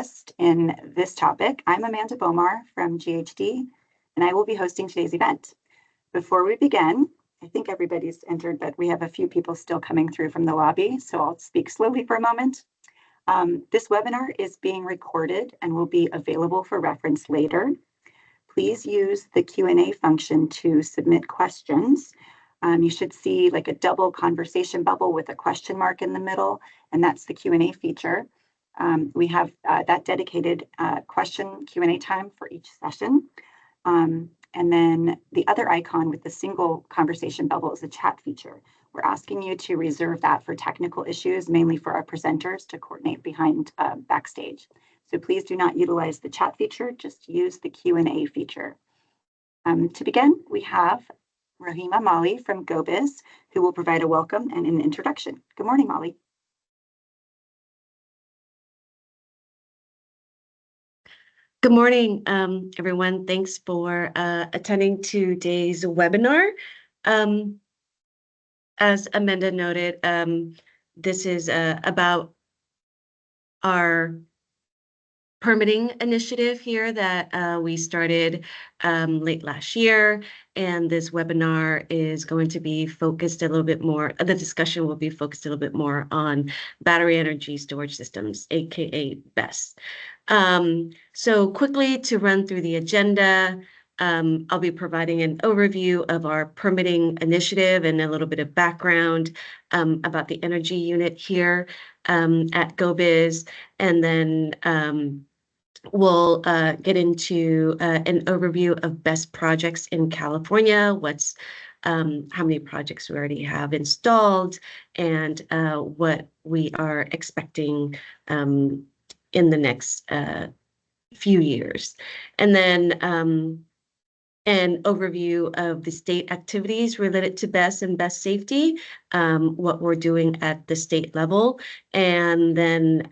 interest in this topic, I'm Amanda Bomar from GHD, and I will be hosting today's event. Before we begin, I think everybody's entered, but we have a few people still coming through from the lobby, so I'll speak slowly for a moment. This webinar is being recorded and will be available for reference later. Please use the Q&A function to submit questions. You should see like a double conversation bubble with a question mark in the middle, and that's the Q&A feature. We have that dedicated question Q&A time for each session. And then the other icon with the single conversation bubble is a chat feature. We're asking you to reserve that for technical issues, mainly for our presenters to coordinate behind backstage. So please do not utilize the chat feature, just use the Q&A feature. To begin, we have Rahima Mali from GO-Biz, who will provide a welcome and an introduction. Good morning, Mali. Good morning, everyone. Thanks for attending today's webinar. As Amanda noted, this is about our permitting initiative here that we started late last year, and this webinar is going to be focused a little bit more, the discussion will be focused a little bit more on battery energy storage systems, aka BESS. So quickly to run through the agenda, I'll be providing an overview of our permitting initiative and a little bit of background about the energy unit here at GO-Biz, and then we'll get into an overview of best projects in California, how many projects we already have installed, and what we are expecting in the next few years. And then an overview of the state activities related to BESS and BESS safety, what we're doing at the state level. And then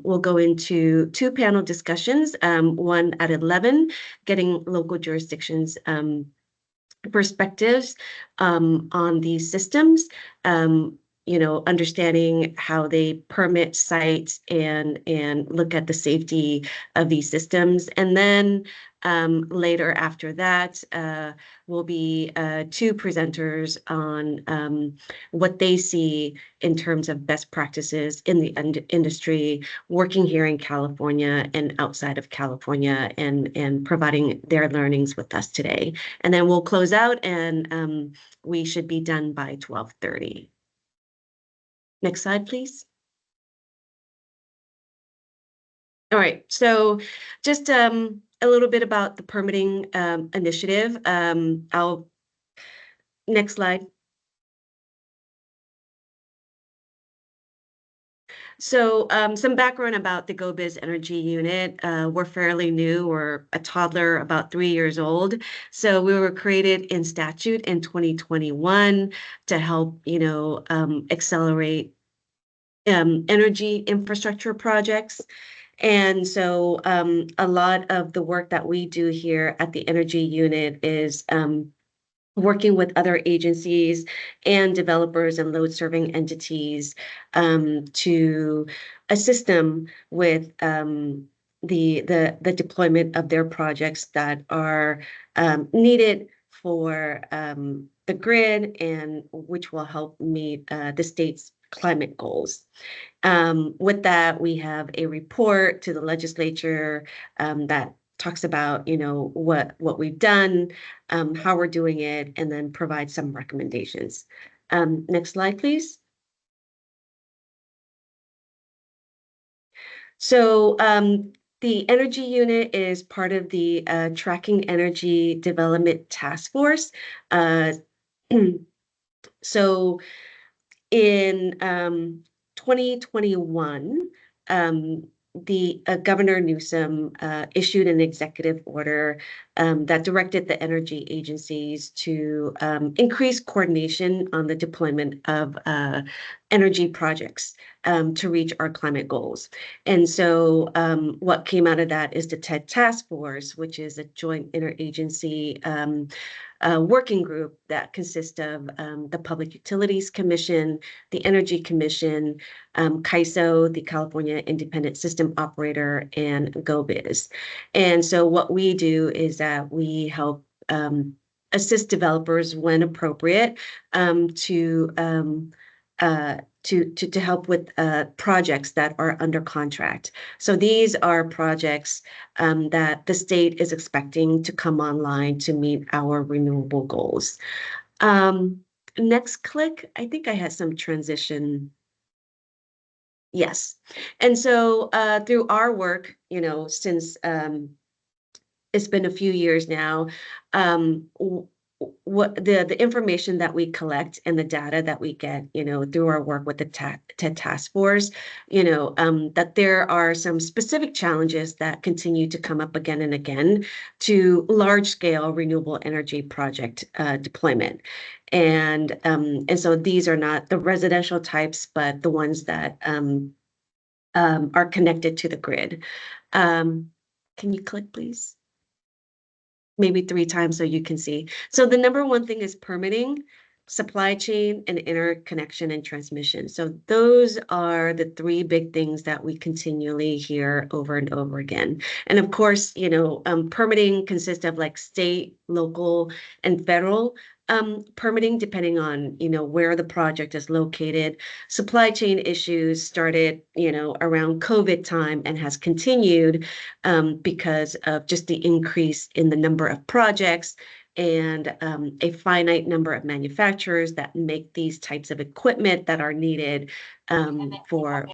we'll go into two panel discussions, one at 11, getting local jurisdictions perspectives on these systems, understanding how they permit sites and look at the safety of these systems. And then later after that will be two presenters on what they see in terms of best practices in the industry, working here in California and outside of California, and providing their learnings with us today. And then we'll close out, and we should be done by 12:30. Next slide, please. All right, so just a little bit about the permitting initiative. Next slide. So some background about the GO-Biz Energy Unit. We're fairly new. We're a toddler, about 3 years old. So we were created in statute in 2021 to help, accelerate energy infrastructure projects. And so a lot of the work that we do here at the Energy Unit is working with other agencies and developers and load-serving entities to assist them with the deployment of their projects that are needed for the grid, and which will help meet the state's climate goals. With that, we have a report to the legislature that talks about, what we've done, how we're doing it, and then provide some recommendations. Next slide, please. So the Energy Unit is part of the Tracking Energy Development Task Force. So in 2021, the Governor Newsom issued an executive order that directed the energy agencies to increase coordination on the deployment of energy projects to reach our climate goals. And so what came out of that is the TED Task Force, which is a joint interagency working group that consists of the Public Utilities Commission, the Energy Commission, CAISO, the California Independent System Operator, and GO-Biz. And so what we do is that we help assist developers when appropriate to help with projects that are under contract. So these are projects that the state is expecting to come online to meet our renewable goals. Next click, I think I had some transition. Yes. And so through our work, since it's been a few years now, what the information that we collect and the data that we get, through our work with the TED Task Force, that there are some specific challenges that continue to come up again and again to large-scale renewable energy project deployment. And so these are not the residential types, but the ones that are connected to the grid. Can you click, please? Maybe 3 times so you can see. So the number one thing is permitting, supply chain, and interconnection and transmission. So those are the 3 big things that we continually hear over and over again. And of course, permitting consists of like state, local, and federal permitting, depending on, where the project is located. Supply chain issues started, around COVID time and has continued because of just the increase in the number of projects and a finite number of manufacturers that make these types of equipment that are needed for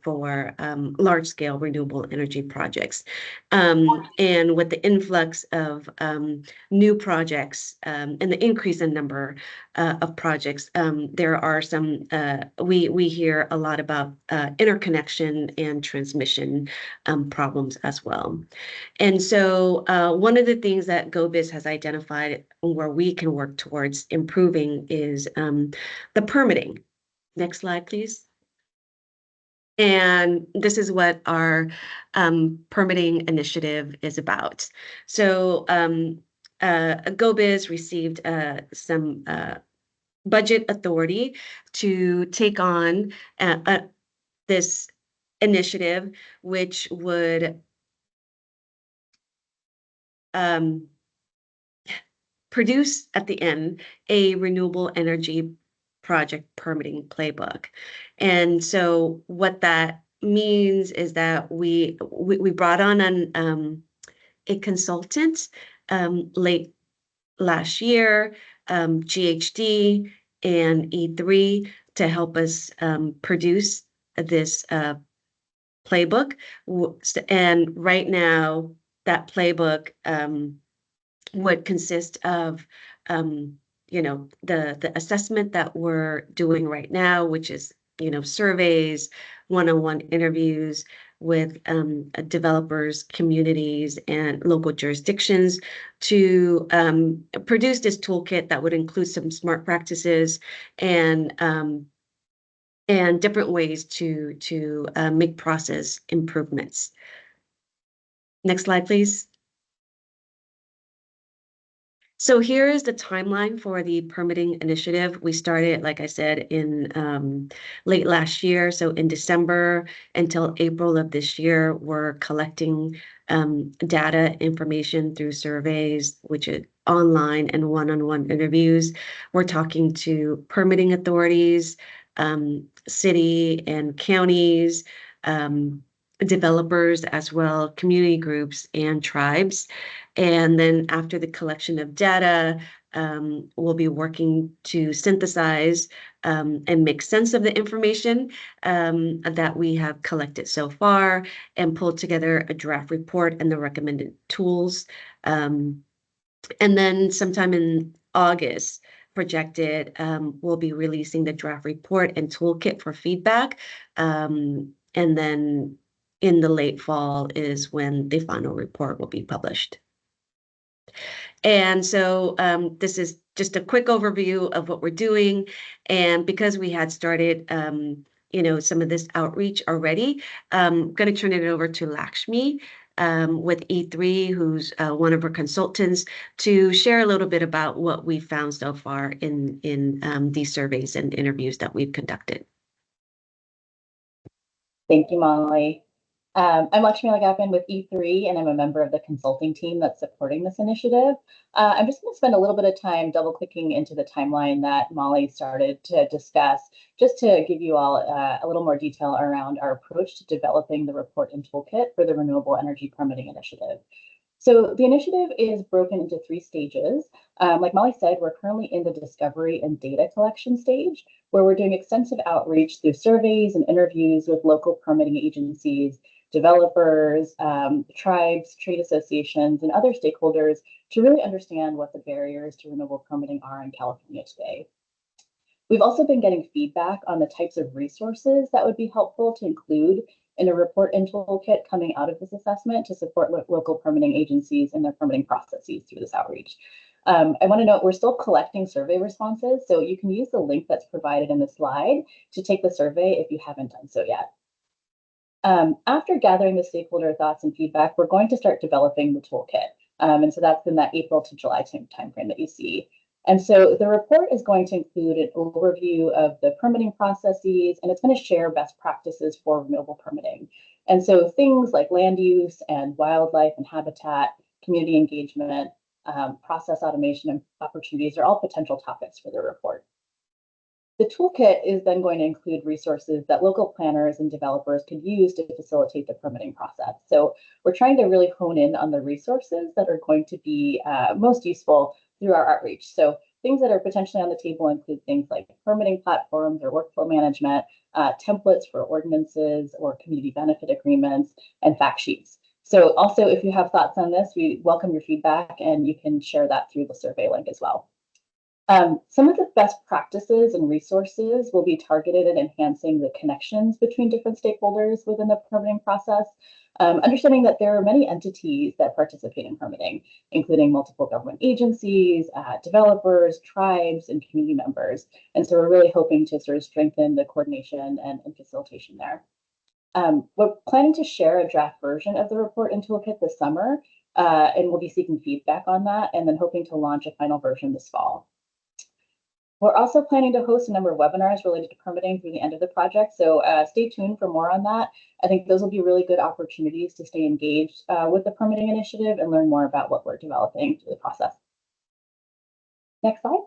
large-scale renewable energy projects. And with the influx of new projects and the increase in number of projects, there are some, we hear a lot about interconnection and transmission problems as well. And so one of the things that GO-Biz has identified where we can work towards improving is the permitting. Next slide, please. And this is what our permitting initiative is about. So GO-Biz received some budget authority to take on this initiative, which would produce at the end a renewable energy project permitting playbook. And so what that means is that we brought on a consultant late last year, GHD and E3, to help us produce this playbook. And right now, that playbook would consist of the assessment that we're doing right now, which is surveys, one-on-one interviews with developers, communities, and local jurisdictions to produce this toolkit that would include some smart practices and different ways to make process improvements. Next slide, please. So here is the timeline for the permitting initiative. We started, like I said, in late last year. So in December until April of this year, we're collecting data information through surveys, which is online and one-on-one interviews. We're talking to permitting authorities, city and counties, developers as well, community groups and tribes. And then after the collection of data, we'll be working to synthesize and make sense of the information that we have collected so far and pull together a draft report and the recommended tools. And then sometime in August, projected, we'll be releasing the draft report and toolkit for feedback. And then in the late fall is when the final report will be published. And so this is just a quick overview of what we're doing. And because we had started, some of this outreach already, I'm going to turn it over to Lakshmi with E3, who's one of our consultants, to share a little bit about what we've found so far in these surveys and interviews that we've conducted. Thank you, Molly. I'm Lakshmi Lagapan with E3, and I'm a member of the consulting team that's supporting this initiative. I'm just going to spend a little bit of time double-clicking into the timeline that Molly started to discuss, just to give you all a little more detail around our approach to developing the report and toolkit for the Renewable Energy Permitting Initiative. So the initiative is broken into 3 stages. Like Molly said, we're currently in the discovery and data collection stage, where we're doing extensive outreach through surveys and interviews with local permitting agencies, developers, tribes, trade associations, and other stakeholders to really understand what the barriers to renewable permitting are in California today. We've also been getting feedback on the types of resources that would be helpful to include in a report and toolkit coming out of this assessment to support local permitting agencies in their permitting processes through this outreach. I want to note we're still collecting survey responses, so you can use the link that's provided in the slide to take the survey if you haven't done so yet. After gathering the stakeholder thoughts and feedback, we're going to start developing the toolkit. And so that's in that April to July timeframe that you see. And so the report is going to include an overview of the permitting processes, and it's going to share best practices for renewable permitting. And so things like land use and wildlife and habitat, community engagement, process automation and opportunities are all potential topics for the report. The toolkit is then going to include resources that local planners and developers could use to facilitate the permitting process. So we're trying to really hone in on the resources that are going to be most useful through our outreach. So things that are potentially on the table include things like permitting platforms or workflow management, templates for ordinances or community benefit agreements, and fact sheets. So also, if you have thoughts on this, we welcome your feedback, and you can share that through the survey link as well. Some of the best practices and resources will be targeted at enhancing the connections between different stakeholders within the permitting process, understanding that there are many entities that participate in permitting, including multiple government agencies, developers, tribes, and community members. And so we're really hoping to sort of strengthen the coordination and facilitation there. We're planning to share a draft version of the report and toolkit this summer, and we'll be seeking feedback on that, and then hoping to launch a final version this fall. We're also planning to host a number of webinars related to permitting through the end of the project, so stay tuned for more on that. I think those will be really good opportunities to stay engaged with the permitting initiative and learn more about what we're developing through the process. Next slide.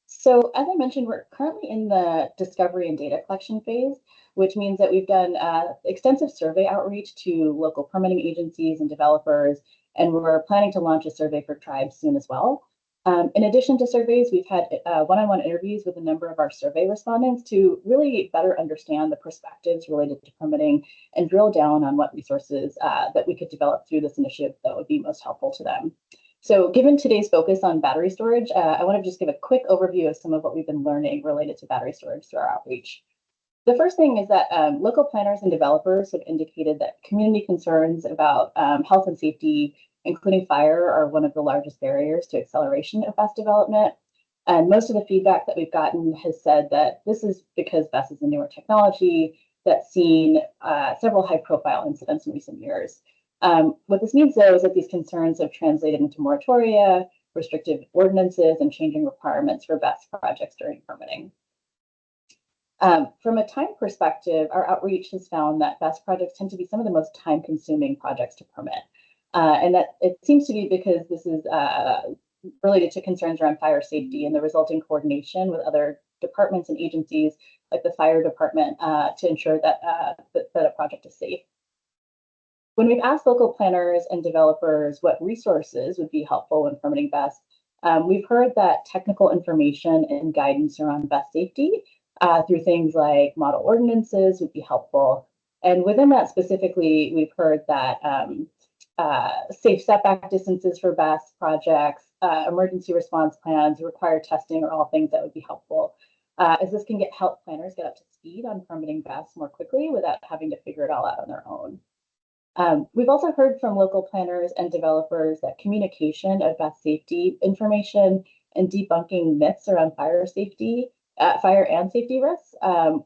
So as I mentioned, we're currently in the discovery and data collection phase, which means that we've done extensive survey outreach to local permitting agencies and developers, and we're planning to launch a survey for tribes soon as well. In addition to surveys, we've had one-on-one interviews with a number of our survey respondents to really better understand the perspectives related to permitting and drill down on what resources that we could develop through this initiative that would be most helpful to them. So given today's focus on battery storage, I want to just give a quick overview of some of what we've been learning related to battery storage through our outreach. The first thing is that local planners and developers have indicated that community concerns about health and safety, including fire, are one of the largest barriers to acceleration of BESS development. And most of the feedback that we've gotten has said that this is because BESS is a newer technology that's seen several high-profile incidents in recent years. What this means, though, is that these concerns have translated into moratoria, restrictive ordinances, and changing requirements for BESS projects during permitting. From a time perspective, our outreach has found that BESS projects tend to be some of the most time-consuming projects to permit. And that it seems to be because this is related to concerns around fire safety and the resulting coordination with other departments and agencies like the fire department to ensure that, that a project is safe. When we've asked local planners and developers what resources would be helpful when permitting BESS, we've heard that technical information and guidance around BESS safety through things like model ordinances would be helpful. And within that specifically, we've heard that safe setback distances for BESS projects, emergency response plans, required testing are all things that would be helpful, as this can help planners get up to speed on permitting BESS more quickly without having to figure it all out on their own. We've also heard from local planners and developers that communication of BESS safety information and debunking myths around fire and safety risks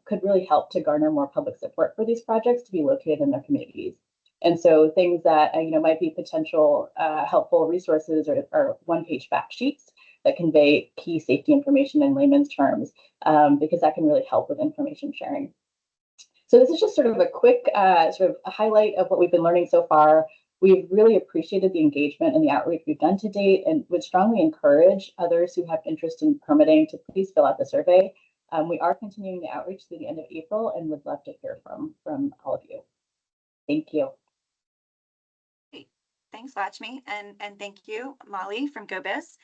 could really help to garner more public support for these projects to be located in their communities. And so things that might be potential helpful resources or one-page fact sheets that convey key safety information in layman's terms, because that can really help with information sharing. So this is just sort of a quick sort of a highlight of what we've been learning so far. We've really appreciated the engagement and the outreach we've done to date, and would strongly encourage others who have interest in permitting to please fill out the survey. We are continuing the outreach through the end of April and would love to hear from all of you. Thank you. Great. Thanks, Lakshmi, and thank you, Molly from GO-Biz.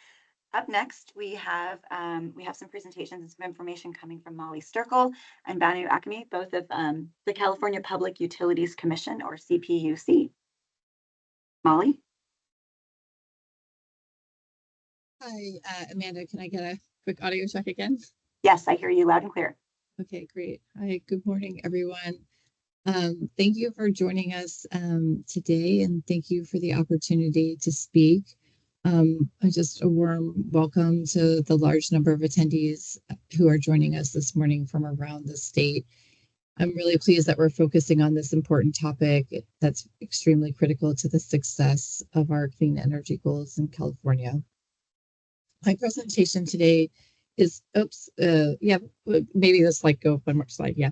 Up next, we have some presentations and some information coming from Molly Sturkle and Banu Akemi, both of the California Public Utilities Commission, or CPUC. Molly? Hi, Amanda, can I get a quick audio check again? Yes, I hear you loud and clear. Okay, great. Hi, good morning, everyone. Thank you for joining us today, and thank you for the opportunity to speak. Just a warm welcome to the large number of attendees who are joining us this morning from around the state. I'm really pleased that we're focusing on this important topic that's extremely critical to the success of our clean energy goals in California. My presentation today is, maybe the slide go one more slide, yeah.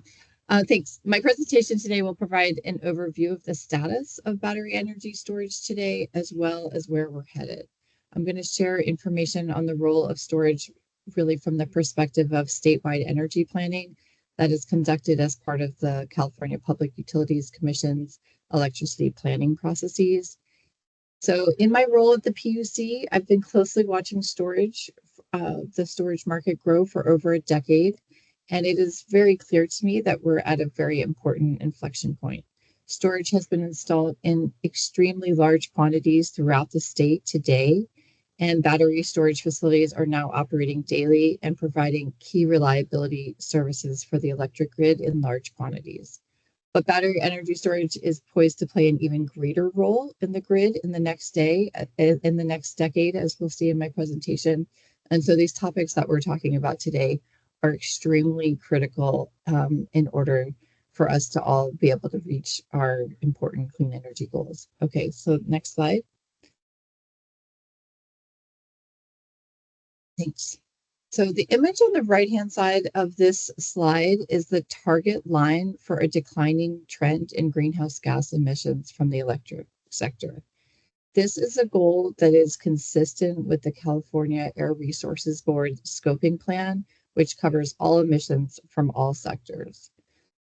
Thanks. My presentation today will provide an overview of the status of battery energy storage today, as well as where we're headed. I'm going to share information on the role of storage really from the perspective of statewide energy planning that is conducted as part of the California Public Utilities Commission's electricity planning processes. So in my role at the PUC, I've been closely watching the storage market grow for over a decade. And it is very clear to me that we're at a very important inflection point. Storage has been installed in extremely large quantities throughout the state today, and battery storage facilities are now operating daily and providing key reliability services for the electric grid in large quantities. But battery energy storage is poised to play an even greater role in the grid in the next decade, as we'll see in my presentation. And so these topics that we're talking about today are extremely critical in order for us to all be able to reach our important clean energy goals. Okay, so next slide. Thanks. So the image on the right-hand side of this slide is the target line for a declining trend in greenhouse gas emissions from the electric sector. This is a goal that is consistent with the California Air Resources Board scoping plan, which covers all emissions from all sectors.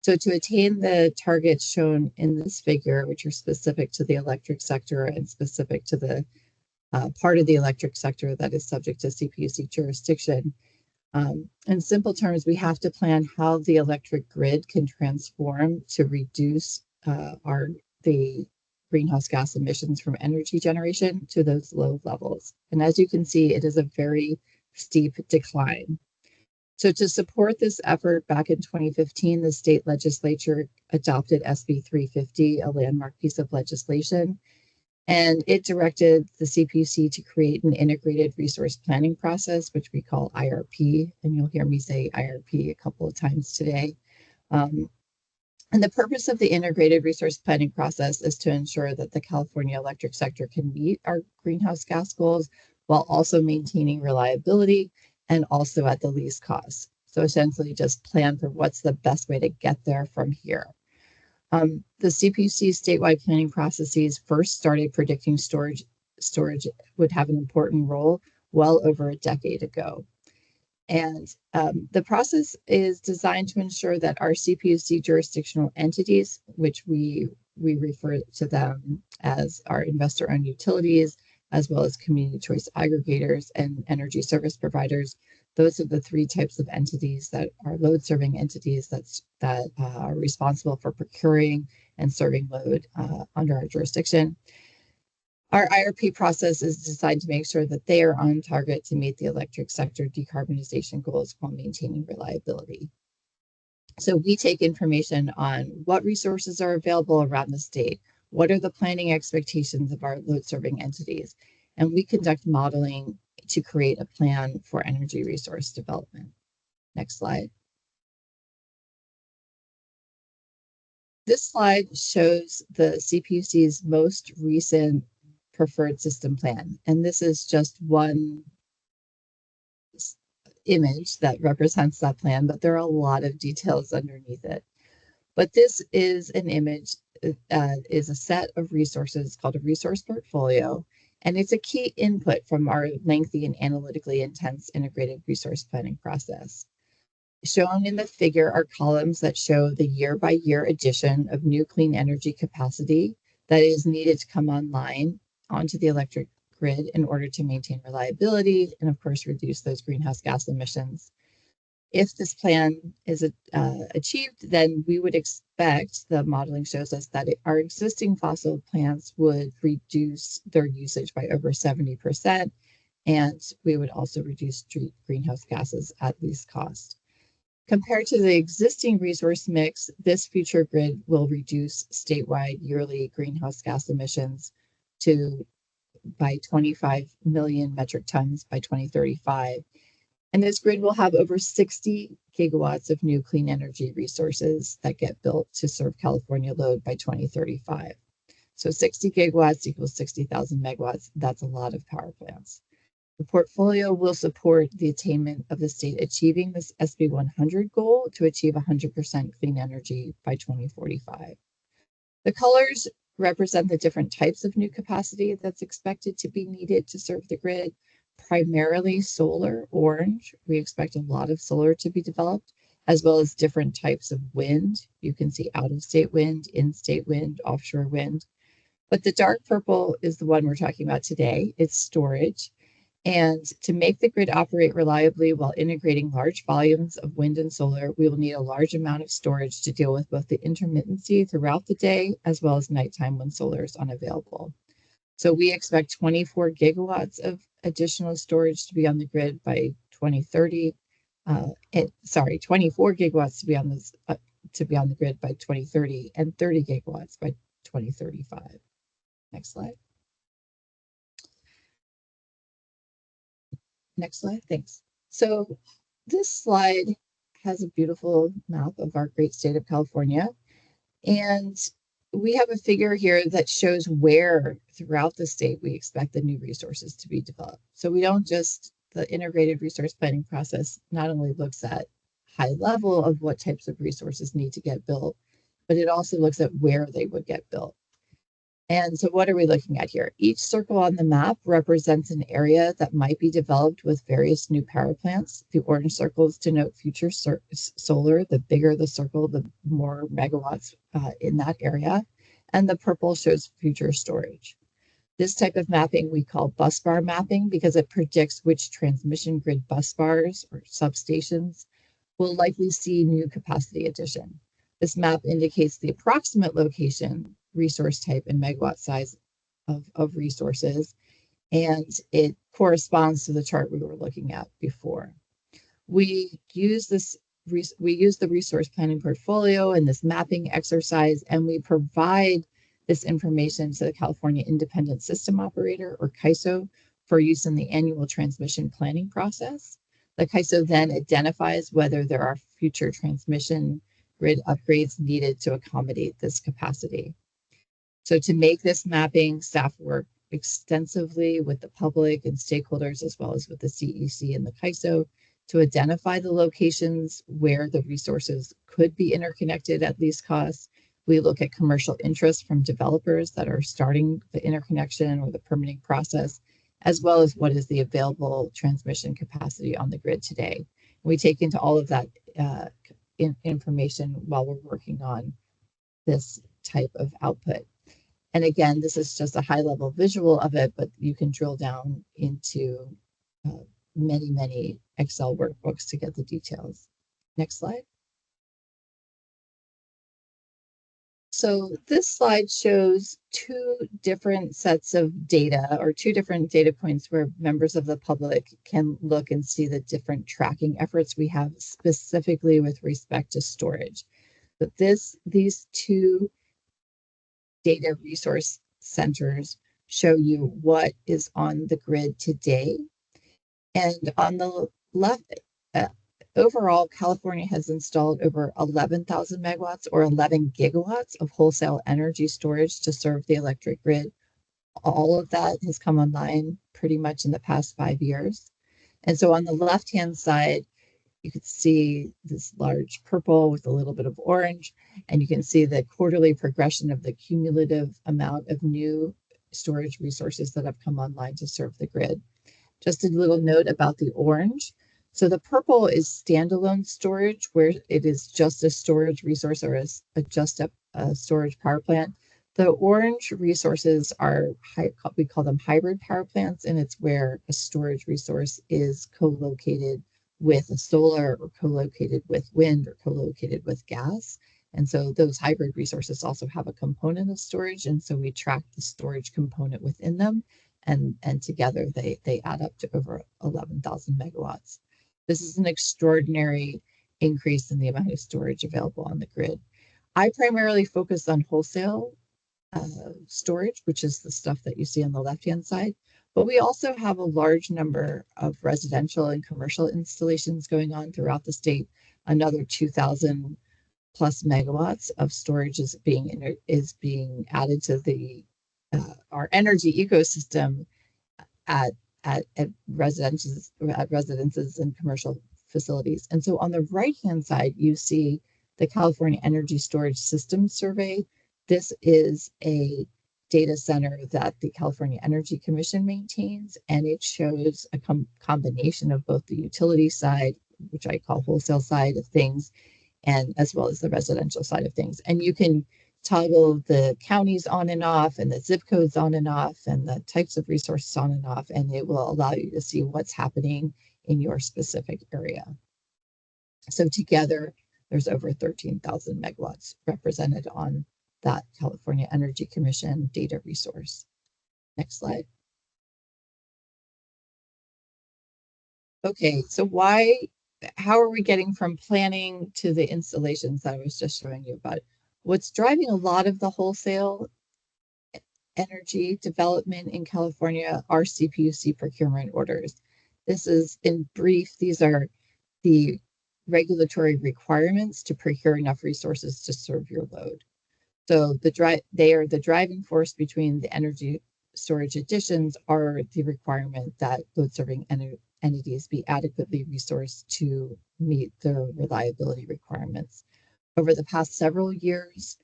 So to attain the targets shown in this figure, which are specific to the electric sector and specific to the part of the electric sector that is subject to CPUC jurisdiction, in simple terms, we have to plan how the electric grid can transform to reduce the greenhouse gas emissions from energy generation to those low levels. And as you can see, it is a very steep decline. So to support this effort, back in 2015, the state legislature adopted SB 350, a landmark piece of legislation, and it directed the CPUC to create an integrated resource planning process, which we call IRP, and you'll hear me say IRP a couple of times today. And the purpose of the integrated resource planning process is to ensure that the California electric sector can meet our greenhouse gas goals while also maintaining reliability and also at the least cost. So essentially just plan for what's the best way to get there from here. The CPUC statewide planning processes first started predicting storage would have an important role well over a decade ago. And the process is designed to ensure that our CPUC jurisdictional entities, which we refer to them as our investor-owned utilities, as well as community choice aggregators and energy service providers, those are the three types of entities that are load-serving entities that are responsible for procuring and serving load under our jurisdiction. Our IRP process is designed to make sure that they are on target to meet the electric sector decarbonization goals while maintaining reliability. So we take information on what resources are available around the state, what are the planning expectations of our load-serving entities, and we conduct modeling to create a plan for energy resource development. Next slide. this slide shows the CPUC's most recent preferred system plan. And this is just one image that represents that plan, but there are a lot of details underneath it. But this is an image, is a set of resources called a resource portfolio, and it's a key input from our lengthy and analytically intense integrated resource planning process. Shown in the figure are columns that show the year-by-year addition of new clean energy capacity that is needed to come online onto the electric grid in order to maintain reliability and, of course, reduce those greenhouse gas emissions. If this plan is achieved, then we would expect, the modeling shows us that our existing fossil plants would reduce their usage by over 70%, and we would also reduce greenhouse gases at least cost. Compared to the existing resource mix, this future grid will reduce statewide yearly greenhouse gas emissions by 25 million metric tons by 2035. And this grid will have over 60 gigawatts of new clean energy resources that get built to serve California load by 2035. So 60 gigawatts equals 60,000 megawatts. That's a lot of power plants. The portfolio will support the attainment of the state achieving this SB 100 goal to achieve 100% clean energy by 2045. The colors represent the different types of new capacity that's expected to be needed to serve the grid. Primarily solar, orange. We expect a lot of solar to be developed, as well as different types of wind. You can see out-of-state wind, in-state wind, offshore wind. But the dark purple is the one we're talking about today. It's storage. And to make the grid operate reliably while integrating large volumes of wind and solar, we will need a large amount of storage to deal with both the intermittency throughout the day, as well as nighttime when solar is unavailable. So we expect 24 gigawatts of additional storage to be on the grid by 2030. 24 gigawatts to be on the grid by 2030, and 30 gigawatts by 2035. Next slide. Next slide, thanks. So this slide has a beautiful map of our great state of California. And we have a figure here that shows where throughout the state we expect the new resources to be developed. So we don't just, the integrated resource planning process not only looks at high level of what types of resources need to get built, but it also looks at where they would get built. And so what are we looking at here? Each circle on the map represents an area that might be developed with various new power plants. The orange circles denote future solar. The bigger the circle, the more megawatts in that area. And the purple shows future storage. This type of mapping we call bus bar mapping because it predicts which transmission grid bus bars or substations will likely see new capacity addition. This map indicates the approximate location, resource type, and megawatt size of resources, and it corresponds to the chart we were looking at before. We use the resource planning portfolio and this mapping exercise, and we provide this information to the California Independent System Operator, or CAISO, for use in the annual transmission planning process. The CAISO then identifies whether there are future transmission grid upgrades needed to accommodate this capacity. So to make this mapping, staff work extensively with the public and stakeholders, as well as with the CEC and the CAISO, to identify the locations where the resources could be interconnected at least cost. We look at commercial interest from developers that are starting the interconnection or the permitting process, as well as what is the available transmission capacity on the grid today. We take into all of that information while we're working on this type of output. And again, this is just a high-level visual of it, but you can drill down into many, many Excel workbooks to get the details. Next slide. So this slide shows two different sets of data, or two different data points where members of the public can look and see the different tracking efforts we have specifically with respect to storage. But these two data resource centers show you what is on the grid today. And on the left, Overall, California has installed over 11,000 megawatts or 11 gigawatts of wholesale energy storage to serve the electric grid. All of that has come online pretty much in the past 5 years. And so on the left-hand side, you can see this large purple with a little bit of orange, and you can see the quarterly progression of the cumulative amount of new storage resources that have come online to serve the grid. Just a little note about the orange. So the purple is standalone storage, where it is just a storage resource or just a storage power plant. The orange resources are, we call them hybrid power plants, and it's where a storage resource is co-located with a solar or co-located with wind or co-located with gas. And so those hybrid resources also have a component of storage. And so we track the storage component within them. And together they add up to over 11,000 megawatts. This is an extraordinary increase in the amount of storage available on the grid. I primarily focus on wholesale storage, which is the stuff that you see on the left-hand side. But we also have a large number of residential and commercial installations going on throughout the state. Another 2,000 plus megawatts of storage is being added to the our energy ecosystem at residences and commercial facilities. And so on the right-hand side, you see the California Energy Storage Systems Survey. This is a data center that the California Energy Commission maintains, and it shows a combination of both the utility side, which I call wholesale side of things, and as well as the residential side of things. And you can toggle the counties on and off and the zip codes on and off and the types of resources on and off, and it will allow you to see what's happening in your specific area. So together, there's over 13,000 megawatts represented on that California Energy Commission data resource. Next slide. Okay, so how are we getting from planning to the installations that I was just showing you about? What's driving a lot of the wholesale energy development in California are CPUC procurement orders. This is, in brief, these are the regulatory requirements to procure enough resources to serve your load. So they are the driving force between the energy storage additions are the requirement that load serving entities be adequately resourced to meet their reliability requirements. Over the past several years,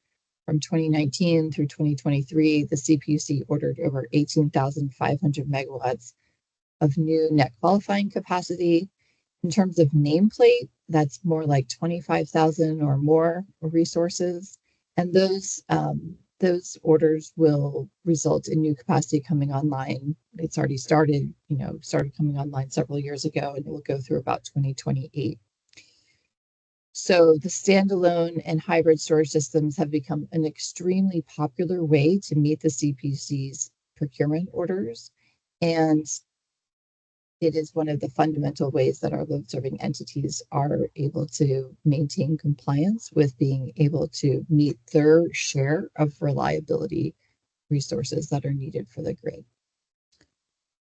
from 2019 through 2023, the CPUC ordered over 18,500 megawatts of new net qualifying capacity. In terms of nameplate, that's more like 25,000 or more resources. And those orders will result in new capacity coming online. It's already started coming online several years ago, and it will go through about 2028. So the standalone and hybrid storage systems have become an extremely popular way to meet the CPUC's procurement orders. And it is one of the fundamental ways that our load serving entities are able to maintain compliance with being able to meet their share of reliability resources that are needed for the grid.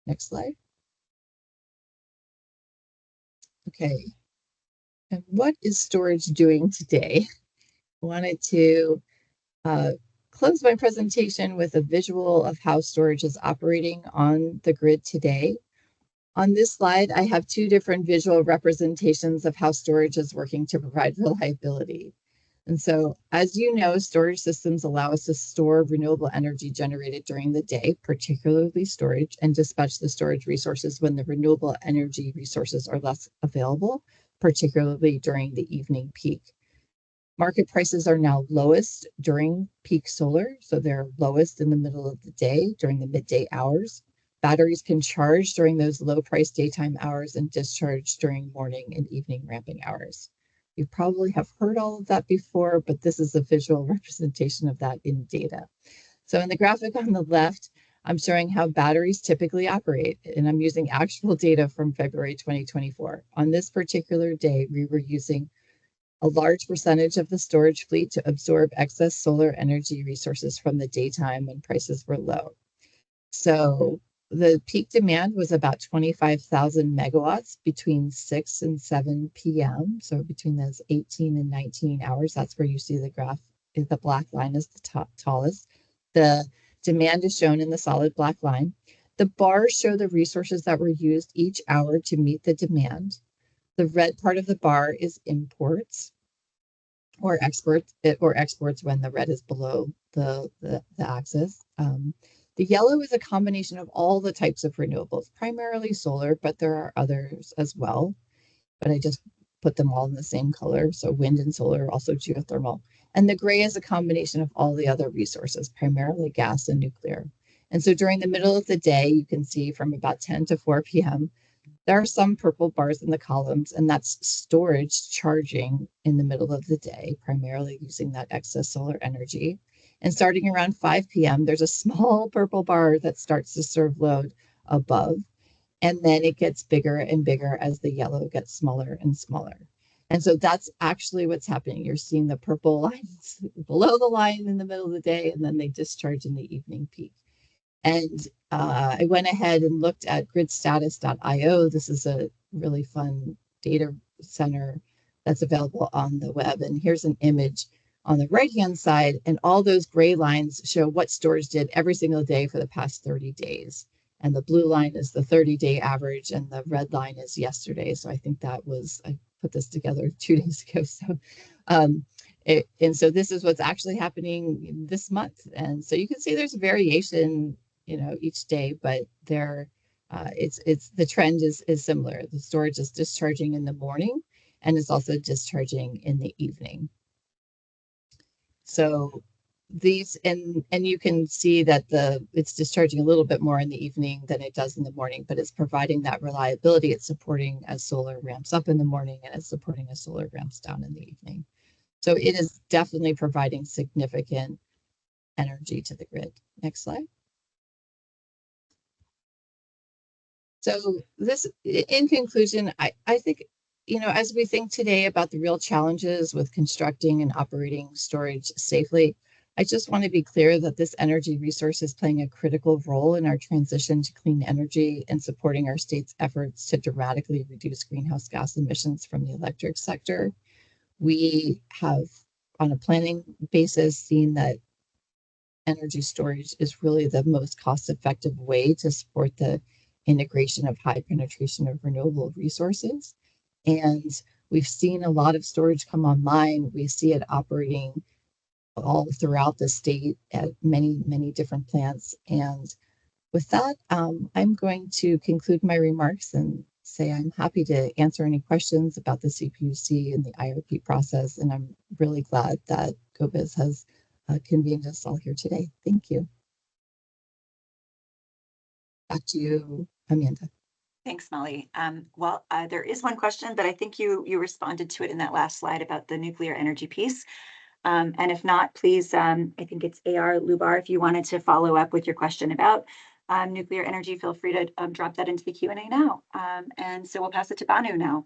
Next slide. Okay. And what is storage doing today? I wanted to close my presentation with a visual of how storage is operating on the grid today. On this slide, I have two different visual representations of how storage is working to provide reliability. And so, as you know, storage systems allow us to store renewable energy generated during the day, particularly storage, and dispatch the storage resources when the renewable energy resources are less available, particularly during the evening peak. Market prices are now lowest during peak solar, so they're lowest in the middle of the day during the midday hours. Batteries can charge during those low-priced daytime hours and discharge during morning and evening ramping hours. You probably have heard all of that before, but this is a visual representation of that in data. So in the graphic on the left, I'm showing how batteries typically operate, and I'm using actual data from February 2024. On this particular day, we were using a large percentage of the storage fleet to absorb excess solar energy resources from the daytime when prices were low. So the peak demand was about 25,000 megawatts between 6 and 7 p.m. So between those 18 and 19 hours, that's where you see the graph. The black line is the tallest. The demand is shown in the solid black line. The bars show the resources that were used each hour to meet the demand. The red part of the bar is imports or exports when the red is below the axis. The yellow is a combination of all the types of renewables, primarily solar, but there are others as well. But I just put them all in the same color. So wind and solar, also geothermal. And the gray is a combination of all the other resources, primarily gas and nuclear. And so during the middle of the day, you can see from about 10 to 4 p.m., there are some purple bars in the columns, and that's storage charging in the middle of the day, primarily using that excess solar energy. And starting around 5 p.m., there's a small purple bar that starts to serve load above. And then it gets bigger and bigger as the yellow gets smaller and smaller. And so that's actually what's happening. You're seeing the purple lines below the line in the middle of the day, and then they discharge in the evening peak. And I went ahead and looked at gridstatus.io. This is a really fun data center that's available on the web. And here's an image on the right-hand side. And all those gray lines show what storage did every single day for the past 30 days. And the blue line is the 30-day average, and the red line is yesterday. So I think that was, I put this together 2 days ago. So and so this is what's actually happening this month. And so you can see there's variation, each day, but it's the trend is similar. The storage is discharging in the morning, and it's also discharging in the evening. So these, and you can see that it's discharging a little bit more in the evening than it does in the morning, but it's providing that reliability. It's supporting as solar ramps up in the morning, and it's supporting as solar ramps down in the evening. So it is definitely providing significant energy to the grid. Next slide. So this, in conclusion, I think, as we think today about the real challenges with constructing and operating storage safely, I just want to be clear that this energy resource is playing a critical role in our transition to clean energy and supporting our state's efforts to dramatically reduce greenhouse gas emissions from the electric sector. We have, on a planning basis, seen that energy storage is really the most cost-effective way to support the integration of high penetration of renewable resources. And we've seen a lot of storage come online. We see it operating all throughout the state at many, many different plants. And with that, I'm going to conclude my remarks and say I'm happy to answer any questions about the CPUC and the IRP process. And I'm really glad that GO-Biz has convened us all here today. Thank you. Back to you, Amanda. Thanks, Molly. Well, there is one question, but I think you responded to it in that last slide about the nuclear energy piece. And if not, please, I think it's AR Lubar, if you wanted to follow up with your question about nuclear energy, feel free to drop that into the Q&A now. And so we'll pass it to Banu now.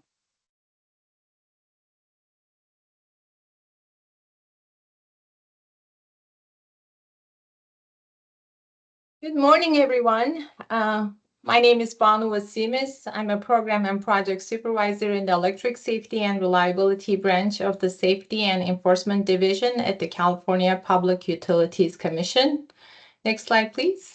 Good morning, everyone. My name is Banu Vasimis. I'm a program and project supervisor in the Electric Safety and Reliability branch of the Safety and Enforcement Division at the California Public Utilities Commission. Next slide, please.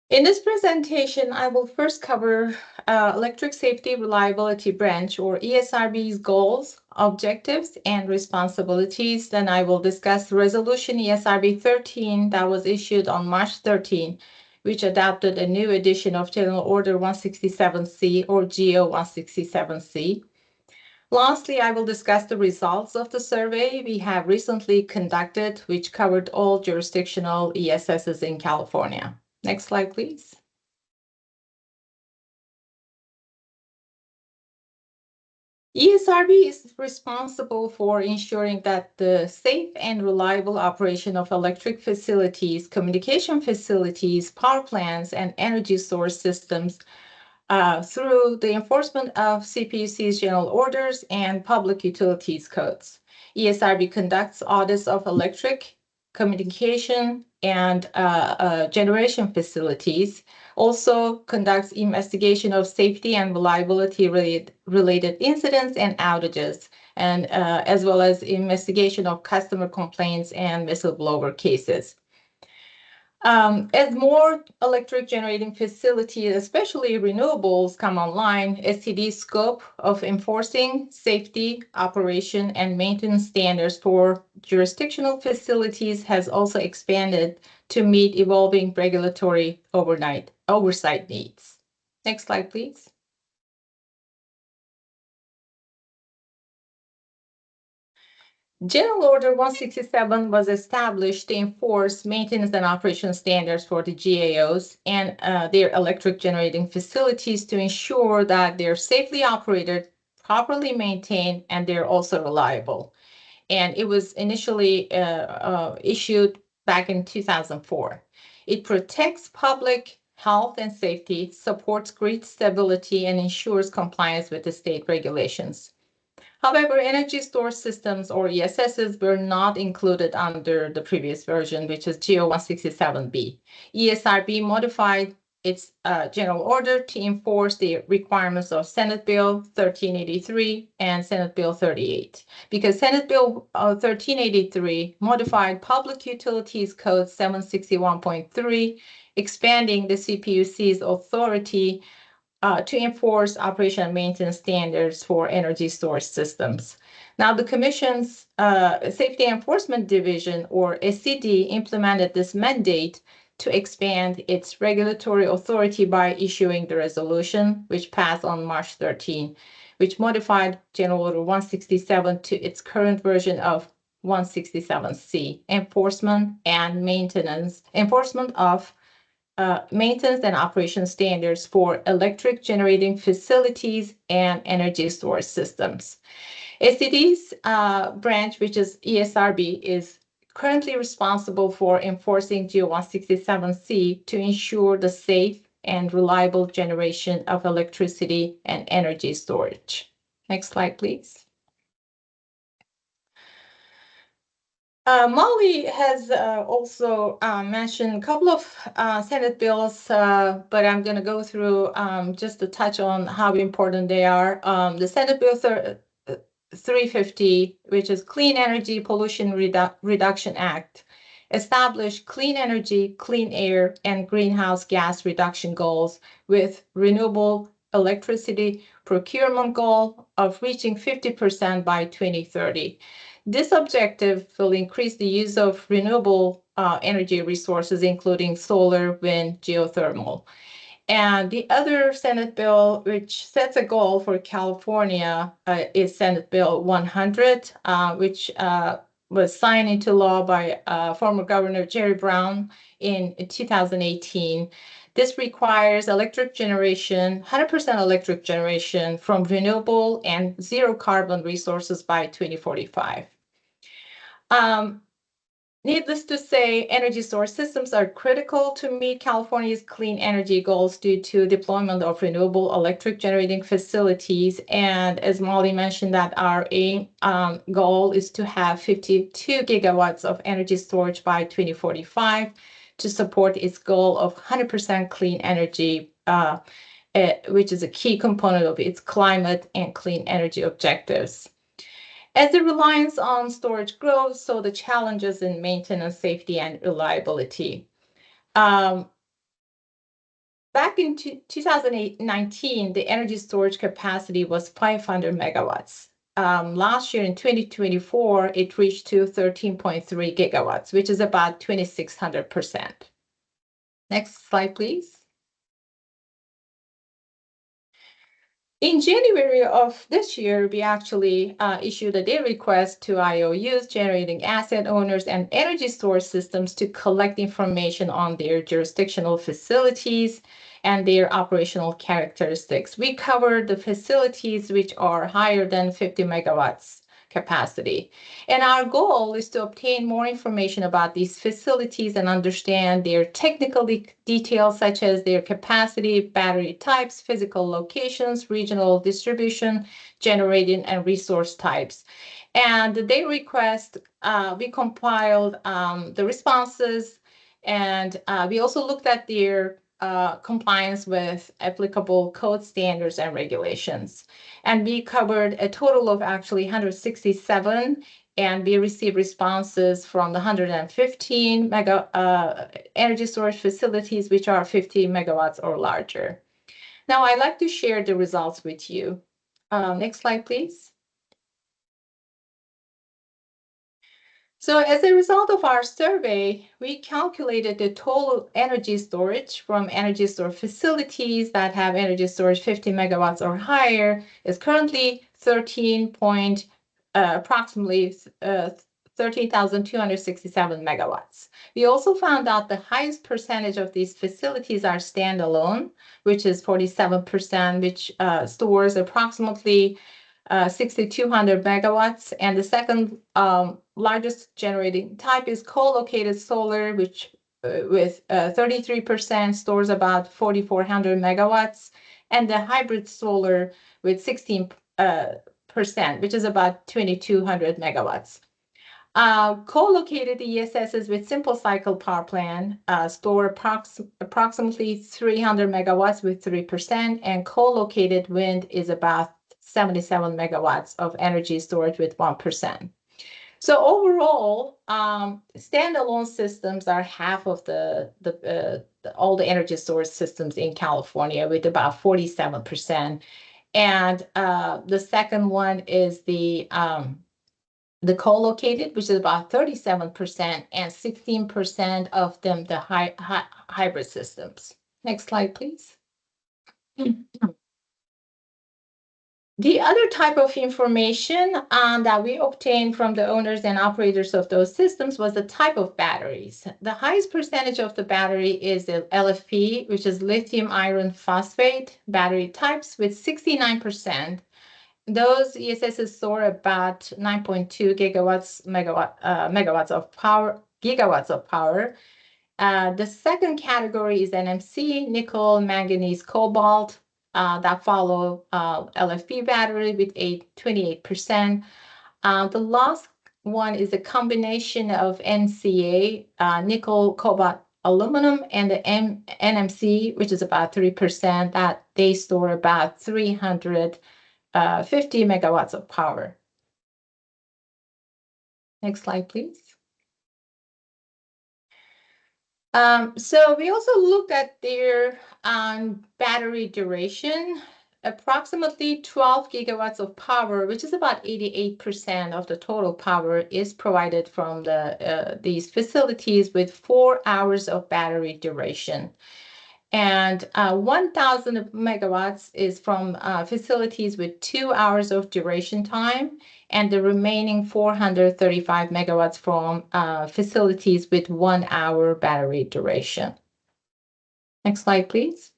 In this presentation, I will first cover Electric Safety Reliability Branch, or ESRB's goals, objectives, and responsibilities. Then I will discuss Resolution ESRB 13 that was issued on March 13, which adopted a new edition of General Order 167C, or GO 167C. Lastly, I will discuss the results of the survey we have recently conducted, which covered all jurisdictional ESSs in California. Next slide, please. ESRB is responsible for ensuring that the safe and reliable operation of electric facilities, communication facilities, power plants, and energy source systems through the enforcement of CPUC's general orders and public utilities codes. ESRB conducts audits of electric communication, and generation facilities. Also conducts investigation of safety and reliability related incidents and outages, and as well as investigation of customer complaints and whistleblower cases. As more electric generating facilities, especially renewables, come online, SCD's scope of enforcing safety, operation, and maintenance standards for jurisdictional facilities has also expanded to meet evolving regulatory oversight needs. Next slide, please. General Order 167 was established to enforce maintenance and operation standards for the GAOs and their electric generating facilities to ensure that they're safely operated, properly maintained, and they're also reliable. And it was initially issued back in 2004. It protects public health and safety, supports grid stability, and ensures compliance with the state regulations. However, energy storage systems, or ESSs, were not included under the previous version, which is GO-167B. ESRB modified its general order to enforce the requirements of Senate Bill 1383 and Senate Bill 38. Because Senate Bill 1383 modified Public Utilities Code 761.3, expanding the CPUC's authority to enforce operation and maintenance standards for energy storage systems. Now, the Commission's Safety Enforcement Division, or SCD, implemented this mandate to expand its regulatory authority by issuing the resolution, which passed on March 13, which modified General Order 167 to its current version of 167C, enforcement of maintenance and operation standards for electric generating facilities and energy storage systems. SCD's branch, which is ESRB, is currently responsible for enforcing GO-167C to ensure the safe and reliable generation of electricity and energy storage. Next slide, please. Molly has also mentioned a couple of Senate bills, but I'm going to go through just to touch on how important they are. The Senate Bill 350, which is Clean Energy Pollution Reduction Act, established clean energy, clean air, and greenhouse gas reduction goals with renewable electricity procurement goal of reaching 50% by 2030. This objective will increase the use of renewable energy resources, including solar, wind, geothermal. And the other Senate bill, which sets a goal for California, is Senate Bill 100, which was signed into law by former Governor Jerry Brown in 2018. This requires electric generation, 100% electric generation from renewable and zero carbon resources by 2045. Needless to say, energy source systems are critical to meet California's clean energy goals due to deployment of renewable electric generating facilities. And as Molly mentioned, that our aim goal is to have 52 gigawatts of energy storage by 2045 to support its goal of 100% clean energy, which is a key component of its climate and clean energy objectives. As the reliance on storage grows, so the challenges in maintenance, safety, and reliability. Back in 2019, the energy storage capacity was 500 megawatts. Last year in 2024, it reached to 13.3 gigawatts, which is about 2,600%. Next slide, please. In January of this year, we actually issued a data request to IOUs, generating asset owners, and energy storage systems to collect information on their jurisdictional facilities and their operational characteristics. We covered the facilities which are higher than 50 megawatts capacity. And our goal is to obtain more information about these facilities and understand their technical details, such as their capacity, battery types, physical locations, regional distribution, generating, and resource types. And they request, we compiled the responses, and we also looked at their compliance with applicable code standards and regulations. And we covered a total of actually 167, and we received responses from the 115 energy storage facilities, which are 50 megawatts or larger. Now, I'd like to share the results with you. Next slide, please. So as a result of our survey, we calculated the total energy storage from energy storage facilities that have energy storage 50 megawatts or higher is currently approximately 13,267 megawatts. We also found out the highest percentage of these facilities are standalone, which is 47%, which stores approximately 6,200 megawatts, and the second largest generating type is co-located solar, which with 33% stores about 4,400 megawatts, and the hybrid solar with 16%, which is about 2,200 megawatts. Co-located ESSs with simple cycle power plant store approximately 300 megawatts with 3%, and co-located wind is about 77 megawatts of energy storage with 1%. So overall, standalone systems are half of all the energy storage systems in California with about 47%. And the second one is the co-located, which is about 37%, and 16% of them the hybrid systems. Next slide, please. The other type of information that we obtained from the owners and operators of those systems was the type of batteries. The highest percentage of the battery is the LFP, which is lithium iron phosphate battery types with 69%. Those ESSs store about 9.2 megawatts of power, gigawatts of power. The second category is NMC, nickel, manganese, cobalt, that follow LFP battery with 28%. The last one is a combination of NCA, nickel, cobalt, aluminum, and the NMC, which is about 3%, that they store about 350 megawatts of power. Next slide, please. So we also looked at their battery duration. Approximately 12 gigawatts of power, which is about 88% of the total power, is provided from these facilities with 4 hours of battery duration. And 1,000 megawatts is from facilities with 2 hours of duration time, and the remaining 435 megawatts from facilities with 1 hour battery duration. Next slide, please.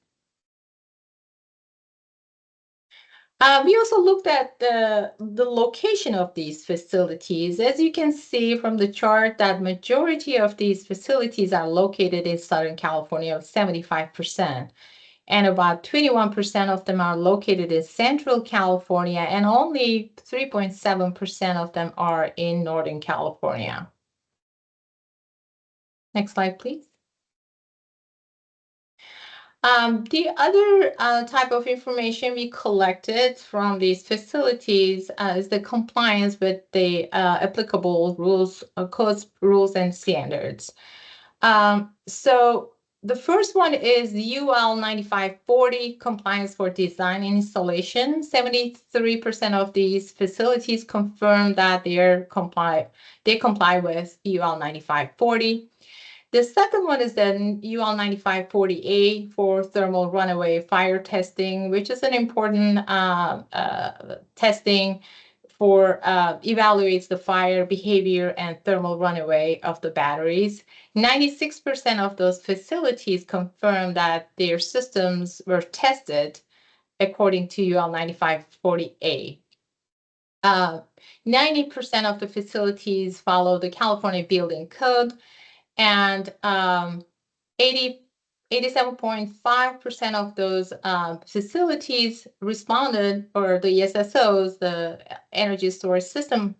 We also looked at the location of these facilities. As you can see from the chart, that majority of these facilities are located in Southern California, 75%. And about 21% of them are located in Central California, and only 3.7% of them are in Northern California. Next slide, please. The other type of information we collected from these facilities is the compliance with the applicable rules, codes, rules, and standards. So the first one is UL 9540 compliance for design and installation. 73% of these facilities confirm that they comply with UL 9540. The second one is then UL 9540A for thermal runaway fire testing, which is an important testing for evaluates the fire behavior and thermal runaway of the batteries. 96% of those facilities confirm that their systems were tested according to UL 9540A. 90% of the facilities follow the California Building Code, and 87.5% of those facilities responded, or the ESSOs, the energy storage system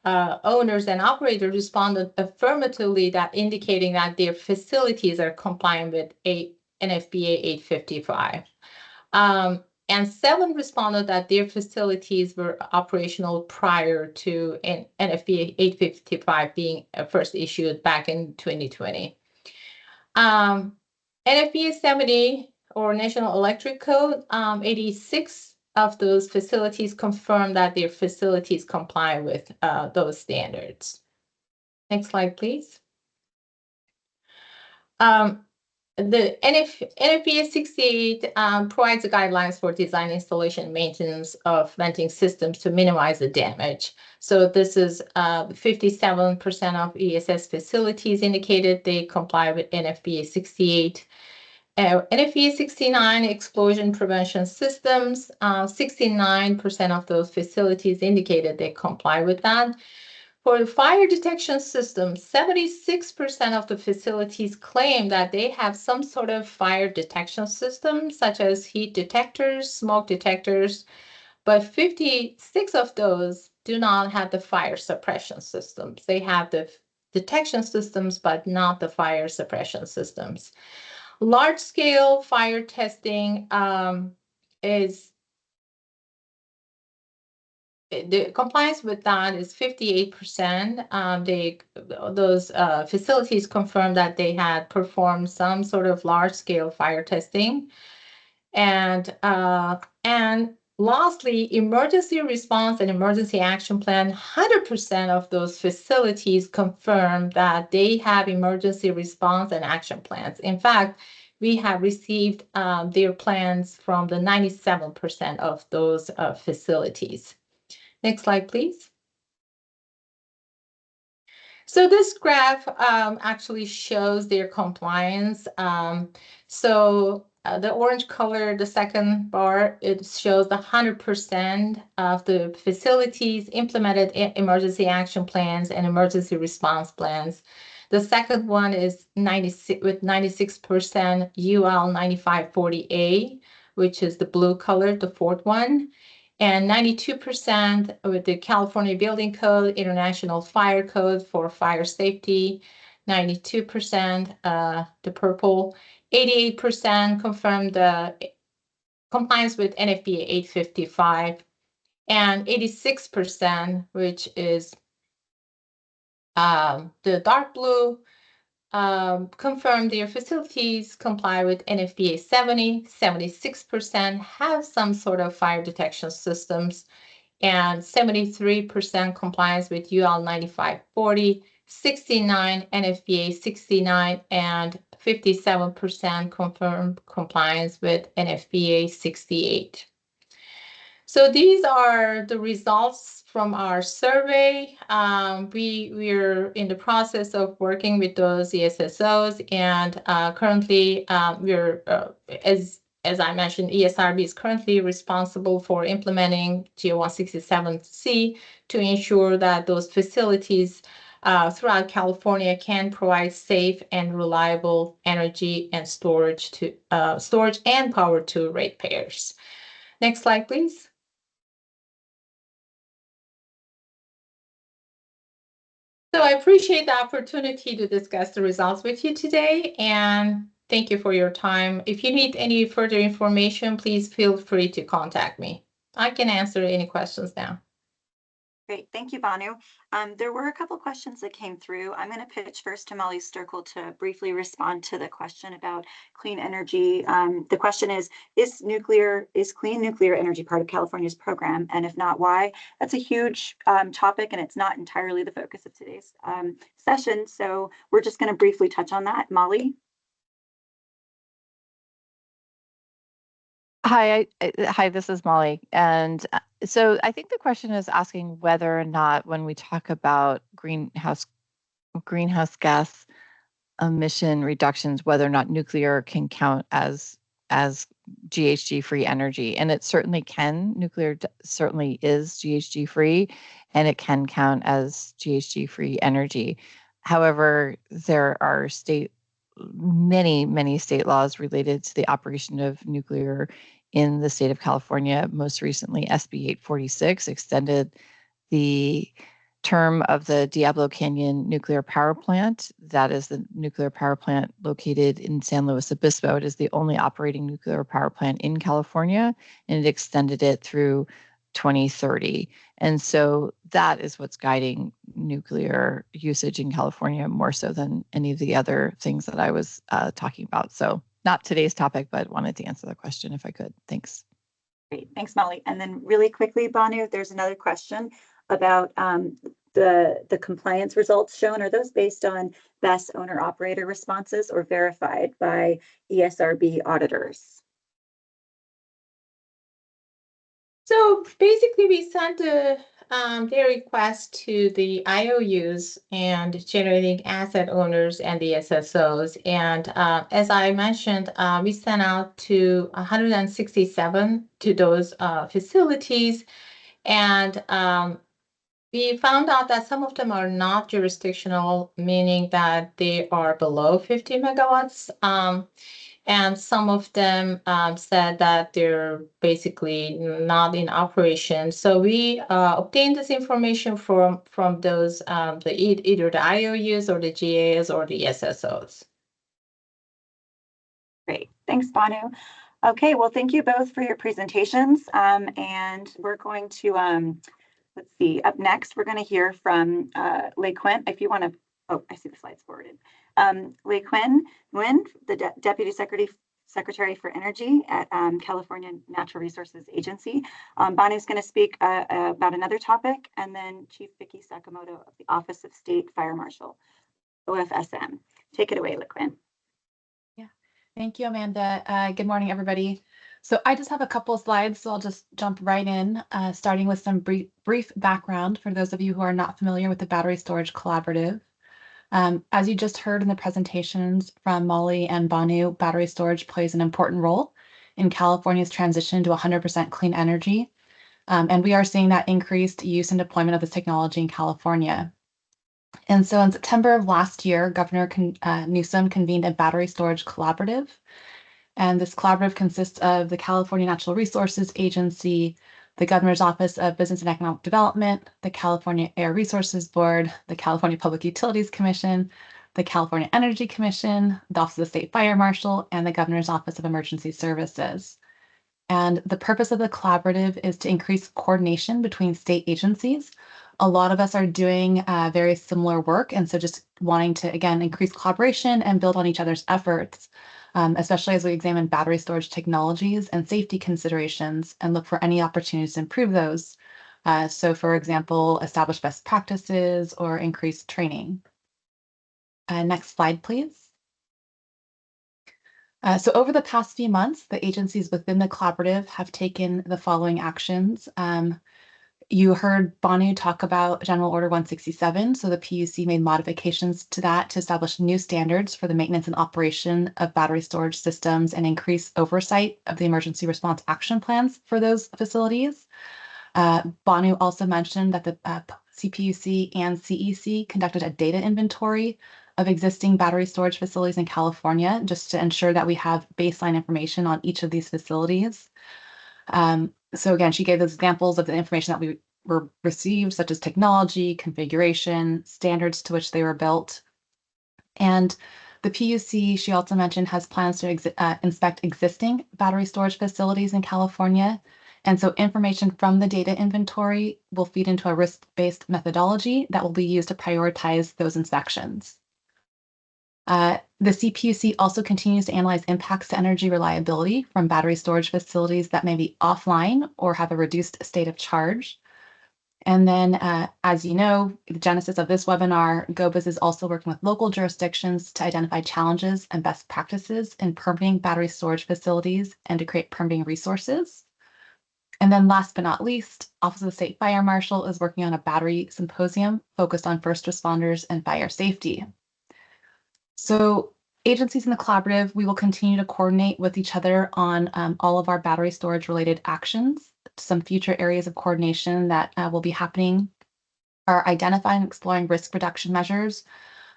owners and operators, responded affirmatively, that indicating that their facilities are compliant with NFPA 855. And 7 responded that their facilities were operational prior to NFPA 855 being first issued back in 2020. NFPA 70, or National Electric Code, 86 of those facilities confirm that their facilities comply with those standards. Next slide, please. The NFPA 68 provides guidelines for design, installation, and maintenance of venting systems to minimize the damage. So this is 57% of ESS facilities indicated they comply with NFPA 68. NFPA 69 explosion prevention systems, 69% of those facilities indicated they comply with that. For the fire detection system, 76% of the facilities claim that they have some sort of fire detection system, such as heat detectors, smoke detectors, but 56 of those do not have the fire suppression systems. They have the detection systems, but not the fire suppression systems. Large-scale fire testing is the compliance with that is 58%. Those facilities confirmed that they had performed some sort of large-scale fire testing, and lastly, emergency response and emergency action plan. 100% of those facilities confirm that they have emergency response and action plans. In fact, we have received their plans from the 97% of those facilities. Next slide, please. So this graph actually shows their compliance. The orange color, the second bar, it shows the 100% of the facilities implemented emergency action plans and emergency response plans. The second one is 96 with 96% UL 9540A, which is the blue color, the fourth one. And 92% with the California Building Code, International Fire Code for fire safety, 92%, the purple, 88% confirmed the compliance with NFPA 855, and 86%, which is the dark blue, confirmed their facilities comply with NFPA 70, 76% have some sort of fire detection systems, and 73% compliance with UL 9540, 69 NFPA 69, and 57% confirmed compliance with NFPA 68. So these are the results from our survey. We're in the process of working with those ESSOs, and currently we're, as I mentioned, ESRB is currently responsible for implementing GO-167C to ensure that those facilities throughout California can provide safe and reliable energy and storage and power to ratepayers. Next slide, please. So I appreciate the opportunity to discuss the results with you today, and thank you for your time. If you need any further information, please feel free to contact me. I can answer any questions now. Great, thank you, Banu. There were a couple questions that came through. I'm going to pitch first to Molly Sturkle to briefly respond to the question about clean energy. The question is clean nuclear energy part of California's program? And if not, why? That's a huge topic, and it's not entirely the focus of today's session. So we're just going to briefly touch on that. Molly? Hi, this is Molly. And so I think the question is asking whether or not, when we talk about greenhouse gas emission reductions, whether or not nuclear can count as as GHG-free energy, and it certainly can. Nuclear certainly is GHG-free, and it can count as GHG-free energy. However, there are many state laws related to the operation of nuclear in the state of California. Most recently, SB 846 extended the term of the Diablo Canyon nuclear power plant. That is the nuclear power plant located in San Luis Obispo. It is the only operating nuclear power plant in California, and it extended it through 2030. And so that is what's guiding nuclear usage in California more so than any of the other things that I was talking about. So not today's topic, but wanted to answer the question if I could. Thanks. Great, thanks, Molly. And then really quickly, Banu, there's another question about the compliance results shown. Are those based on BESS owner-operator responses or verified by ESRB auditors? So basically, we sent their request to the IOUs and generating asset owners and the SSOs. And as I mentioned, we sent out to 167 to those facilities. And we found out that some of them are not jurisdictional, meaning that they are below 50 megawatts. And some of them said that they're basically not in operation. So we obtained this information from those either the IOUs or the GAs or the SSOs. Great, thanks, Banu. Okay, well, thank you both for your presentations. And we're going to, let's see, up next, we're going to hear from Lei Quinn. If you want to, oh, I see the slides forwarded. Lei Quinn Nguyen, the Deputy Secretary for Energy at California Natural Resources Agency. Banu's going to speak about another topic, and then Chief Vicky Sakamoto of the Office of State Fire Marshal, OFSM. Take it away, Lei Quinn. Yeah, thank you, Amanda. Good morning, everybody. So I just have a couple of slides, so I'll just jump right in, starting with some brief background for those of you who are not familiar with the Battery Storage Collaborative. As you just heard in the presentations from Molly and Banu, battery storage plays an important role in California's transition to 100% clean energy. And we are seeing that increased use and deployment of this technology in California. And so in September of last year, Governor Newsom convened a battery storage collaborative. And this collaborative consists of the California Natural Resources Agency, the Governor's Office of Business and Economic Development, the California Air Resources Board, the California Public Utilities Commission, the California Energy Commission, the Office of the State Fire Marshal, and the Governor's Office of Emergency Services. And the purpose of the collaborative is to increase coordination between state agencies. A lot of us are doing very similar work, and so just wanting to, again, increase collaboration and build on each other's efforts. Especially as we examine battery storage technologies and safety considerations and look for any opportunities to improve those. So for example, establish best practices or increase training. Next slide, please. So over the past few months, the agencies within the collaborative have taken the following actions. You heard Banu talk about General Order 167. So the PUC made modifications to that to establish new standards for the maintenance and operation of battery storage systems and increase oversight of the emergency response action plans for those facilities. Banu also mentioned that the CPUC and CEC conducted a data inventory of existing battery storage facilities in California, just to ensure that we have baseline information on each of these facilities. So again, she gave those examples of the information that we were received, such as technology, configuration, standards to which they were built. And the PUC, she also mentioned, has plans to inspect existing battery storage facilities in California. And so information from the data inventory will feed into a risk-based methodology that will be used to prioritize those inspections. The CPUC also continues to analyze impacts to energy reliability from battery storage facilities that may be offline or have a reduced state of charge. And then, as you know, the genesis of this webinar, GO-Biz is also working with local jurisdictions to identify challenges and best practices in permitting battery storage facilities and to create permitting resources. And then last but not least, Office of the State Fire Marshal is working on a battery symposium focused on first responders and fire safety. So Agencies in the collaborative, we will continue to coordinate with each other on all of our battery storage related actions. Some future areas of coordination that will be happening are identifying and exploring risk reduction measures.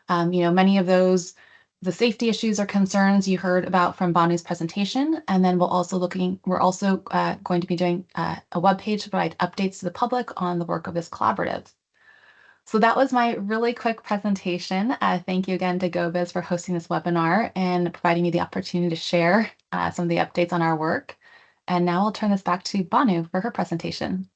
Many of those, the safety issues or concerns you heard about from Banu's presentation, and then we're also going to be doing a webpage to provide updates to the public on the work of this collaborative. So that was my really quick presentation. Thank you again to GO-Biz for hosting this webinar and providing me the opportunity to share some of the updates on our work. And now I'll turn this back to Banu for her presentation.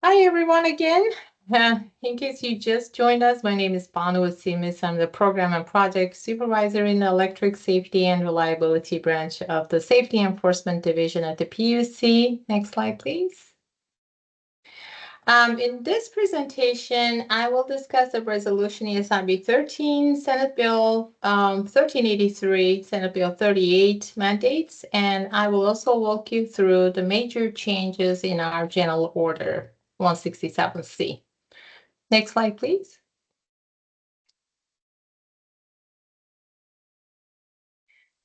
Hi, everyone, again. In case you just joined us, my name is Banu Asimis. I'm the Program and Project Supervisor in the Electric Safety and Reliability Branch of the Safety Enforcement Division at the PUC. Next slide, please. In this presentation, I will discuss the resolution ESRB 13, Senate Bill 1383, Senate Bill 38 mandates, and I will also walk you through the major changes in our General Order 167C. Next slide, please.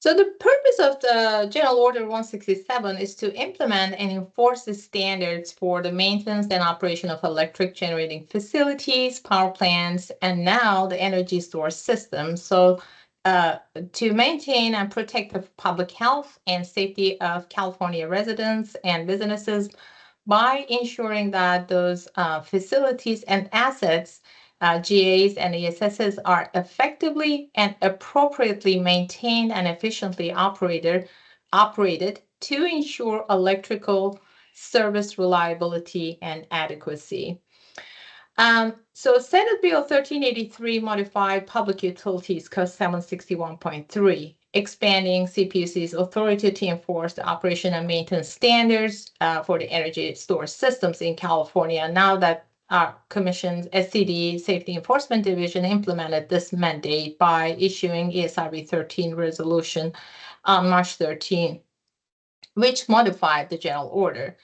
So the purpose of the General Order 167 is to implement and enforce the standards for the maintenance and operation of electric generating facilities, power plants, and now the energy storage system. So to maintain and protect the public health and safety of California residents and businesses by ensuring that those facilities and assets, GAs and ESSs, are effectively and appropriately maintained and efficiently operated to ensure electrical service reliability and adequacy. So Senate Bill 1383 modified Public Utilities Code 761.3, expanding CPUC's authority to enforce the operation and maintenance standards for the energy storage systems in California. Now that our Commission's SCD Safety Enforcement Division implemented this mandate by issuing ESRB 13 resolution on March 13, which modified the general order.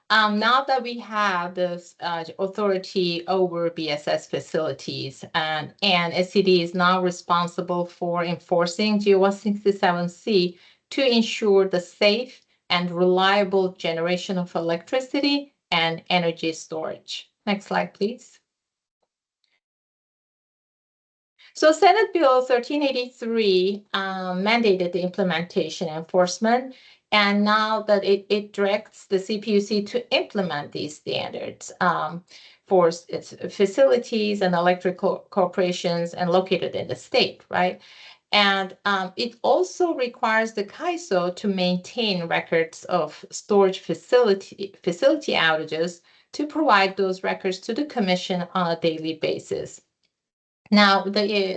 Now that we have this authority over BESS facilities, and SCD is now responsible for enforcing GO-167C to ensure the safe and reliable generation of electricity and energy storage. Next slide, please. So Senate Bill 1383 mandated the implementation and enforcement, and now that it directs the CPUC to implement these standards for its facilities and electrical corporations and located in the state, right? And it also requires the CAISO to maintain records of storage facility outages to provide those records to the Commission on a daily basis. Now,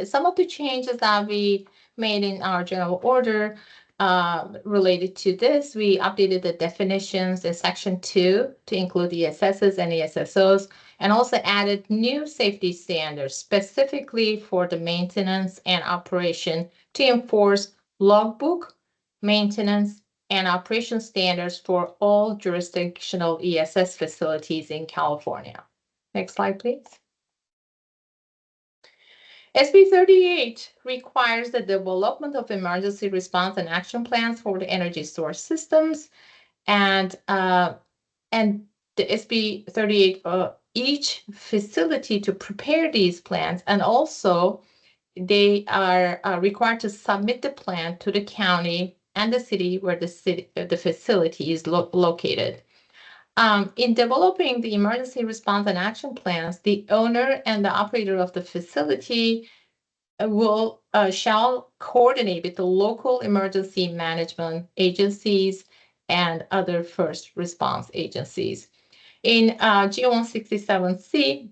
some of the changes that we made in our general order related to this, we updated the definitions in Section 2 to include ESSs and ESSOs, and also added new safety standards specifically for the maintenance and operation to enforce logbook, maintenance, and operation standards for all jurisdictional ESS facilities in California. Next slide, please. SB 38 requires the development of emergency response and action plans for the energy storage systems, and the SB 38 each facility to prepare these plans, and also they are required to submit the plan to the county and the city where the facility is located. In developing the emergency response and action plans, the owner and the operator of the facility shall coordinate with the local emergency management agencies and other first response agencies. In GO-167C,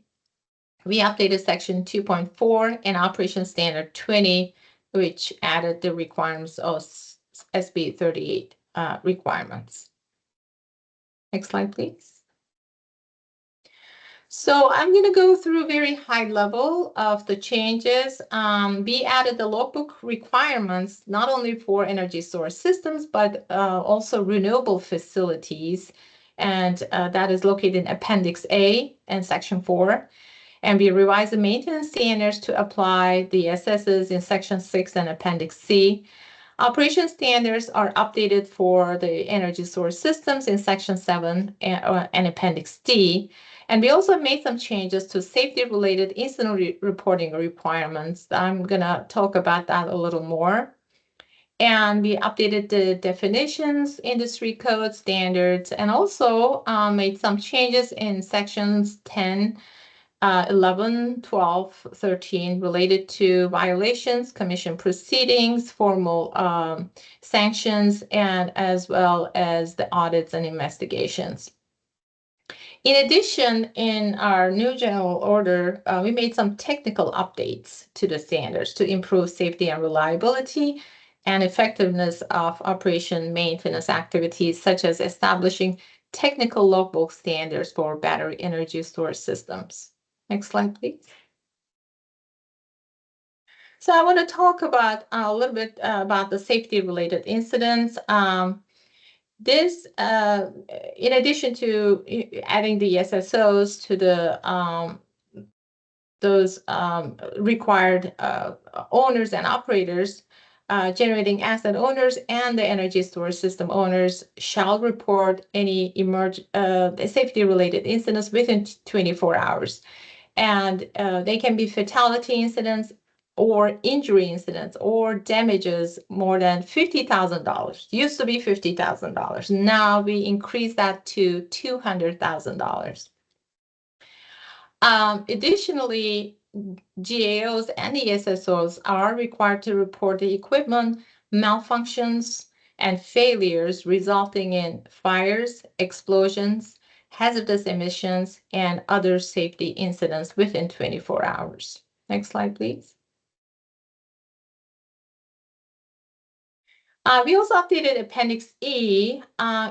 we updated Section 2.4 and Operation Standard 20, which added the requirements of SB 38 requirements. Next slide, please. So I'm going to go through very high level of the changes. We added the logbook requirements, not only for energy storage systems, but also renewable facilities. And that is located in Appendix A and Section 4. And we revised the maintenance standards to apply the ESSs in Section 6 and Appendix C. Operation standards are updated for the energy source systems in Section 7 and Appendix D. And we also made some changes to safety-related incident reporting requirements. I'm going to talk about that a little more. And we updated the definitions, industry code standards, and also made some changes in sections 10, 11, 12, 13 related to violations, commission proceedings, formal sanctions, and as well as the audits and investigations. In addition, in our new general order, we made some technical updates to the standards to improve safety and reliability and effectiveness of operation maintenance activities, such as establishing technical logbook standards for battery energy storage systems. Next slide, please. So I want to talk about a little bit about the safety-related incidents. This, in addition to adding the SSOs to the those required owners and operators, generating asset owners and the energy storage system owners shall report any safety-related incidents within 24 hours. And they can be fatality incidents or injury incidents or damages more than $50,000. Used to be $50,000. Now we increase that to $200,000. Additionally, GAOs and ESSOs are required to report the equipment malfunctions and failures resulting in fires, explosions, hazardous emissions, and other safety incidents within 24 hours. Next slide, please. We also updated Appendix E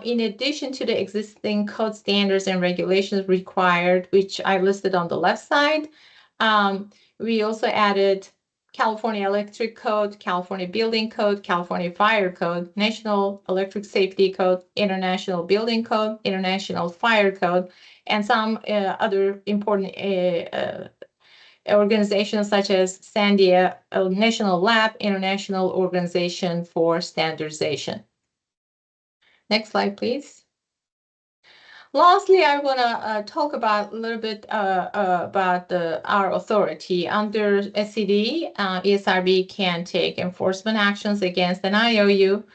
in addition to the existing code standards and regulations required, which I listed on the left side. We also added California Electric Code, California Building Code, California Fire Code, National Electric Safety Code, International Building Code, International Fire Code, and some other important organizations such as Sandia National Lab, International Organization for Standardization. Next slide, please. Lastly, I want to talk about a little bit about our authority. Under SCD, ESRB can take enforcement actions against an IOU,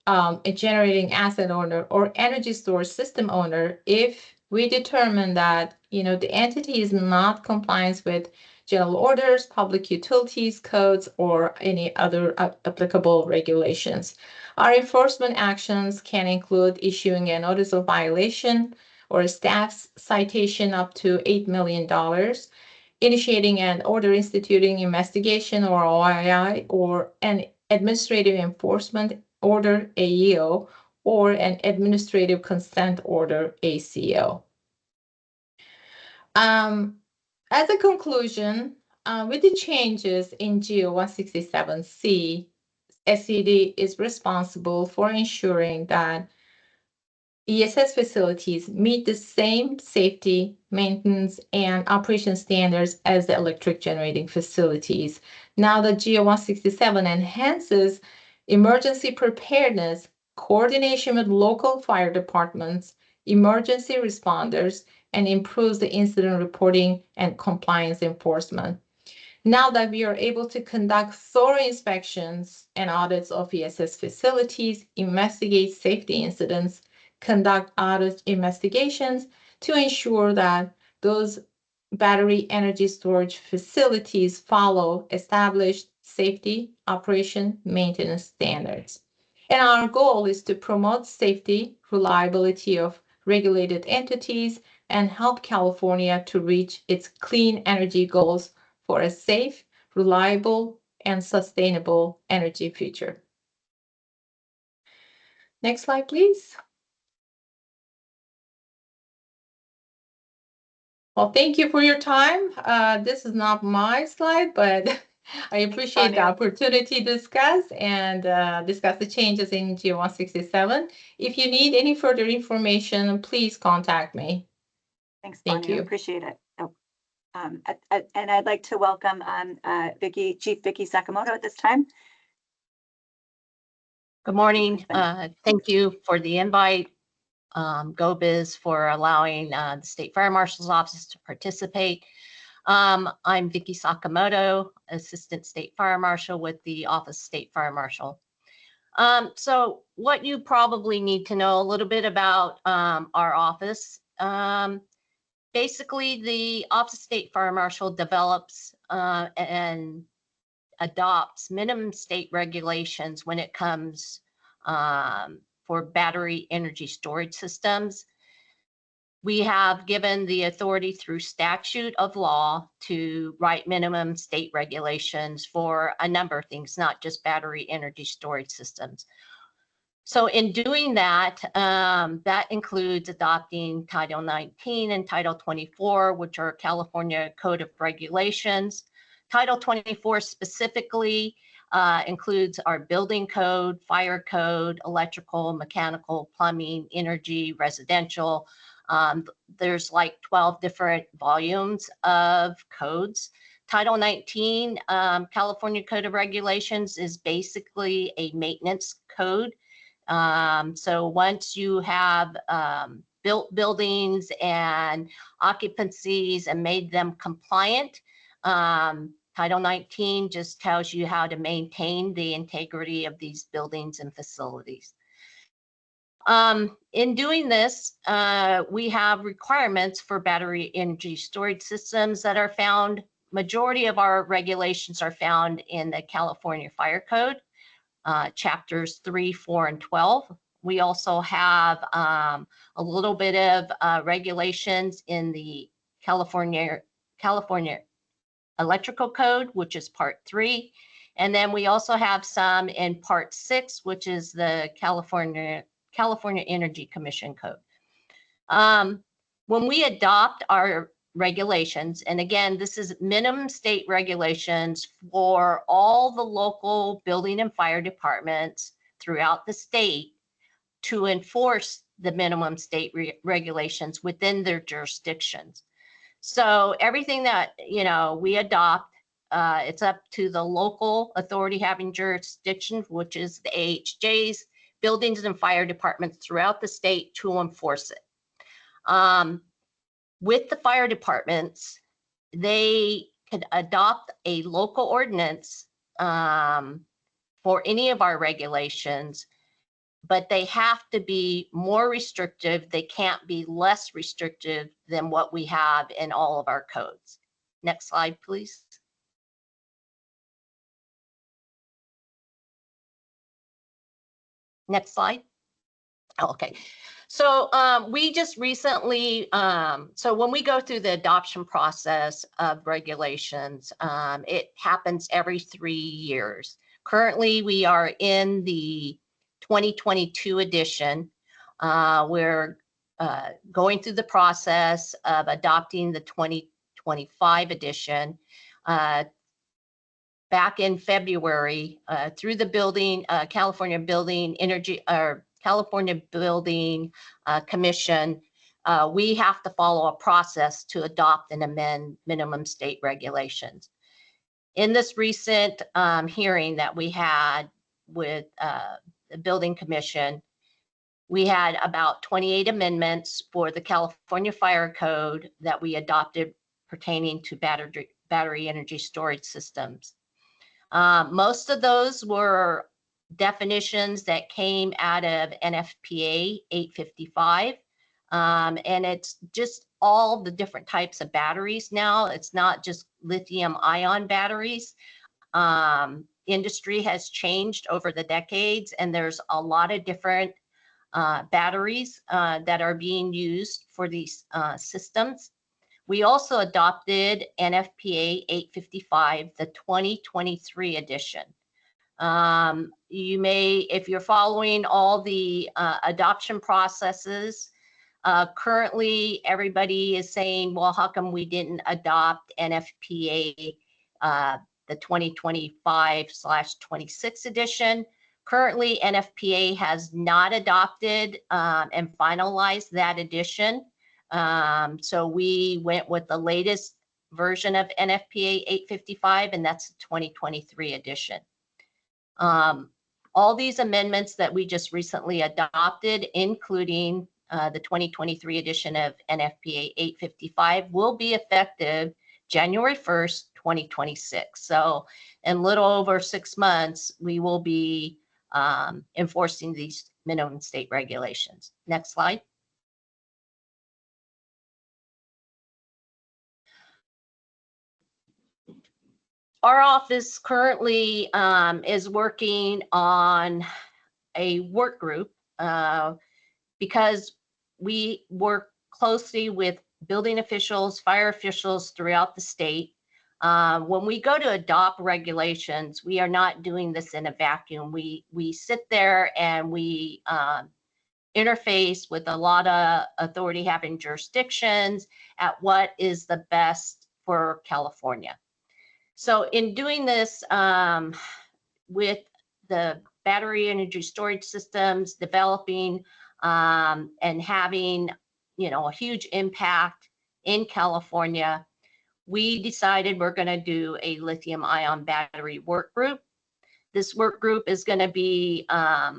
a generating asset owner, or energy storage system owner if we determine that the entity is not compliant with general orders, public utilities codes, or any other applicable regulations. Our enforcement actions can include issuing a notice of violation or a staff citation up to $8 million, initiating an order instituting investigation or OII, or an administrative enforcement order AEO, or an administrative consent order ACO. As a conclusion, with the changes in GO 167C, SCD is responsible for ensuring that ESS facilities meet the same safety, maintenance, and operation standards as the electric generating facilities. Now the GO 167 enhances emergency preparedness, coordination with local fire departments, emergency responders, and improves the incident reporting and compliance enforcement. Now that we are able to conduct thorough inspections and audits of ESS facilities, investigate safety incidents, conduct audit investigations to ensure that those battery energy storage facilities follow established safety, operation, maintenance standards. And our goal is to promote safety, reliability of regulated entities, and help California to reach its clean energy goals for a safe, reliable, and sustainable energy future. Next slide, please. Well, thank you for your time. This is not my slide, but I appreciate the opportunity to discuss the changes in GO 167. If you need any further information, please contact me. Thanks, Thank Bonnie. you. Appreciate it. Oh. And I'd like to welcome Chief Vicky Sakamoto at this time. Good morning. Thank you for the invite. GO-Biz for allowing the State Fire Marshal's Office to participate. I'm Vicky Sakamoto, Assistant State Fire Marshal with the Office of State Fire Marshal. So what you probably need to know a little bit about our office. Basically, the Office of State Fire Marshal develops and adopts minimum state regulations when it comes for battery energy storage systems. We have given the authority through statute of law to write minimum state regulations for a number of things, not just battery energy storage systems. So in doing that, that includes adopting Title 19 and Title 24, which are California Code of Regulations. Title 24 specifically includes our building code, fire code, electrical, mechanical, plumbing, energy, residential. There's like 12 different volumes of codes. Title 19, California Code of Regulations, is basically a maintenance code. So once you have built buildings and occupancies and made them compliant, Title 19 just tells you how to maintain the integrity of these buildings and facilities. In doing this, we have requirements for battery energy storage systems that are found. Majority of our regulations are found in the California Fire Code, chapters 3, 4, and 12. We also have a little bit of regulations in the California Electrical Code, which is part 3. And then we also have some in part 6, which is the California Energy Commission Code. When we adopt our regulations, and again, this is minimum state regulations for all the local building and fire departments throughout the state to enforce the minimum state regulations within their jurisdictions. So everything that, we adopt, it's up to the local authority having jurisdiction, which is the AHJs, buildings and fire departments throughout the state, to enforce it. With the fire departments, they could adopt a local ordinance for any of our regulations, but they have to be more restrictive. They can't be less restrictive than what we have in all of our codes. Next slide, please. Next slide. Okay. So we just recently, so when we go through the adoption process of regulations, it happens every 3 years. Currently, we are in the 2022 edition. We're going through the process of adopting the 2025 edition. Back in February, through the California Building Energy, or California Building Commission, we have to follow a process to adopt and amend minimum state regulations. In this recent hearing that we had with the Building Commission, we had about 28 amendments for the California Fire Code that we adopted pertaining to battery energy storage systems. Most of those were definitions that came out of NFPA 855. And it's just all the different types of batteries now. It's not just lithium ion batteries. Industry has changed over the decades, and there's a lot of different batteries that are being used for these systems. We also adopted NFPA 855, the 2023 edition. You may, if you're following all the adoption processes, currently everybody is saying, well, how come we didn't adopt NFPA, the 2025/26 edition? Currently, NFPA has not adopted and finalized that edition. So we went with the latest version of NFPA 855, and that's the 2023 edition. All these amendments that we just recently adopted, including the 2023 edition of NFPA 855, will be effective January 1st, 2026. So in little over 6 months, we will be enforcing these minimum state regulations. Next slide. Our office currently is working on a work group because we work closely with building officials, fire officials throughout the state. When we go to adopt regulations, we are not doing this in a vacuum. We sit there and we interface with a lot of authority having jurisdictions at what is the best for California. So in doing this with the battery energy storage systems, developing and having, a huge impact in California, we decided we're going to do a lithium ion battery work group. This work group is going to be a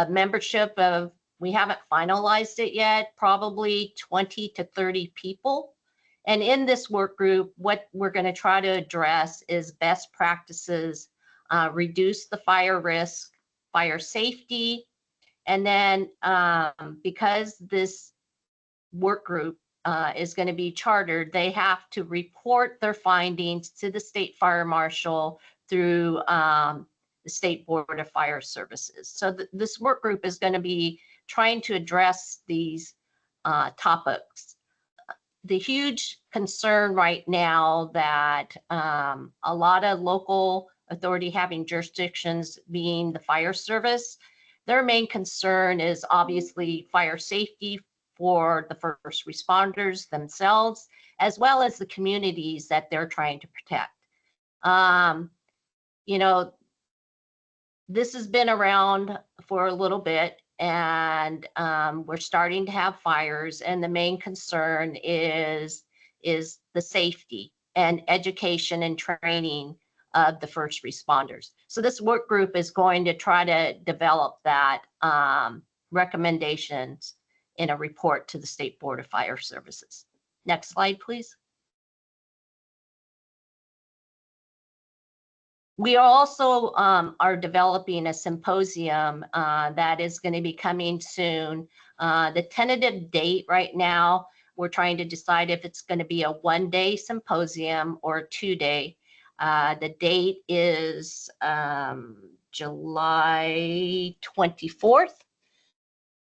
membership of, we haven't finalized it yet, probably 20 to 30 people. And in this work group, what we're going to try to address is best practices, reduce the fire risk, fire safety, and then because this work group is going to be chartered, they have to report their findings to the state fire marshal through the State Board of Fire Services. So this work group is going to be trying to address these topics. The huge concern right now that a lot of local authority having jurisdictions, being the fire service, their main concern is obviously fire safety for the first responders themselves, as well as the communities that they're trying to protect. This has been around for a little bit, and we're starting to have fires, and the main concern is the safety and education and training of the first responders. So this work group is going to try to develop that recommendations in a report to the State Board of Fire Services. Next slide, please. We also are developing a symposium that is going to be coming soon. The tentative date right now, we're trying to decide if it's going to be a 1-day symposium or a 2-day. The date is July 24th,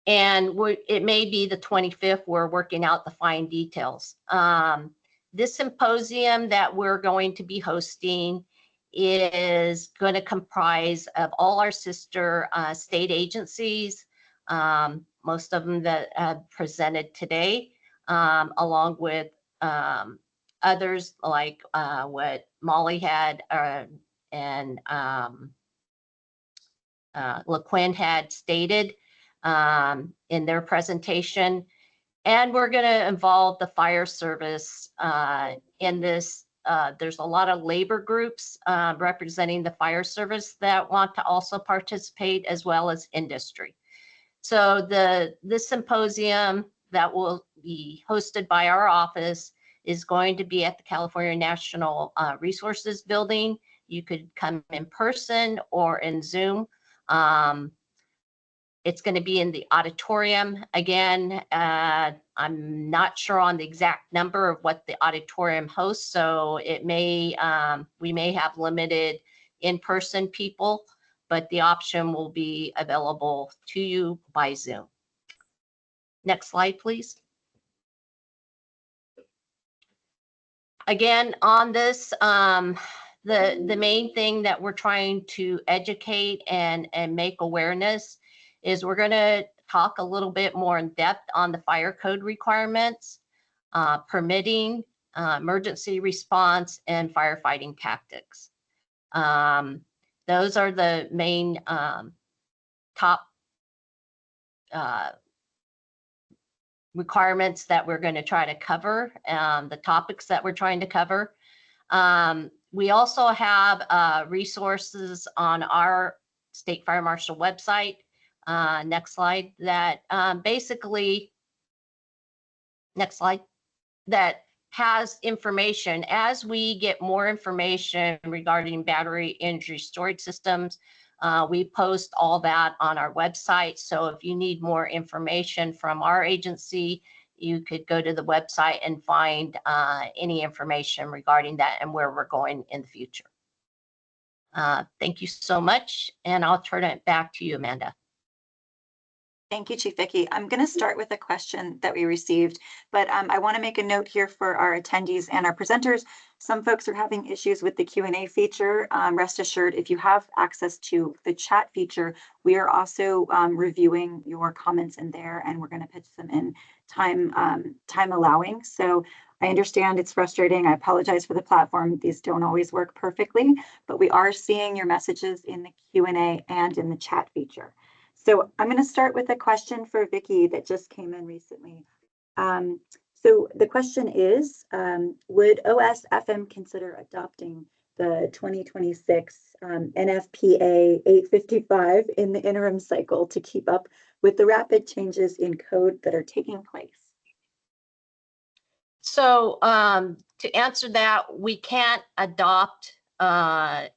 and it may be the 25th. We're working out the fine details. This symposium that we're going to be hosting is going to comprise of all our sister state agencies, most of them that have presented today, along with others like what Molly had and LaQuinn had stated in their presentation. And we're going to involve the fire service in this. There's a lot of labor groups representing the fire service that want to also participate, as well as industry. So this symposium that will be hosted by our office is going to be at the California National Resources Building. You could come in person or in Zoom. It's going to be in the auditorium. Again, I'm not sure on the exact number of what the auditorium hosts, so it may we may have limited in-person people, but the option will be available to you by Zoom. Next slide, please. Again, on this, the main thing that we're trying to educate and make awareness is we're going to talk a little bit more in depth on the fire code requirements, permitting, emergency response, and firefighting tactics. Those are the main top requirements that we're going to try to cover, the topics that we're trying to cover. We also have resources on our State Fire Marshal website. Next slide. That basically, next slide. That has information. As we get more information regarding battery energy storage systems, we post all that on our website. So if you need more information from our agency, you could go to the website and find any information regarding that and where we're going in the future. Thank you so much, and I'll turn it back to you, Amanda. Thank you, Chief Vicki. I'm going to start with a question that we received, but I want to make a note here for our attendees and our presenters. Some folks are having issues with the Q&A feature. Rest assured, if you have access to the chat feature, we are also reviewing your comments in there, and we're going to pitch them in time allowing. So I understand it's frustrating. I apologize for the platform. These don't always work perfectly, but we are seeing your messages in the Q&A and in the chat feature. So I'm going to start with a question for Vicki that just came in recently. So the question is, would OSFM consider adopting the 2026 NFPA 855 in the interim cycle to keep up with the rapid changes in code that are taking place? So to answer that, we can't adopt a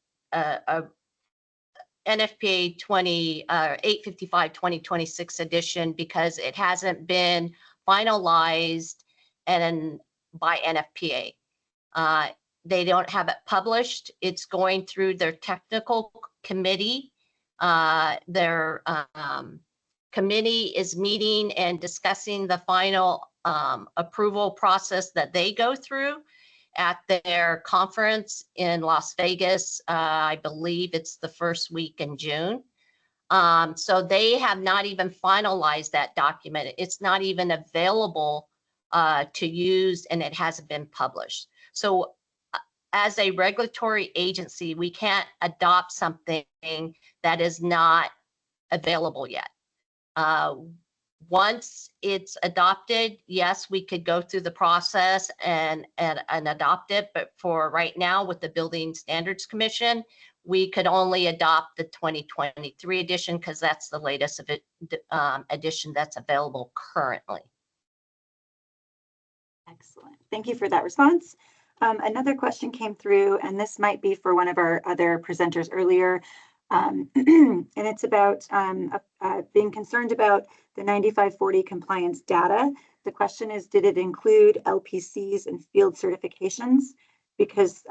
NFPA 855 2026 edition because it hasn't been finalized by NFPA. They don't have it published. It's going through their technical committee. Their committee is meeting and discussing the final approval process that they go through at their conference in Las Vegas. I believe it's the first week in June. So they have not even finalized that document. It's not even available to use, and it hasn't been published. So as a regulatory agency, we can't adopt something that is not available yet. Once it's adopted, yes, we could go through the process and adopt it. But for right now, with the Building Standards Commission, we could only adopt the 2023 edition because that's the latest of it, edition that's available currently. Excellent. Thank you for that response. Another question came through, and this might be for one of our other presenters earlier. And it's about being concerned about the 9540 compliance data. The question is, did it include LPCs and field certifications? Because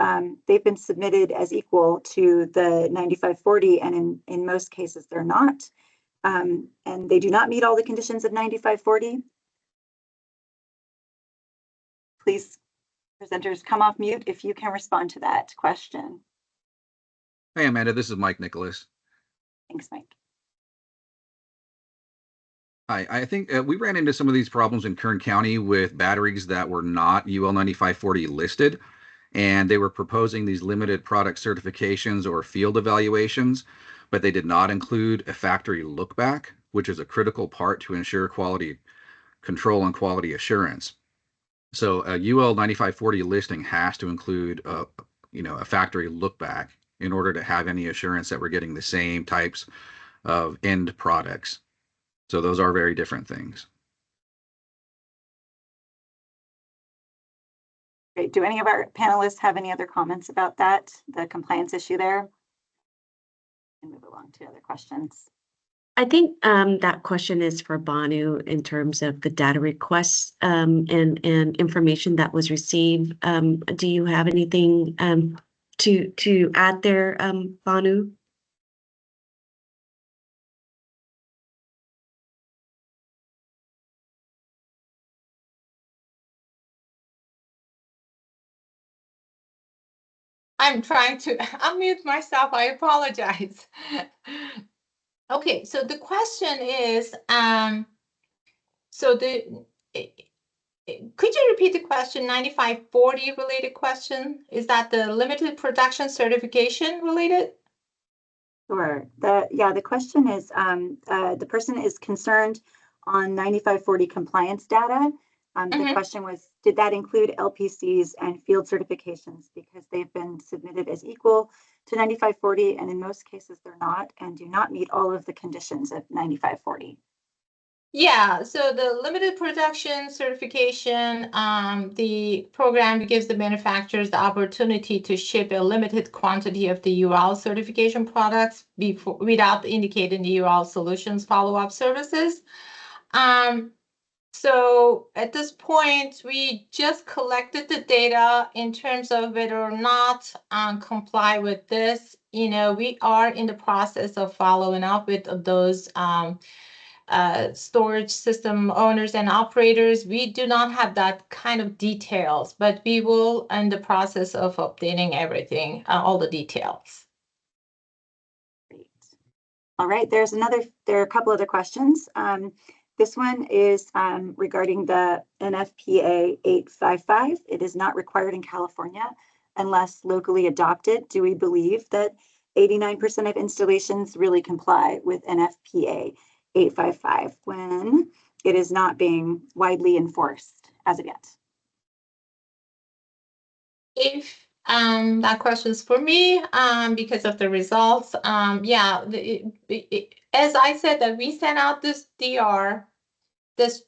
they've been submitted as equal to the 9540, and in most cases they're not. And they do not meet all the conditions of 9540. Please, presenters, come off mute if you can respond to that question. Hey, Amanda, this is Mike Nicholas. Thanks, Mike. Hi, I think we ran into some of these problems in Kern County with batteries that were not UL 9540 listed, and they were proposing these limited product certifications or field evaluations, but they did not include a factory look back, which is a critical part to ensure quality control and quality assurance. So a UL 9540 listing has to include a factory look back in order to have any assurance that we're getting the same types of end products. So those are very different things. Great. Do any of our panelists have any other comments about that, the compliance issue there? And move along to other questions. I think that question is for Banu in terms of the data requests and information that was received. Do you have anything to add there, Banu? I'm trying to unmute myself. I apologize. Okay, so the question is, could you repeat the question? 9540 related question? Is that the limited production certification related? Sure. The question is, the person is concerned on 9540 compliance data. The question was, did that include LPCs and field certifications? Because they've been submitted as equal to 9540, and in most cases they're not and do not meet all of the conditions of 9540. Yeah, so the limited production certification, the program gives the manufacturers the opportunity to ship a limited quantity of the UL certification products before, without indicating the UL solutions follow-up services. So at this point, we just collected the data in terms of whether or not comply with this. You know, we are in the process of following up with those storage system owners and operators. We do not have that kind of details, but we will in the process of updating everything, all the details. Great. All right, there are a couple other questions. This one is regarding the NFPA 855. It is not required in California unless locally adopted. Do we believe that 89% of installations really comply with NFPA 855 when it is not being widely enforced as of yet? If that question is for me, because of the results, yeah, as I said, that we sent out this DR this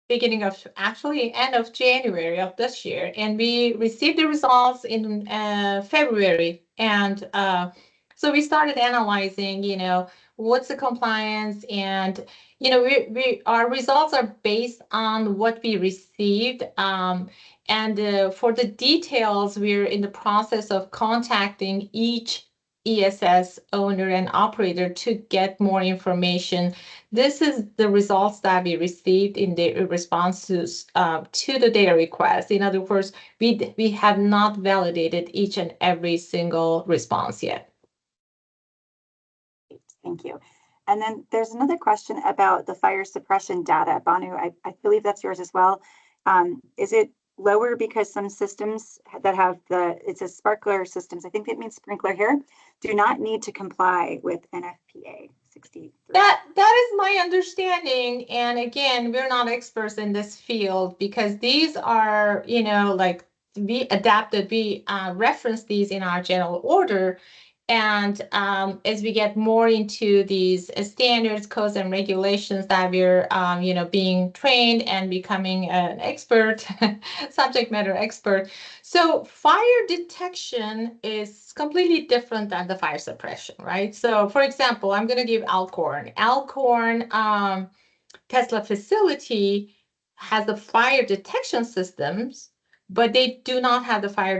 beginning of actually end of January of this year, and we received the results in February, and so we started analyzing, you know, what's the compliance, and you know, our results are based on what we received, and for the details, we're in the process of contacting each ESS owner and operator to get more information. This is the results that we received in the responses to the data request. In other words, we have not validated each and every single response yet. Thank you. And then there's another question about the fire suppression data. Banu, I believe that's yours as well. Is it lower because some systems that have it says sparkler systems, I think that means sprinkler here, do not need to comply with NFPA 63? That is my understanding. And again, we're not experts in this field because these are, you know, like we adapted, we referenced these in our general order. And as we get more into these standards, codes, and regulations that we're, you know, being trained and becoming an expert, subject matter expert. So fire detection is completely different than the fire suppression, right? So for example, I'm going to give Alcorn. Alcorn Tesla facility has the fire detection systems, but they do not have the fire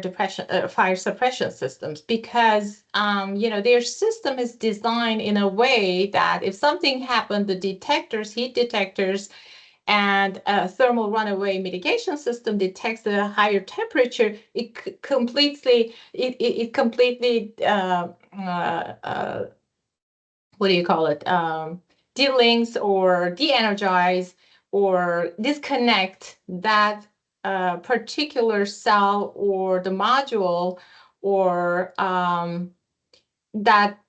suppression systems because you know, their system is designed in a way that if something happened, the detectors, heat detectors, and a thermal runaway mitigation system detects the higher temperature, it completely what do you call it? De-links or de-energize or disconnect that particular cell or the module or that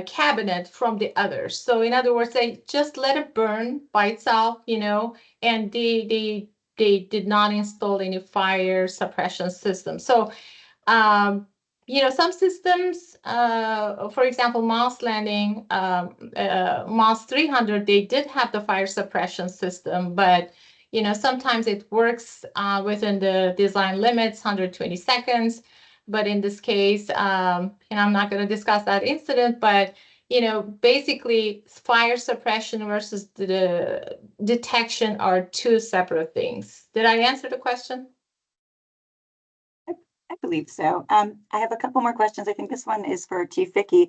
cabinet from the others. So in other words, they just let it burn by itself, you know, and they did not install any fire suppression system. So you know, some systems, for example, Moss Landing, Moss 300, they did have the fire suppression system, but you know, sometimes it works within the design limits, 120 seconds. But in this case, and I'm not going to discuss that incident, but you know, basically fire suppression versus the detection are two separate things. Did I answer the question? I believe so. I have a couple more questions. I think this one is for Chief Vicky.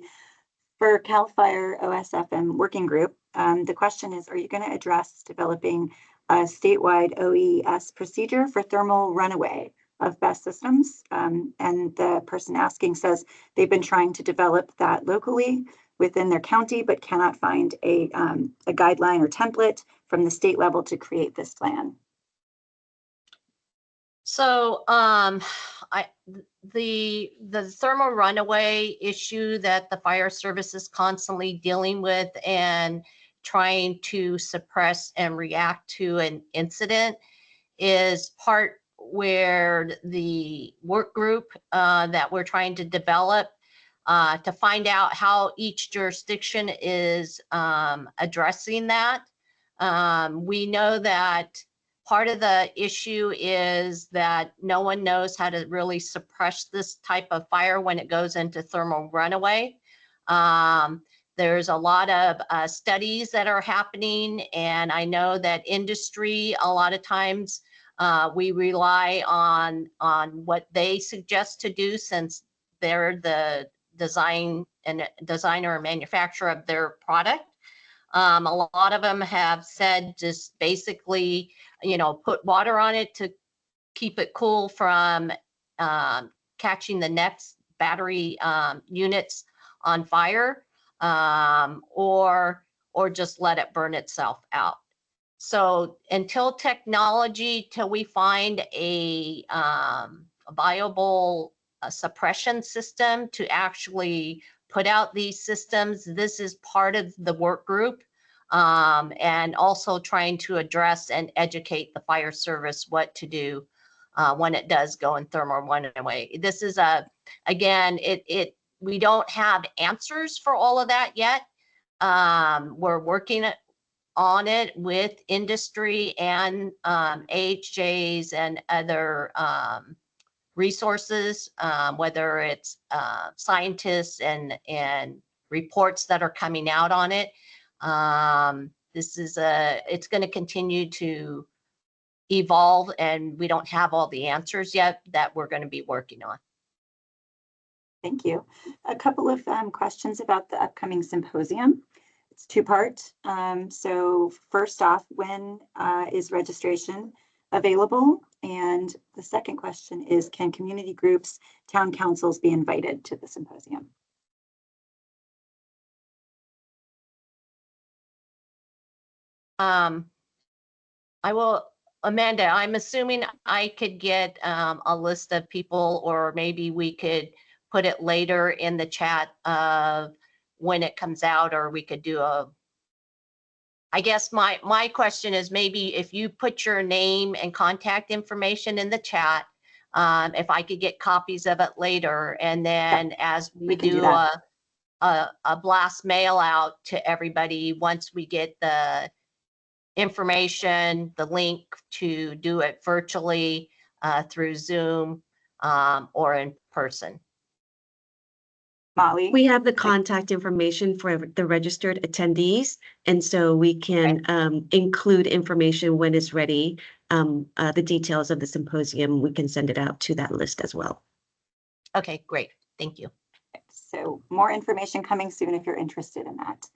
For CAL FIRE OSFM working group, the question is, are you going to address developing a statewide OES procedure for thermal runaway of BESS systems? And the person asking says they've been trying to develop that locally within their county, but cannot find a guideline or template from the state level to create this plan. So the thermal runaway issue that the fire service is constantly dealing with and trying to suppress and react to an incident is part where the work group that we're trying to develop to find out how each jurisdiction is addressing that. We know that part of the issue is that no one knows how to really suppress this type of fire when it goes into thermal runaway. There's a lot of studies that are happening, and I know that industry, a lot of times we rely on what they suggest to do, since they're the designer and manufacturer of their product. A lot of them have said just basically, put water on it to keep it cool from catching the next battery units on fire, or just let it burn itself out. So until we find a viable suppression system to actually put out these systems, this is part of the work group, and also trying to address and educate the fire service what to do when it does go in thermal runaway. This is again, we don't have answers for all of that yet. We're working on it with industry and AHJs and other resources, whether it's scientists and reports that are coming out on it. It's going to continue to evolve, and we don't have all the answers yet that we're going to be working on. Thank you. A couple of questions about the upcoming symposium. It's two-part. So first off, when is registration available? And the second question is, can community groups, town councils be invited to the symposium? I will, Amanda, I'm assuming I could get a list of people, or maybe we could put it later in the chat of when it comes out, or we could do I guess my question is, maybe if you put your name and contact information in the chat, if I could get copies of it later, and then as we do a blast mail out to everybody once we get the information, the link to do it virtually through Zoom or in person. Molly? We have the contact information for the registered attendees, and so we can include information when it's ready. The details of the symposium, we can send it out to that list as well. Okay, great. Thank you. So more information coming soon if you're interested in that.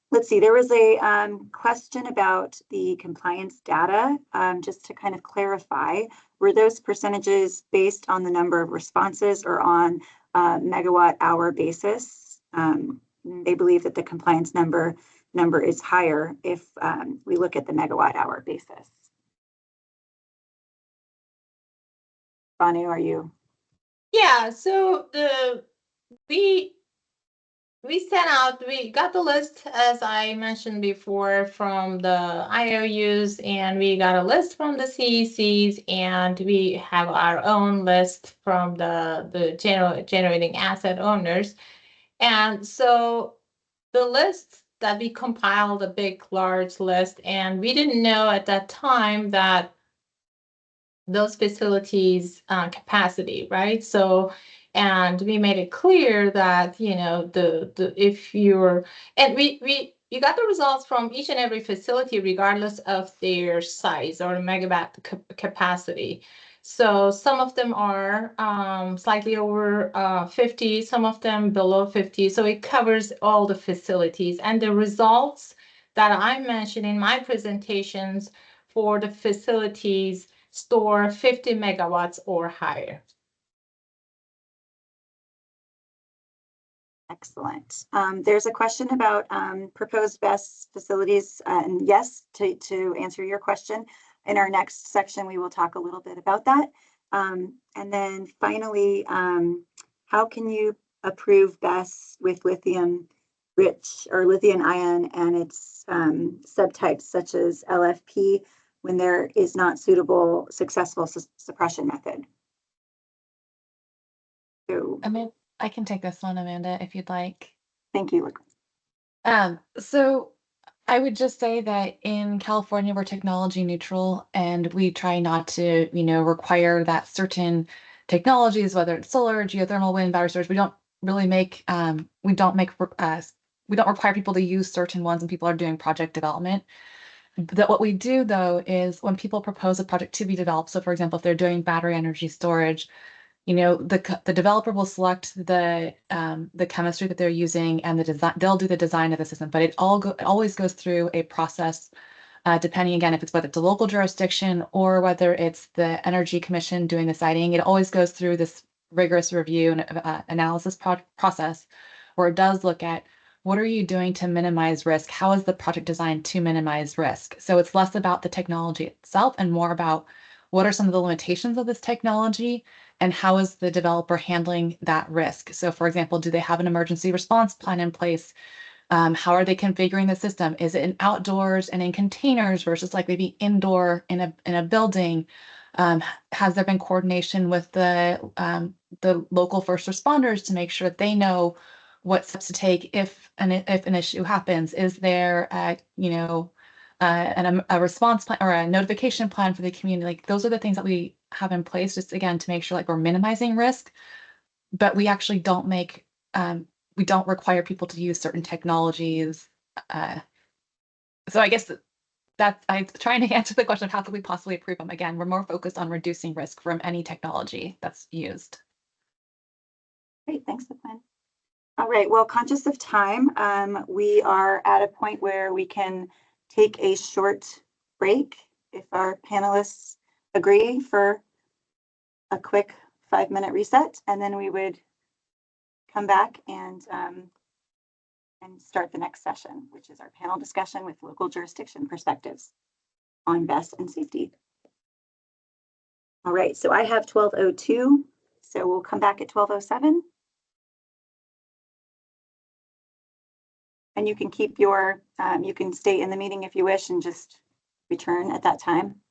Let's see, there was a question about the compliance data. Just to kind of clarify, were those percentages based on the number of responses or on megawatt hour basis? They believe that the compliance number is higher if we look at the megawatt hour basis. Banu, are you? Yeah, so we got the list, as I mentioned before, from the IOUs, and we got a list from the CECs, and we have our own list from the generating asset owners. And so the list that we compiled, a big, large list, and we didn't know at that time that those facilities capacity, right? So, and we made it clear that, you know, if you're, and you got the results from each and every facility regardless of their size or megawatt capacity. So some of them are slightly over 50, some of them below 50. So it covers all the facilities, and the results that I mentioned in my presentations for the facilities store 50 megawatts or higher. Excellent. There's a question about proposed BESS facilities, and yes, to answer your question, in our next section, we will talk a little bit about that. And then finally, how can you approve BESS with lithium rich or lithium ion and its subtypes such as LFP when there is not suitable successful suppression method. So I can take this one, Amanda, if you'd like. thank you. So I would just say that in California, we're technology neutral and we try not to, require that certain technologies, whether it's solar, geothermal, wind, battery storage, we don't really make, we don't require people to use certain ones when people are doing project development. That what we do though is when people propose a project to be developed, so for example, if they're doing battery energy storage, the developer will select the chemistry that they're using and the design. They'll do the design of the system, but it always goes through a process, depending again if it's whether it's a local jurisdiction or whether it's the Energy Commission doing the siting. It always goes through this rigorous review and analysis process, where it does look at what are you doing to minimize risk? How is the project designed to minimize risk? So it's less about the technology itself and more about what are some of the limitations of this technology and how is the developer handling that risk? So for example, do they have an emergency response plan in place? How are they configuring the system? Is it in outdoors and in containers versus like maybe indoor in a building? Has there been coordination with the local first responders to make sure that they know what steps to take if an issue happens? Is there a response plan or a notification plan for the community? Like those are the things that we have in place, just again to make sure like we're minimizing risk, but we actually don't make we don't require people to use certain technologies. So I guess that's I'm trying to answer the question of how could we possibly approve them. Again, we're more focused on reducing risk from any technology that's used. Great, thanks, Lynn. All right, well, conscious of time, we are at a point where we can take a short break if our panelists agree for a quick 5-minute reset, and then we would come back and start the next session, which is our panel discussion with local jurisdiction perspectives on BESS and safety. All right, so I have 12:02, so we'll come back at 12:07. And you can keep your, you can stay in the meeting if you wish and just return at that time.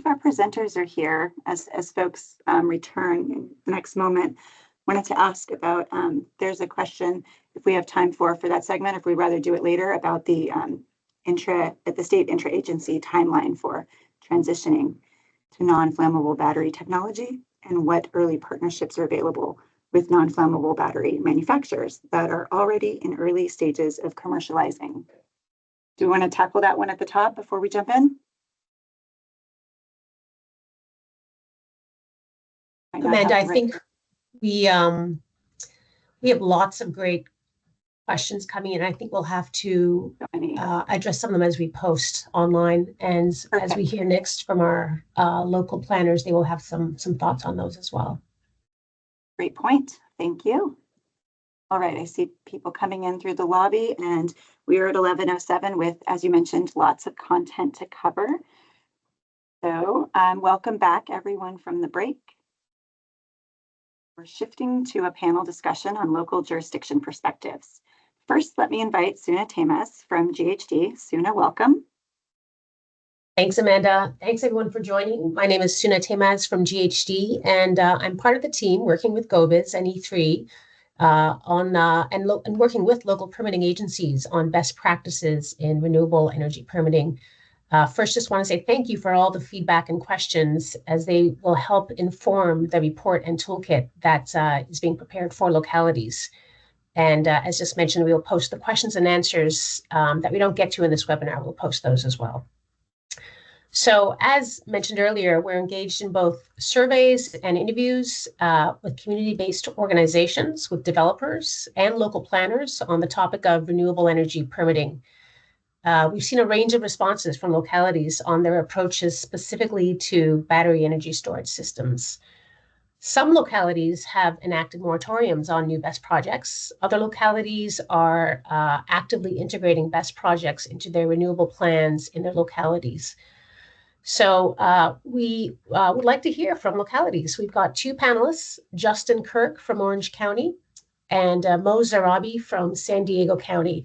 of our presenters are here, as folks return in the next moment, wanted to ask about, there's a question, if we have time for that segment, if we'd rather do it later, about the state intra-agency timeline for transitioning to non-flammable battery technology, and what early partnerships are available with non-flammable battery manufacturers that are already in early stages of commercializing. Do we want to tackle that one at the top before we jump in? Amanda, I think we have lots of great questions coming in. I think we'll have to address some of them as we post online, and as we hear next from our local planners, they will have some thoughts on those as well. Great point. Thank you. All right, I see people coming in through the lobby, and we are at 11:07 with, as you mentioned, lots of content to cover. So welcome back, everyone, from the break. We're shifting to a panel discussion on local jurisdiction perspectives. First, let me invite Suna Temas from GHD. Suna, welcome. Thanks, Amanda. Thanks, everyone, for joining. My name is Suna Temas from GHD, and I'm part of the team working with GO-Biz and E3 and working with local permitting agencies on best practices in renewable energy permitting. First, just want to say thank you for all the feedback and questions, as they will help inform the report and toolkit that is being prepared for localities. And as just mentioned, we will post the questions and answers that we don't get to in this webinar. We'll post those as well. So as mentioned earlier, we're engaged in both surveys and interviews with community-based organizations, with developers and local planners on the topic of renewable energy permitting. We've seen a range of responses from localities on their approaches specifically to battery energy storage systems. Some localities have enacted moratoriums on new BESS projects. Other localities are actively integrating BESS projects into their renewable plans in their localities. So we would like to hear from localities. We've got two panelists, Justin Kirk from Orange County and Mo Zarabi from San Diego County,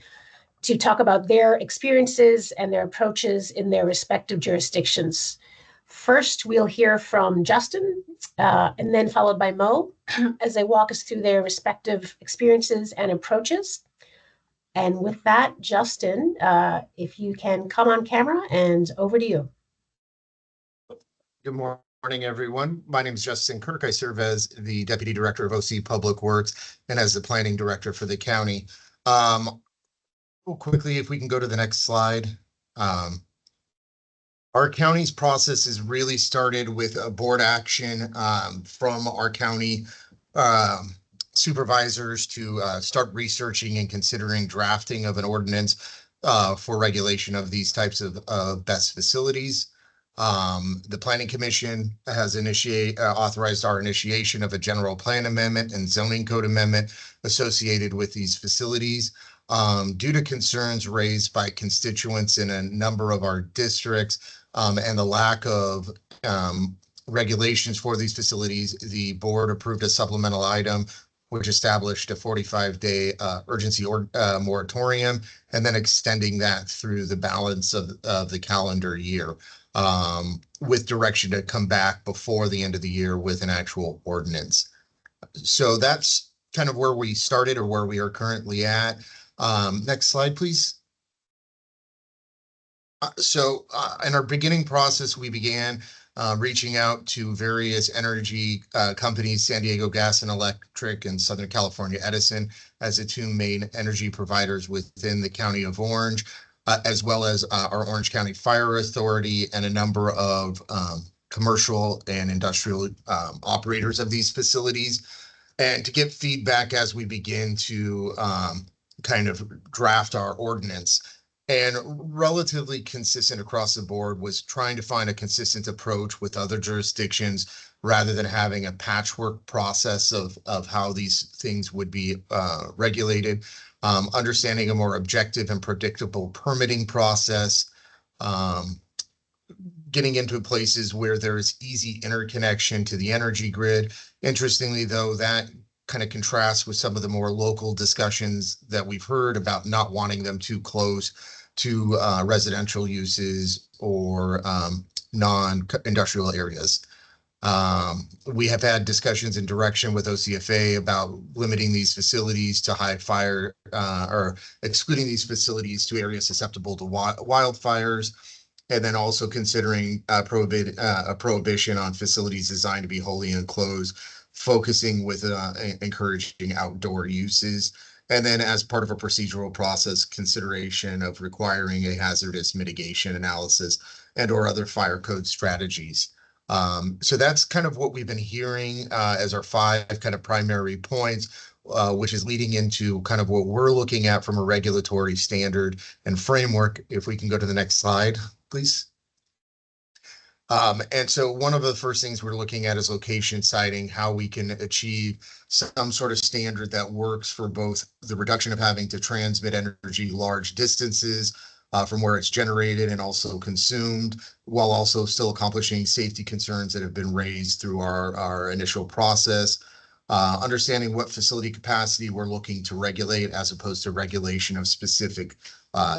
to talk about their experiences and their approaches in their respective jurisdictions. First, we'll hear from Justin, and then followed by Mo, as they walk us through their respective experiences and approaches. And with that, Justin, if you can come on camera, and over to you. Good morning, everyone. My name is Justin Kirk. I serve as the Deputy Director of OC Public Works and as the Planning Director for the county. Quickly, if we can go to the next slide. Our county's process is really started with a board action from our county supervisors to start researching and considering drafting of an ordinance for regulation of these types of BESS facilities. The Planning Commission has authorized our initiation of a general plan amendment and zoning code amendment associated with these facilities. Due to concerns raised by constituents in a number of our districts and the lack of regulations for these facilities, the board approved a supplemental item which established a 45-day urgency moratorium, and then extending that through the balance of the calendar year, with direction to come back before the end of the year with an actual ordinance. So that's kind of where we started, or where we are currently at. Next slide, please. In our beginning process, we began reaching out to various energy companies, San Diego Gas and Electric and Southern California Edison, as the two main energy providers within the County of Orange, as well as our Orange County Fire Authority and a number of commercial and industrial operators of these facilities, and to get feedback as we begin to kind of draft our ordinance. And relatively consistent across the board was trying to find a consistent approach with other jurisdictions, rather than having a patchwork process of how these things would be regulated. Understanding a more objective and predictable permitting process, getting into places where there's easy interconnection to the energy grid. Interestingly, though, that kind of contrasts with some of the more local discussions that we've heard about not wanting them too close to residential uses or non-industrial areas. We have had discussions in direction with OCFA about limiting these facilities to high fire or excluding these facilities to areas susceptible to wildfires, and then also considering a prohibition on facilities designed to be wholly enclosed, focusing with encouraging outdoor uses. And then as part of a procedural process, consideration of requiring a hazardous mitigation analysis and or other fire code strategies. So that's kind of what we've been hearing as our 5 kind of primary points, which is leading into kind of what we're looking at from a regulatory standard and framework. If we can go to the next slide, please. And so one of the first things we're looking at is location siting, how we can achieve some sort of standard that works for both the reduction of having to transmit energy large distances from where it's generated and also consumed, while also still accomplishing safety concerns that have been raised through our initial process. Understanding what facility capacity we're looking to regulate as opposed to regulation of specific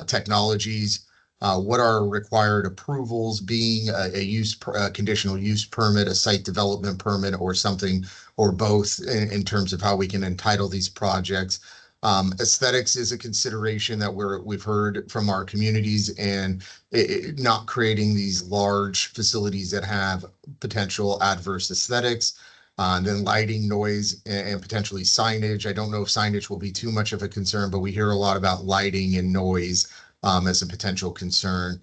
technologies. What are required approvals, being a conditional use permit, a site development permit, or something, or both in terms of how we can entitle these projects. Aesthetics is a consideration that we've heard from our communities, and not creating these large facilities that have potential adverse aesthetics. Then lighting, noise, and potentially signage. I don't know if signage will be too much of a concern, but we hear a lot about lighting and noise as a potential concern.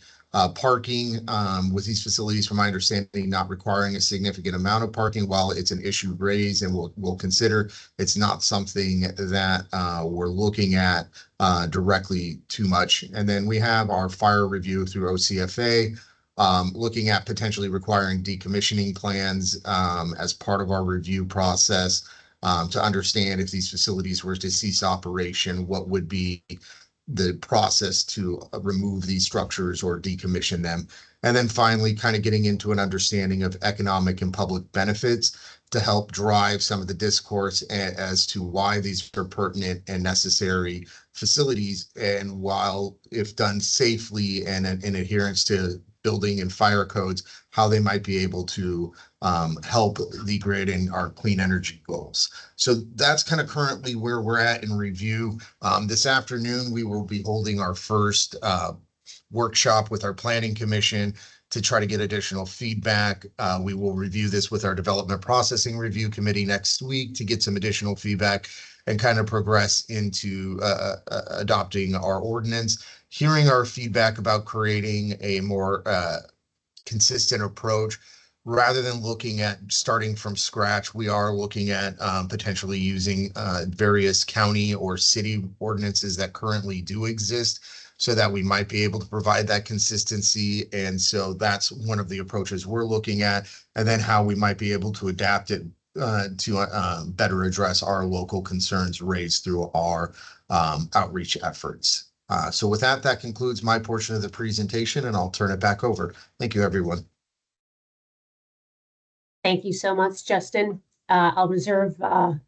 Parking with these facilities, from my understanding, not requiring a significant amount of parking. While it's an issue raised and we'll consider, it's not something that we're looking at directly too much. And then we have our fire review through OCFA, looking at potentially requiring decommissioning plans as part of our review process to understand if these facilities were to cease operation, what would be the process to remove these structures or decommission them. And then finally, kind of getting into an understanding of economic and public benefits to help drive some of the discourse as to why these are pertinent and necessary facilities, and while, if done safely and in adherence to building and fire codes, how they might be able to help the grid and our clean energy goals. So that's kind of currently where we're at in review. This afternoon, we will be holding our first workshop with our planning commission to try to get additional feedback. We will review this with our development processing review committee next week to get some additional feedback and kind of progress into adopting our ordinance. Hearing our feedback about creating a more consistent approach, rather than looking at starting from scratch, we are looking at potentially using various county or city ordinances that currently do exist, so that we might be able to provide that consistency. And so that's one of the approaches we're looking at, and then how we might be able to adapt it to better address our local concerns raised through our outreach efforts. So with that, that concludes my portion of the presentation, and I'll turn it back over. Thank you, everyone. Thank you so much, Justin. I'll reserve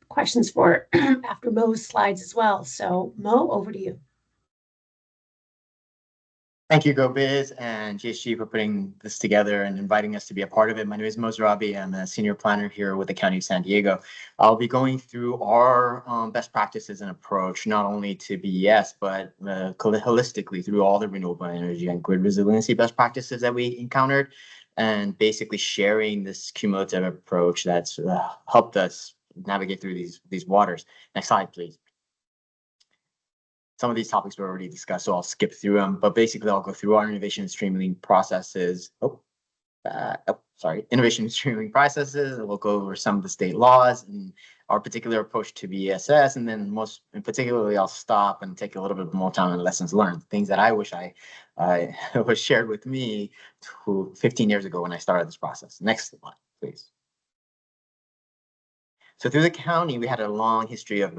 questions for after Mo's slides as well. So Mo, over to you. Thank you, GO-Biz and GHG for putting this together and inviting us to be a part of it. My name is Mo Zarabi. I'm a senior planner here with the County of San Diego. I'll be going through our best practices and approach, not only to BES, but holistically through all the renewable energy and grid resiliency best practices that we encountered, and basically sharing this cumulative approach that's helped us navigate through these waters. Next slide, please. Some of these topics were already discussed, so I'll skip through them. But basically, I'll go through our innovation and streamlining processes. Innovation and streamlining processes. We'll go over some of the state laws and our particular approach to BESS. And then most particularly, I'll stop and take a little bit more time on lessons learned, things that I wish I was shared with me 15 years ago when I started this process. Next slide, please. So through the county, we had a long history of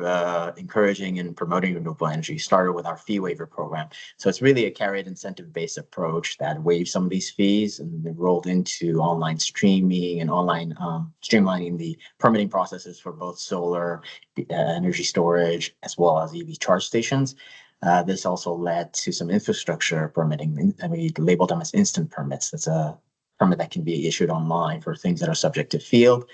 encouraging and promoting renewable energy, started with our fee waiver program. So it's really a carrot incentive-based approach that waives some of these fees and then rolled into online streaming and online streamlining the permitting processes for both solar energy storage as well as EV charge stations. This also led to some infrastructure permitting, and we labeled them as instant permits. That's a permit that can be issued online for things that are subject to field.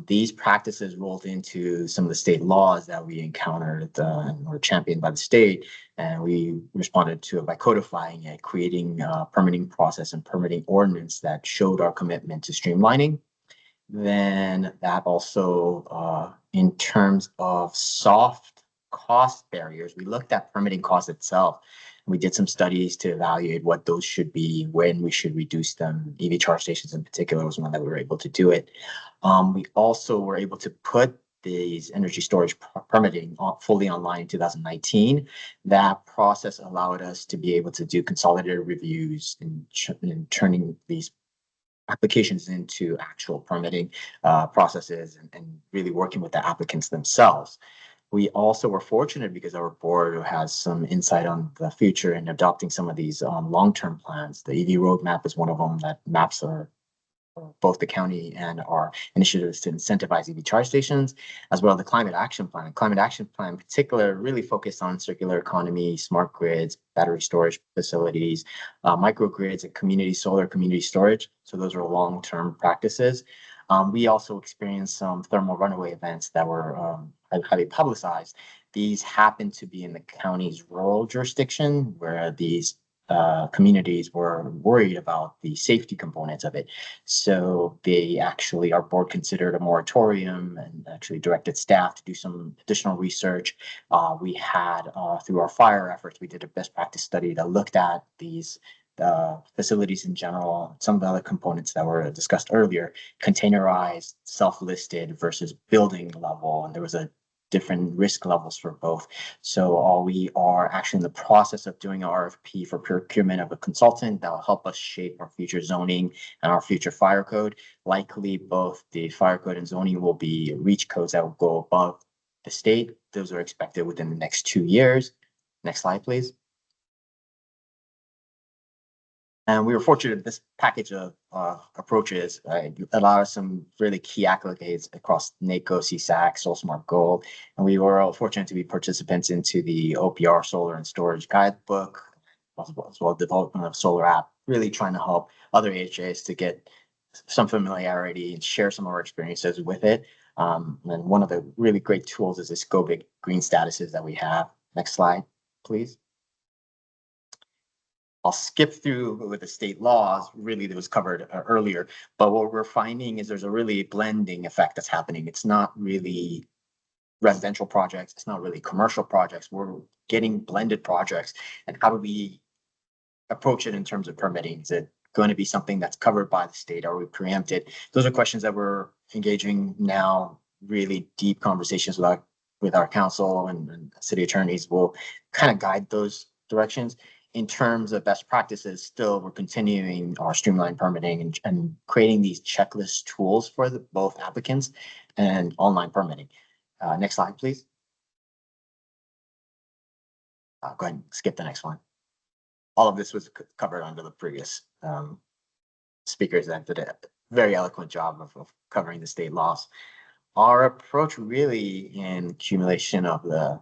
These practices rolled into some of the state laws that we encountered and were championed by the state, and we responded to it by codifying it, creating a permitting process and permitting ordinance that showed our commitment to streamlining. Then that also, in terms of soft cost barriers, we looked at permitting costs itself. We did some studies to evaluate what those should be, when we should reduce them. EV charge stations in particular was one that we were able to do it. We also were able to put these energy storage permitting fully online in 2019. That process allowed us to be able to do consolidated reviews and turning these applications into actual permitting processes and really working with the applicants themselves. We also were fortunate because our board has some insight on the future and adopting some of these long-term plans. The EV roadmap is one of them that maps both the county and our initiatives to incentivize EV charge stations, as well as the climate action plan. Climate action plan in particular really focused on circular economy, smart grids, battery storage facilities, microgrids, and community solar, community storage. So those are long-term practices. We also experienced some thermal runaway events that were highly publicized. These happen to be in the county's rural jurisdiction, where these communities were worried about the safety components of it. So our board considered a moratorium and actually directed staff to do some additional research. We had, through our fire efforts, we did a best practice study that looked at these facilities in general, some of the other components that were discussed earlier, containerized, self-listed versus building level, and there was a different risk levels for both. So we are actually in the process of doing an RFP for procurement of a consultant that will help us shape our future zoning and our future fire code. Likely both the fire code and zoning will be reach codes that will go above the state. Those are expected within the next 2 years. Next slide, please. And we were fortunate this package of approaches allowed us some really key accolades across NACO, CSAC, SolSmart Gold. And we were fortunate to be participants into the OPR Solar and Storage Guidebook, as well as development of solar app, really trying to help other AHJs to get some familiarity and share some of our experiences with it. And one of the really great tools is this GO-Biz green statuses that we have. Next slide, please. I'll skip through with the state laws, really that was covered earlier, but what we're finding is there's a really blending effect that's happening. It's not really residential projects, it's not really commercial projects, we're getting blended projects. And how do we approach it in terms of permitting? Is it going to be something that's covered by the state? Are we preempted? Those are questions that we're engaging now, really deep conversations with our council and city attorneys will kind of guide those directions. In terms of best practices, still we're continuing our streamlined permitting and creating these checklist tools for both applicants and online permitting. Next slide, please. Go ahead and skip the next one. All of this was covered under the previous speakers that did a very eloquent job of covering the state laws. Our approach really in accumulation of the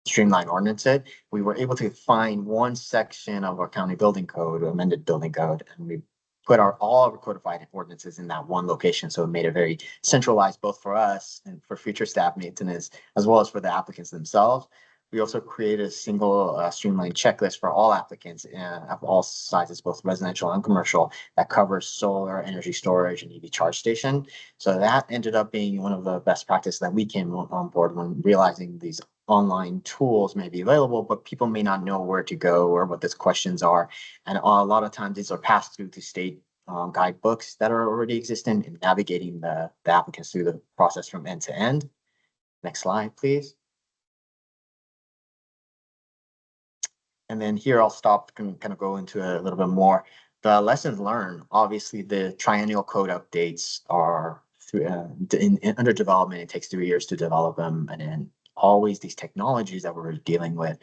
streamline ordinance it, we were able to find one section of our county building code, amended building code, and we put all of our codified ordinances in that one location. So it made it very centralized, both for us and for future staff maintenance, as well as for the applicants themselves. We also created a single streamlined checklist for all applicants of all sizes, both residential and commercial, that covers solar, energy storage, and EV charge station. So that ended up being one of the best practices that we came on board when realizing these online tools may be available, but people may not know where to go or what these questions are. And a lot of times these are passed through to state guidebooks that are already existing and navigating the applicants through the process from end to end. Next slide, please. And then here I'll stop and kind of go into a little bit more. The lessons learned, obviously the triennial code updates are under development. It takes 3 years to develop them. And then always these technologies that we're dealing with,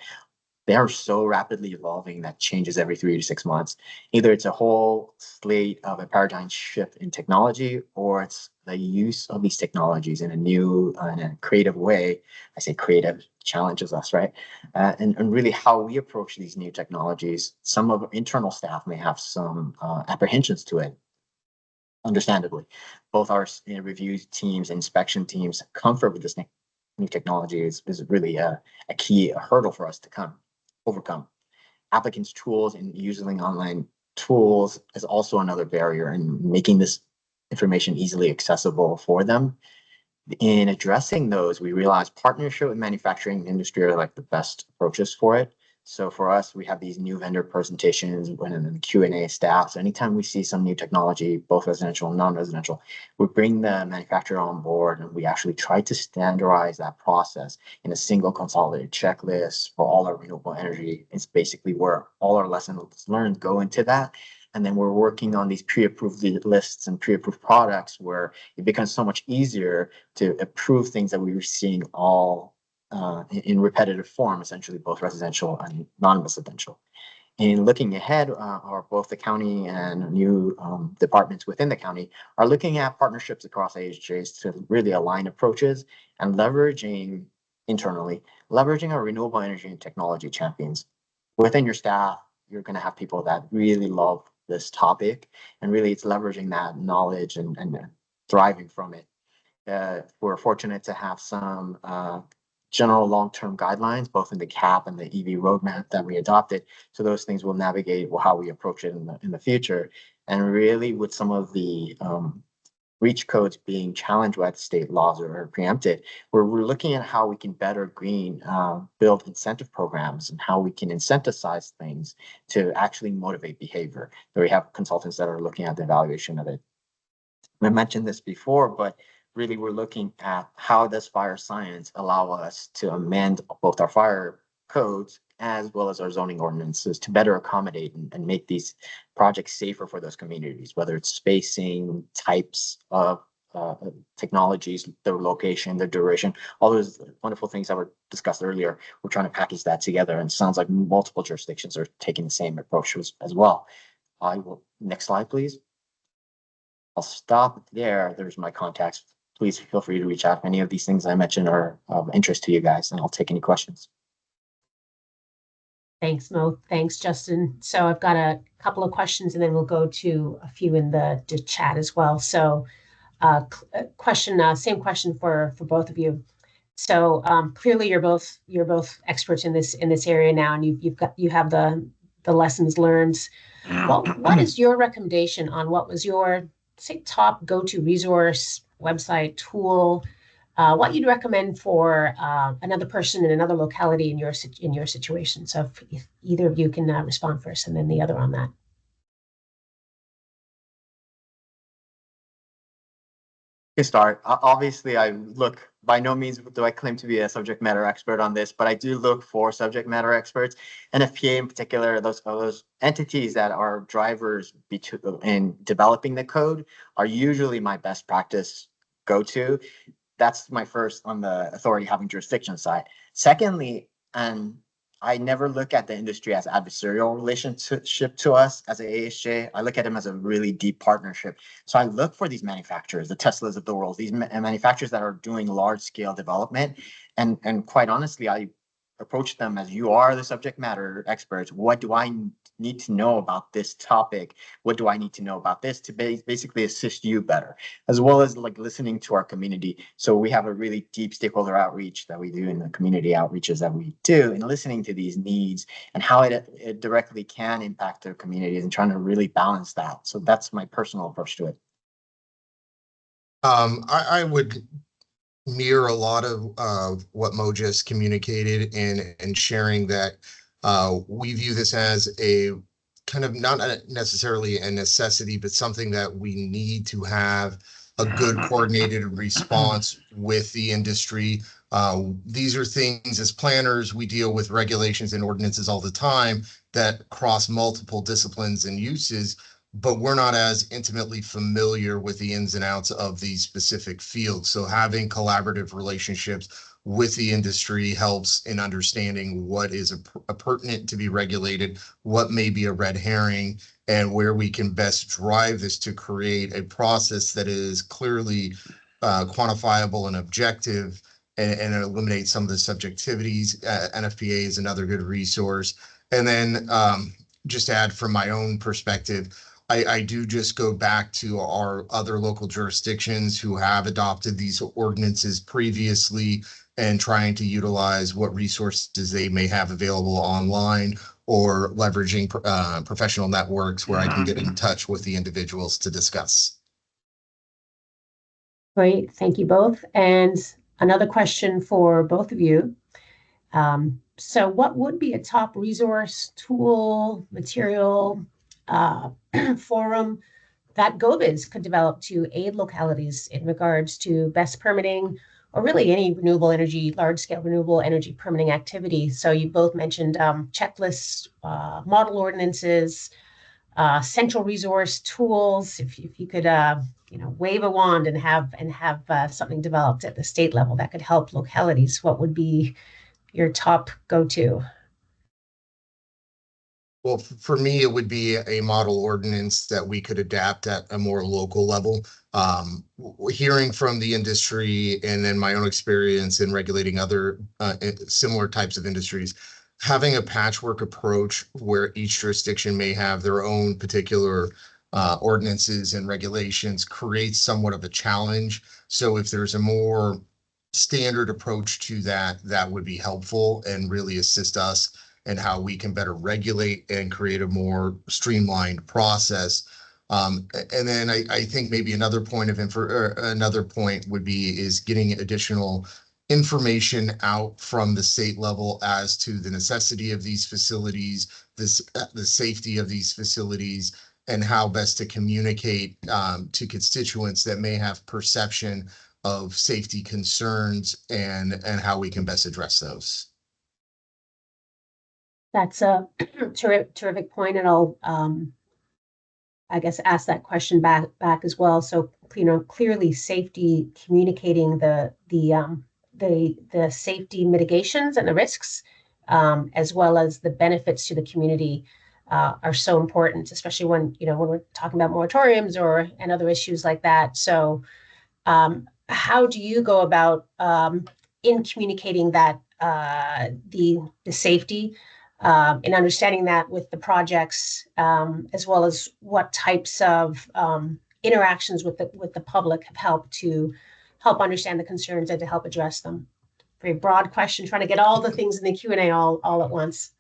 they are so rapidly evolving that changes every 3 to 6 months. Either it's a whole slate of a paradigm shift in technology, or it's the use of these technologies in a new and a creative way. I say creative challenges us, right? And really how we approach these new technologies. Some of our internal staff may have some apprehensions to it. understandably. Both our review teams, inspection teams, comfort with this new technology is really a key hurdle for us to overcome. Applicants' tools and using online tools is also another barrier in making this information easily accessible for them. In addressing those, we realize partnership with manufacturing industry are like the best approaches for it. So for us, we have these new vendor presentations and Q&A staff. So anytime we see some new technology, both residential and non-residential, we bring the manufacturer on board and we actually try to standardize that process in a single consolidated checklist for all our renewable energy. It's basically where all our lessons learned go into that. And then we're working on these pre-approved lists and pre-approved products where it becomes so much easier to approve things that we were seeing all in repetitive form, essentially both residential and non-residential. In looking ahead, both the county and new departments within the county are looking at partnerships across AHJs to really align approaches and leveraging our renewable energy and technology champions. Within your staff, you're going to have people that really love this topic, and really it's leveraging that knowledge and thriving from it. We're fortunate to have some general long-term guidelines, both in the CAP and the EV roadmap that we adopted. So those things will navigate how we approach it in the future. And really with some of the reach codes being challenged by the state laws or preempted, we're looking at how we can better build incentive programs and how we can incentivize things to actually motivate behavior. So we have consultants that are looking at the evaluation of it. I mentioned this before, but really we're looking at how does fire science allow us to amend both our fire codes as well as our zoning ordinances to better accommodate and make these projects safer for those communities, whether it's spacing, types of technologies, their location, their duration, all those wonderful things that were discussed earlier. We're trying to package that together, and it sounds like multiple jurisdictions are taking the same approach as well. Next slide, please. I'll stop there. There's my contacts. Please feel free to reach out if any of these things I mentioned are of interest to you guys, and I'll take any questions. Thanks, Mo. Thanks, Justin. So I've got a couple of questions, and then we'll go to a few in the chat as well. So same question for both of you. So clearly you're both experts in this area now, and you have the lessons learned. What is your recommendation on what was your top go-to resource, website, tool, what you'd recommend for another person in another locality in your situation? So if either of you can respond first, and then the other on that. To start, obviously, by no means do I claim to be a subject matter expert on this, but I do look for subject matter experts. NFPA in particular, those entities that are drivers in developing the code are usually my best practice go-to. That's my first on the authority having jurisdiction side. Secondly, I never look at the industry as adversarial relationship to us as an AHJ. I look at them as a really deep partnership. So I look for these manufacturers, the Teslas of the world, these manufacturers that are doing large scale development. And quite honestly, I approach them as, you are the subject matter experts. What do I need to know about this topic? What do I need to know about this to basically assist you better, as well as like listening to our community. So we have a really deep stakeholder outreach that we do in the community outreaches that we do, and listening to these needs and how it directly can impact their communities and trying to really balance that. So that's my personal approach to it. I would mirror a lot of what Mo just communicated in sharing that we view this as a kind of not necessarily a necessity, but something that we need to have a good coordinated response with the industry. These are things, as planners, we deal with regulations and ordinances all the time that cross multiple disciplines and uses, but we're not as intimately familiar with the ins and outs of these specific fields. So having collaborative relationships with the industry helps in understanding what is a pertinent to be regulated, what may be a red herring, and where we can best drive this to create a process that is clearly quantifiable and objective, and eliminate some of the subjectivities. NFPA is another good resource. And then just to add from my own perspective, I do just go back to our other local jurisdictions who have adopted these ordinances previously and trying to utilize what resources they may have available online or leveraging professional networks where I can get in touch with the individuals to discuss. Great, thank you both. And another question for both of you. So what would be a top resource, tool, material, forum that GO-Biz could develop to aid localities in regards to best permitting or really any renewable energy, large-scale renewable energy permitting activity? So you both mentioned checklists, model ordinances, central resource tools. If you could wave a wand and have something developed at the state level that could help localities, what would be your top go-to? Well, for me, it would be a model ordinance that we could adapt at a more local level. Hearing from the industry and then my own experience in regulating other similar types of industries, having a patchwork approach where each jurisdiction may have their own particular ordinances and regulations creates somewhat of a challenge. So if there's a more standard approach to that, that would be helpful and really assist us and how we can better regulate and create a more streamlined process. And then I think maybe another point would be is getting additional information out from the state level as to the necessity of these facilities, the safety of these facilities, and how best to communicate to constituents that may have perception of safety concerns and how we can best address those. That's a terrific point, and I'll I guess ask that question back as well. So clearly safety, communicating the safety mitigations and the risks, as well as the benefits to the community, are so important, especially when when we're talking about moratoriums and other issues like that. So how do you go about in communicating that the safety and understanding that with the projects, as well as what types of interactions with the public have helped to help understand the concerns and to help address them? Very broad question, trying to get all the things in the Q&A all at once.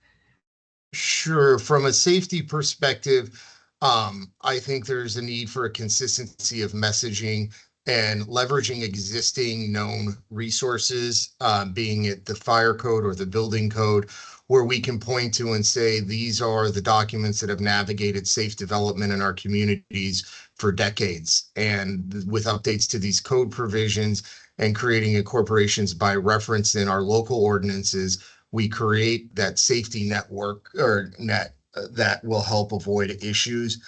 Sure. From a safety perspective, I think there's a need for a consistency of messaging and leveraging existing known resources, being it the fire code or the building code, where we can point to and say, these are the documents that have navigated safe development in our communities for decades. And with updates to these code provisions and creating incorporations by reference in our local ordinances, we create that safety network or net that will help avoid issues.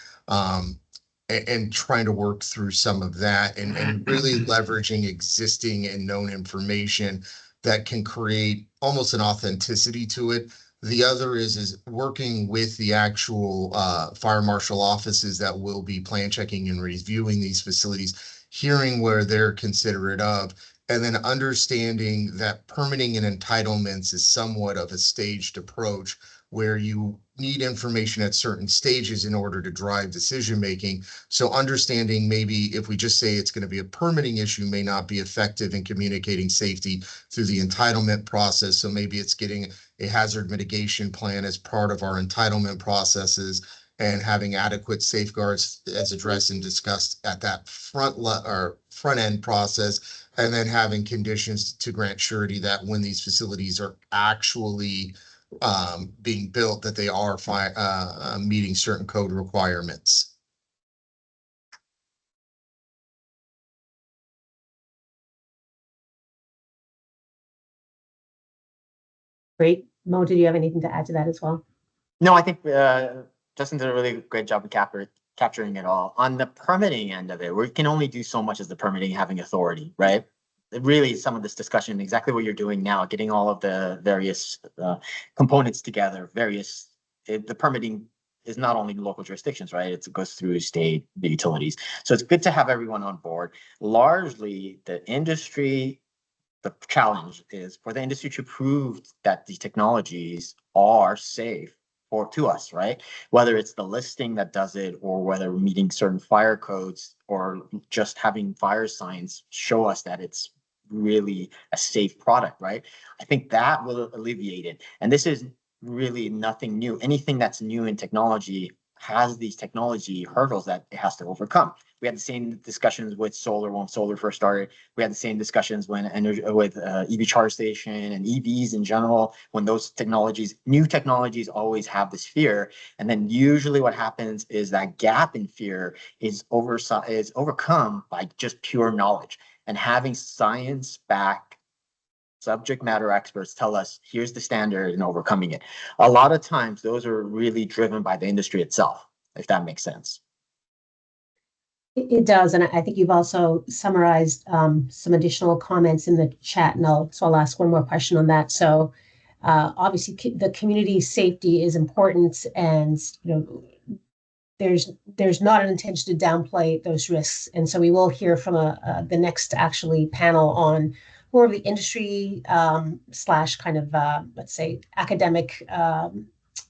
And trying to work through some of that and really leveraging existing and known information that can create almost an authenticity to it. The other is working with the actual fire marshal offices that will be plan checking and reviewing these facilities, hearing where they're considerate of, and then understanding that permitting and entitlements is somewhat of a staged approach where you need information at certain stages in order to drive decision making. So understanding maybe if we just say it's going to be a permitting issue may not be effective in communicating safety through the entitlement process. So maybe it's getting a hazard mitigation plan as part of our entitlement processes and having adequate safeguards as addressed and discussed at that front end process, and then having conditions to grant surety that when these facilities are actually being built, that they are meeting certain code requirements. Great. Mo, did you have anything to add to that as well? No, I think Justin did a really great job of capturing it all. On the permitting end of it, we can only do so much as the permitting having authority, right? Really, some of this discussion, exactly what you're doing now, getting all of the various components together, the permitting is not only local jurisdictions, right? It goes through state, the utilities. So it's good to have everyone on board. Largely, the challenge is for the industry to prove that these technologies are safe to us, right? Whether it's the listing that does it, or whether meeting certain fire codes, or just having fire signs show us that it's really a safe product, right? I think that will alleviate it. And this is really nothing new. Anything that's new in technology has these technology hurdles that it has to overcome. We had the same discussions with solar when solar first started. We had the same discussions when with EV charge station and EVs in general. When those technologies, new technologies, always have this fear, and then usually what happens is that gap in fear is overcome by just pure knowledge, and having science-backed subject matter experts tell us here's the standard and overcoming it. A lot of times those are really driven by the industry itself, if that makes sense. It does, and I think you've also summarized some additional comments in the chat, and I'll ask one more question on that. So obviously the community safety is important, and there's not an intention to downplay those risks, and so we will hear from the next actually panel on more of the industry slash kind of let's say academic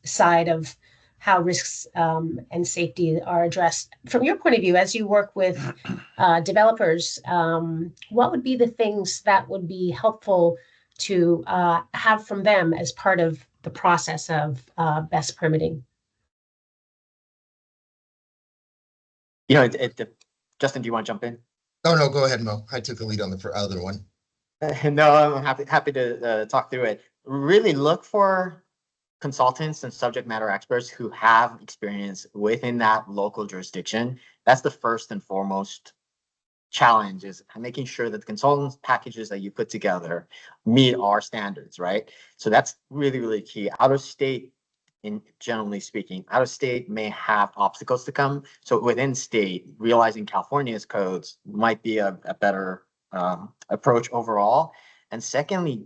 side of how risks and safety are addressed. From your point of view, as you work with developers, what would be the things that would be helpful to have from them as part of the process of BESS permitting? Justin, do you want to jump in? Oh, no, go ahead, Mo. I took the lead on the other one. No, I'm happy to talk through it. Really look for consultants and subject matter experts who have experience within that local jurisdiction. That's the first and foremost challenge, is making sure that the consultants packages that you put together meet our standards, right? So that's really, really key. Out of state, generally speaking, out of state may have obstacles to come. So within state, realizing California's codes might be a better approach overall. And secondly,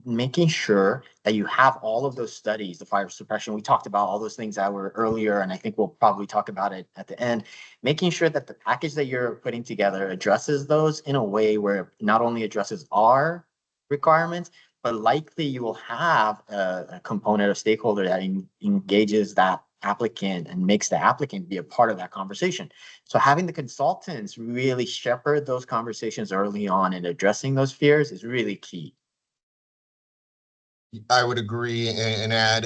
making sure that you have all of those studies, the fire suppression, we talked about all those things that were earlier, and I think we'll probably talk about it at the end, making sure that the package that you're putting together addresses those in a way where it not only addresses our requirements, but likely you will have a component of stakeholder that engages that applicant and makes the applicant be a part of that conversation. So having the consultants really shepherd those conversations early on and addressing those fears is really key. I would agree and add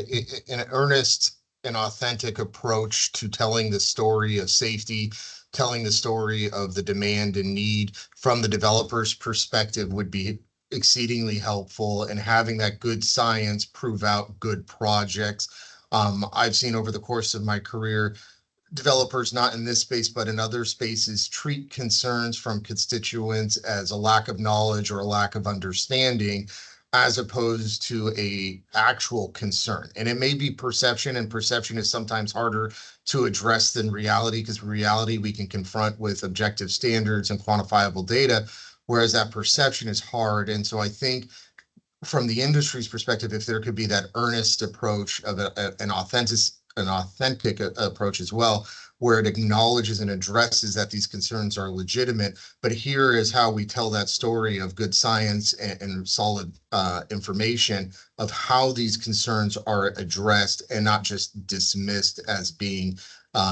an earnest and authentic approach to telling the story of safety, telling the story of the demand and need from the developer's perspective would be exceedingly helpful, and having that good science prove out good projects. I've seen over the course of my career, developers not in this space but in other spaces treat concerns from constituents as a lack of knowledge or a lack of understanding, as opposed to a actual concern. And it may be perception, and perception is sometimes harder to address than reality, because reality we can confront with objective standards and quantifiable data, whereas that perception is hard. And so I think from the industry's perspective, if there could be that earnest approach of an authentic approach as well, where it acknowledges and addresses that these concerns are legitimate, but here is how we tell that story of good science and solid information of how these concerns are addressed and not just dismissed as being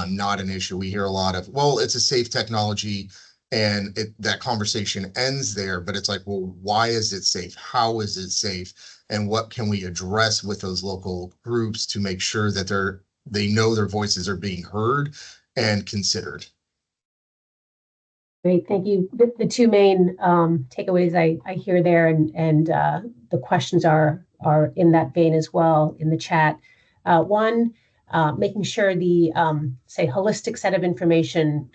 not an issue. We hear a lot of, well, it's a safe technology, and that conversation ends there, but it's like, well, why is it safe? How is it safe? And what can we address with those local groups to make sure that they know their voices are being heard and considered? Great, thank you. The two main takeaways I hear there, and the questions are in that vein as well in the chat. One, making sure the say holistic set of information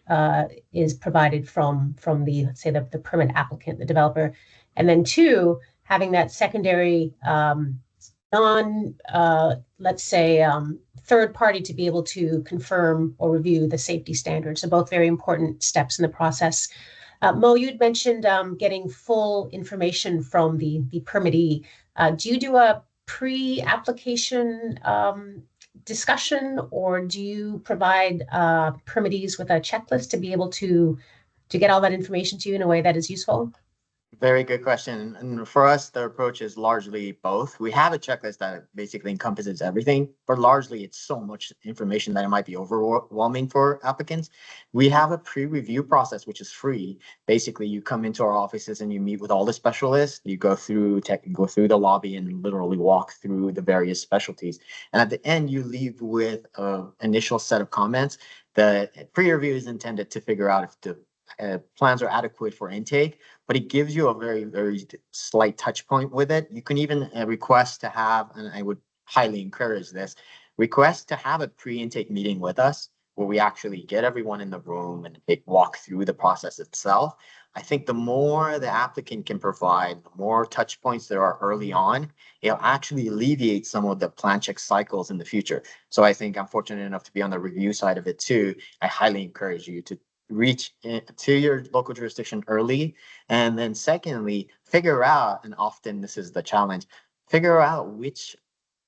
is provided from the, say, the permit applicant, the developer, and then two, having that secondary let's say third party to be able to confirm or review the safety standards. So both very important steps in the process. Mo, you'd mentioned getting full information from the permittee. Do you do a pre-application discussion, or do you provide permittees with a checklist to be able to get all that information to you in a way that is useful? Very good question. And for us, the approach is largely both. We have a checklist that basically encompasses everything, but largely it's so much information that it might be overwhelming for applicants. We have a pre-review process, which is free. Basically, you come into our offices and you meet with all the specialists. You go through the lobby and literally walk through the various specialties. And at the end, you leave with an initial set of comments. The pre-review is intended to figure out if the plans are adequate for intake, but it gives you a very, very slight touch point with it. You can even request to have, and I would highly encourage this, request to have a pre-intake meeting with us where we actually get everyone in the room and walk through the process itself. I think the more the applicant can provide, the more touch points there are early on, it'll actually alleviate some of the plan check cycles in the future. So I think I'm fortunate enough to be on the review side of it too. I highly encourage you to reach to your local jurisdiction early. And then secondly, figure out, and often this is the challenge, figure out which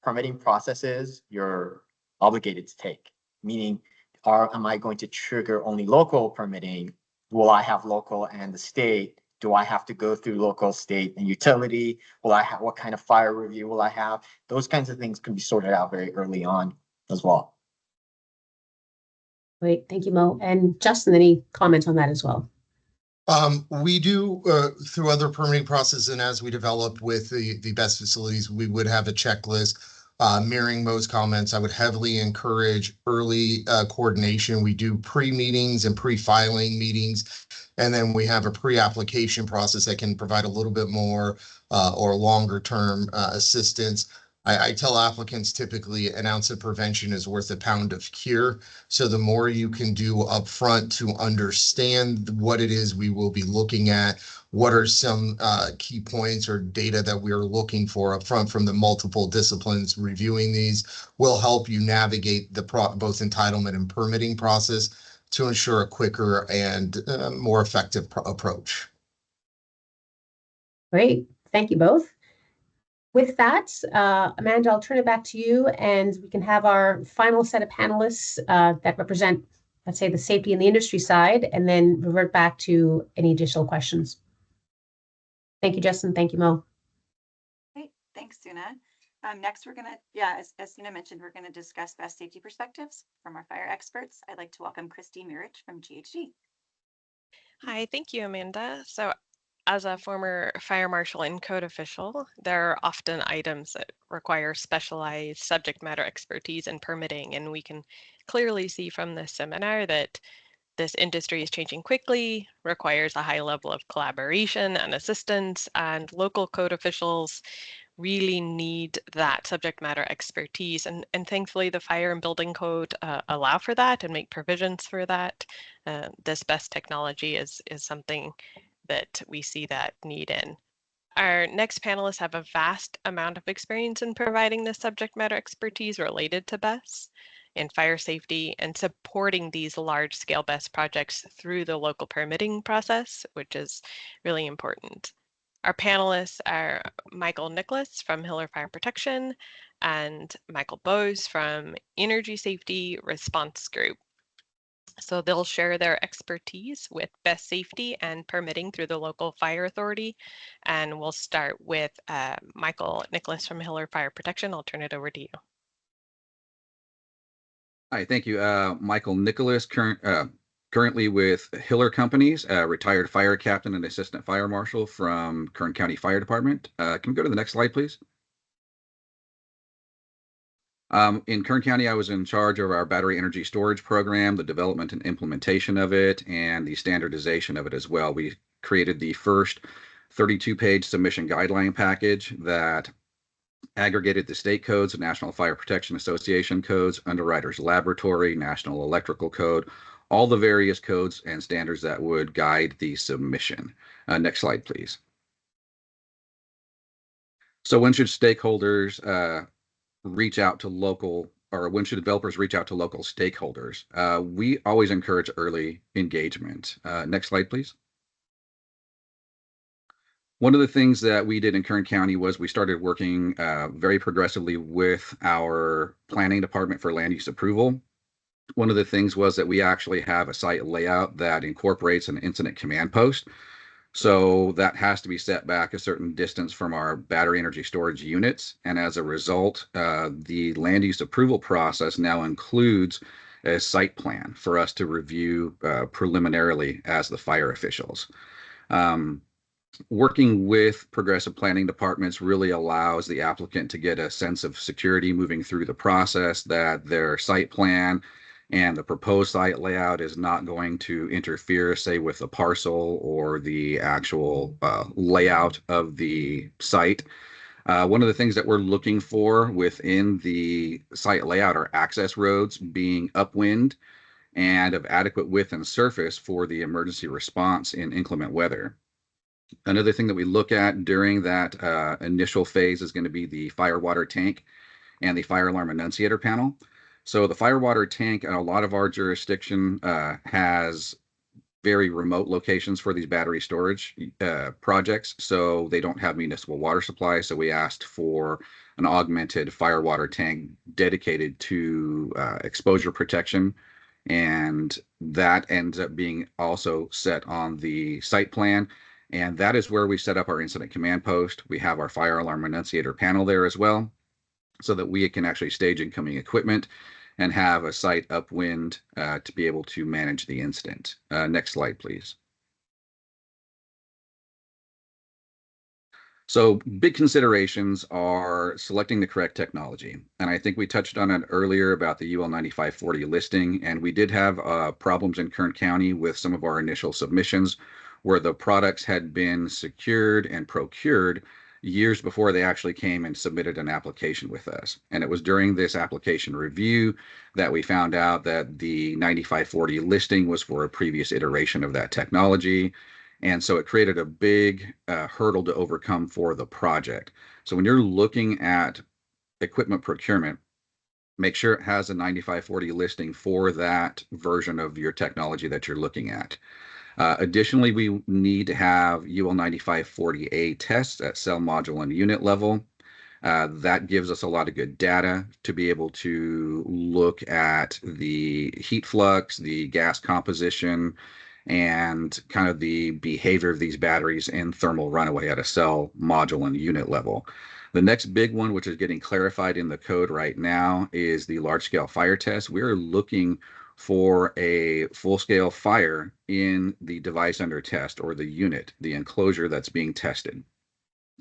permitting processes you're obligated to take. Meaning, am I going to trigger only local permitting? Will I have local and the state? Do I have to go through local, state, and utility? Will I have, what kind of fire review will I have? Those kinds of things can be sorted out very early on as well. Great, thank you, Mo. And Justin, any comments on that as well? We do through other permitting processes, and as we develop with the BESS facilities, we would have a checklist mirroring Mo's comments. I would heavily encourage early coordination. We do pre-meetings and pre-filing meetings, and then we have a pre-application process that can provide a little bit more or longer term assistance. I tell applicants typically an ounce of prevention is worth a pound of cure. So the more you can do upfront to understand what it is we will be looking at, what are some key points or data that we are looking for upfront from the multiple disciplines reviewing these, will help you navigate the both entitlement and permitting process to ensure a quicker and more effective approach. Great, thank you both. With that, Amanda, I'll turn it back to you, and we can have our final set of panelists that represent, let's say, the safety and the industry side, and then revert back to any additional questions. Thank you, Justin. Thank you, Mo. Great, thanks, Suna. Next, we're gonna, as Suna mentioned, we're gonna discuss best safety perspectives from our fire experts. I'd like to welcome Christy Mirich from GHD. Hi, thank you, Amanda. So as a former fire marshal and code official, there are often items that require specialized subject matter expertise and permitting, and we can clearly see from this seminar that this industry is changing quickly, requires a high level of collaboration and assistance, and local code officials really need that subject matter expertise. And thankfully, the fire and building code allow for that and make provisions for that. This BESS technology is something that we see that need in. Our next panelists have a vast amount of experience in providing this subject matter expertise related to BESS in fire safety and supporting these large-scale BESS projects through the local permitting process, which is really important. Our panelists are Michael Nicholas from Hiller Fire Protection and Michael Bose from Energy Safety Response Group. So they'll share their expertise with BESS safety and permitting through the local fire authority. And we'll start with Michael Nicholas from Hiller Fire Protection. I'll turn it over to you. Hi, thank you. Michael Nicholas, currently with Hiller Companies, retired fire captain and assistant fire marshal from Kern County Fire Department. Can we go to the next slide, please? In Kern County, I was in charge of our battery energy storage program, the development and implementation of it, and the standardization of it as well. We created the first 32-page submission guideline package that aggregated the state codes, the National Fire Protection Association codes, Underwriters Laboratory, National Electrical Code, all the various codes and standards that would guide the submission. Next slide, please. So when should stakeholders reach out to local, or when should developers reach out to local stakeholders? We always encourage early engagement. Next slide, please. One of the things that we did in Kern County was we started working very progressively with our planning department for land use approval. One of the things was that we actually have a site layout that incorporates an incident command post. So that has to be set back a certain distance from our battery energy storage units. And as a result, the land use approval process now includes a site plan for us to review preliminarily as the fire officials. Working with progressive planning departments really allows the applicant to get a sense of security moving through the process, that their site plan and the proposed site layout is not going to interfere, say, with the parcel or the actual layout of the site. One of the things that we're looking for within the site layout are access roads being upwind and of adequate width and surface for the emergency response in inclement weather. Another thing that we look at during that initial phase is going to be the fire water tank and the fire alarm annunciator panel. So the fire water tank in a lot of our jurisdiction has very remote locations for these battery storage projects. So they don't have municipal water supply. So we asked for an augmented fire water tank dedicated to exposure protection. And that ends up being also set on the site plan. And that is where we set up our incident command post. We have our fire alarm annunciator panel there as well, so that we can actually stage incoming equipment and have a site upwind to be able to manage the incident. Next slide, please. So big considerations are selecting the correct technology. And I think we touched on it earlier about the UL 9540 listing. And we did have problems in Kern County with some of our initial submissions where the products had been secured and procured years before they actually came and submitted an application with us. And it was during this application review that we found out that the 9540 listing was for a previous iteration of that technology. And so it created a big hurdle to overcome for the project. So when you're looking at equipment procurement, make sure it has a 9540 listing for that version of your technology that you're looking at. Additionally, we need to have UL 9540A tests at cell module and unit level. That gives us a lot of good data to be able to look at the heat flux, the gas composition, and kind of the behavior of these batteries in thermal runaway at a cell module and unit level. The next big one, which is getting clarified in the code right now, is the large-scale fire test. We're looking for a full-scale fire in the device under test, or the unit, the enclosure that's being tested.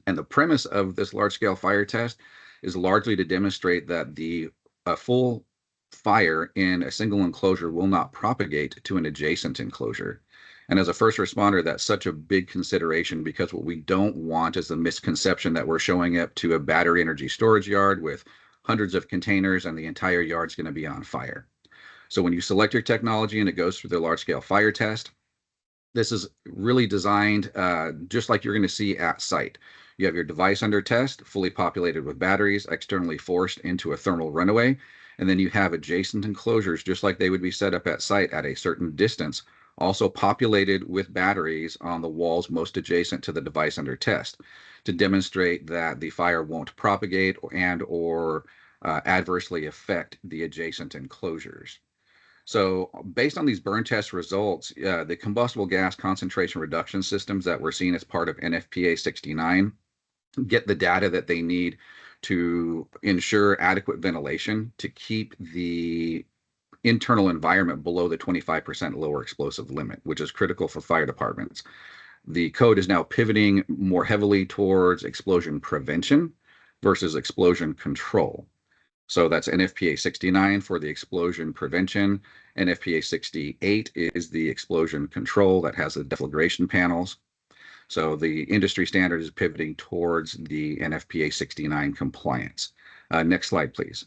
And the premise of this large-scale fire test is largely to demonstrate that a full fire in a single enclosure will not propagate to an adjacent enclosure. And as a first responder, that's such a big consideration, because what we don't want is the misconception that we're showing up to a battery energy storage yard with hundreds of containers and the entire yard's going to be on fire. So when you select your technology and it goes through the large-scale fire test, this is really designed just like you're going to see at site. You have your device under test, fully populated with batteries, externally forced into a thermal runaway, and then you have adjacent enclosures, just like they would be set up at site at a certain distance, also populated with batteries on the walls most adjacent to the device under test, to demonstrate that the fire won't propagate or adversely affect the adjacent enclosures. So based on these burn test results, the combustible gas concentration reduction systems that we're seeing as part of NFPA 69 get the data that they need to ensure adequate ventilation to keep the internal environment below the 25% lower explosive limit, which is critical for fire departments. The code is now pivoting more heavily towards explosion prevention versus explosion control. So that's NFPA 69 for the explosion prevention. NFPA 68 is the explosion control that has the deflagration panels. So the industry standard is pivoting towards the NFPA 69 compliance. Next slide, please.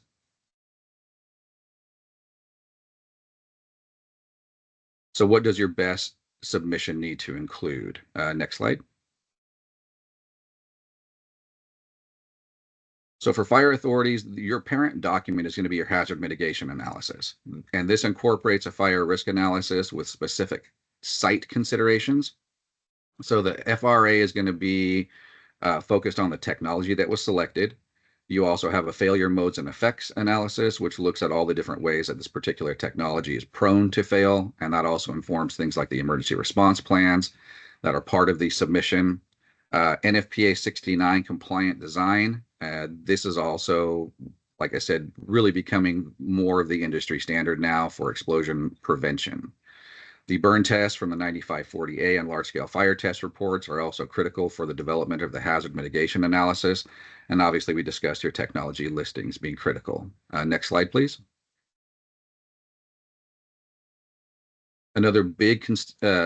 So what does your BESS submission need to include? Next slide. So for fire authorities, your parent document is going to be your hazard mitigation analysis. And this incorporates a fire risk analysis with specific site considerations. So the FRA is going to be focused on the technology that was selected. You also have a failure modes and effects analysis, which looks at all the different ways that this particular technology is prone to fail. And that also informs things like the emergency response plans. that are part of the submission. NFPA 69 compliant design. This is also, like I said, really becoming more of the industry standard now for explosion prevention. The burn tests from the 9540A and large-scale fire test reports are also critical for the development of the hazard mitigation analysis. And obviously, we discussed here technology listings being critical. Next slide, please. Another big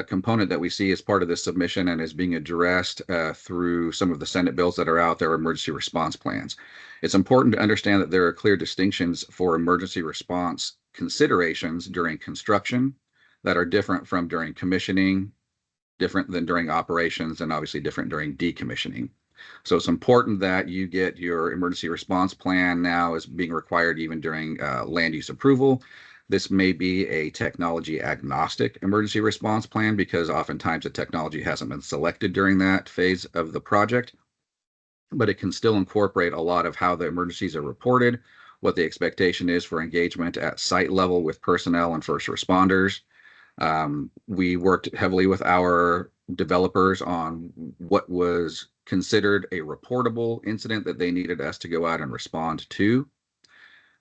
component that we see as part of this submission and is being addressed through some of the Senate bills that are out there, emergency response plans. It's important to understand that there are clear distinctions for emergency response considerations during construction that are different from during commissioning, different than during operations, and obviously different during decommissioning. So it's important that you get your emergency response plan now as being required even during land use approval. This may be a technology agnostic emergency response plan because oftentimes the technology hasn't been selected during that phase of the project, but it can still incorporate a lot of how the emergencies are reported, what the expectation is for engagement at site level with personnel and first responders. We worked heavily with our developers on what was considered a reportable incident that they needed us to go out and respond to.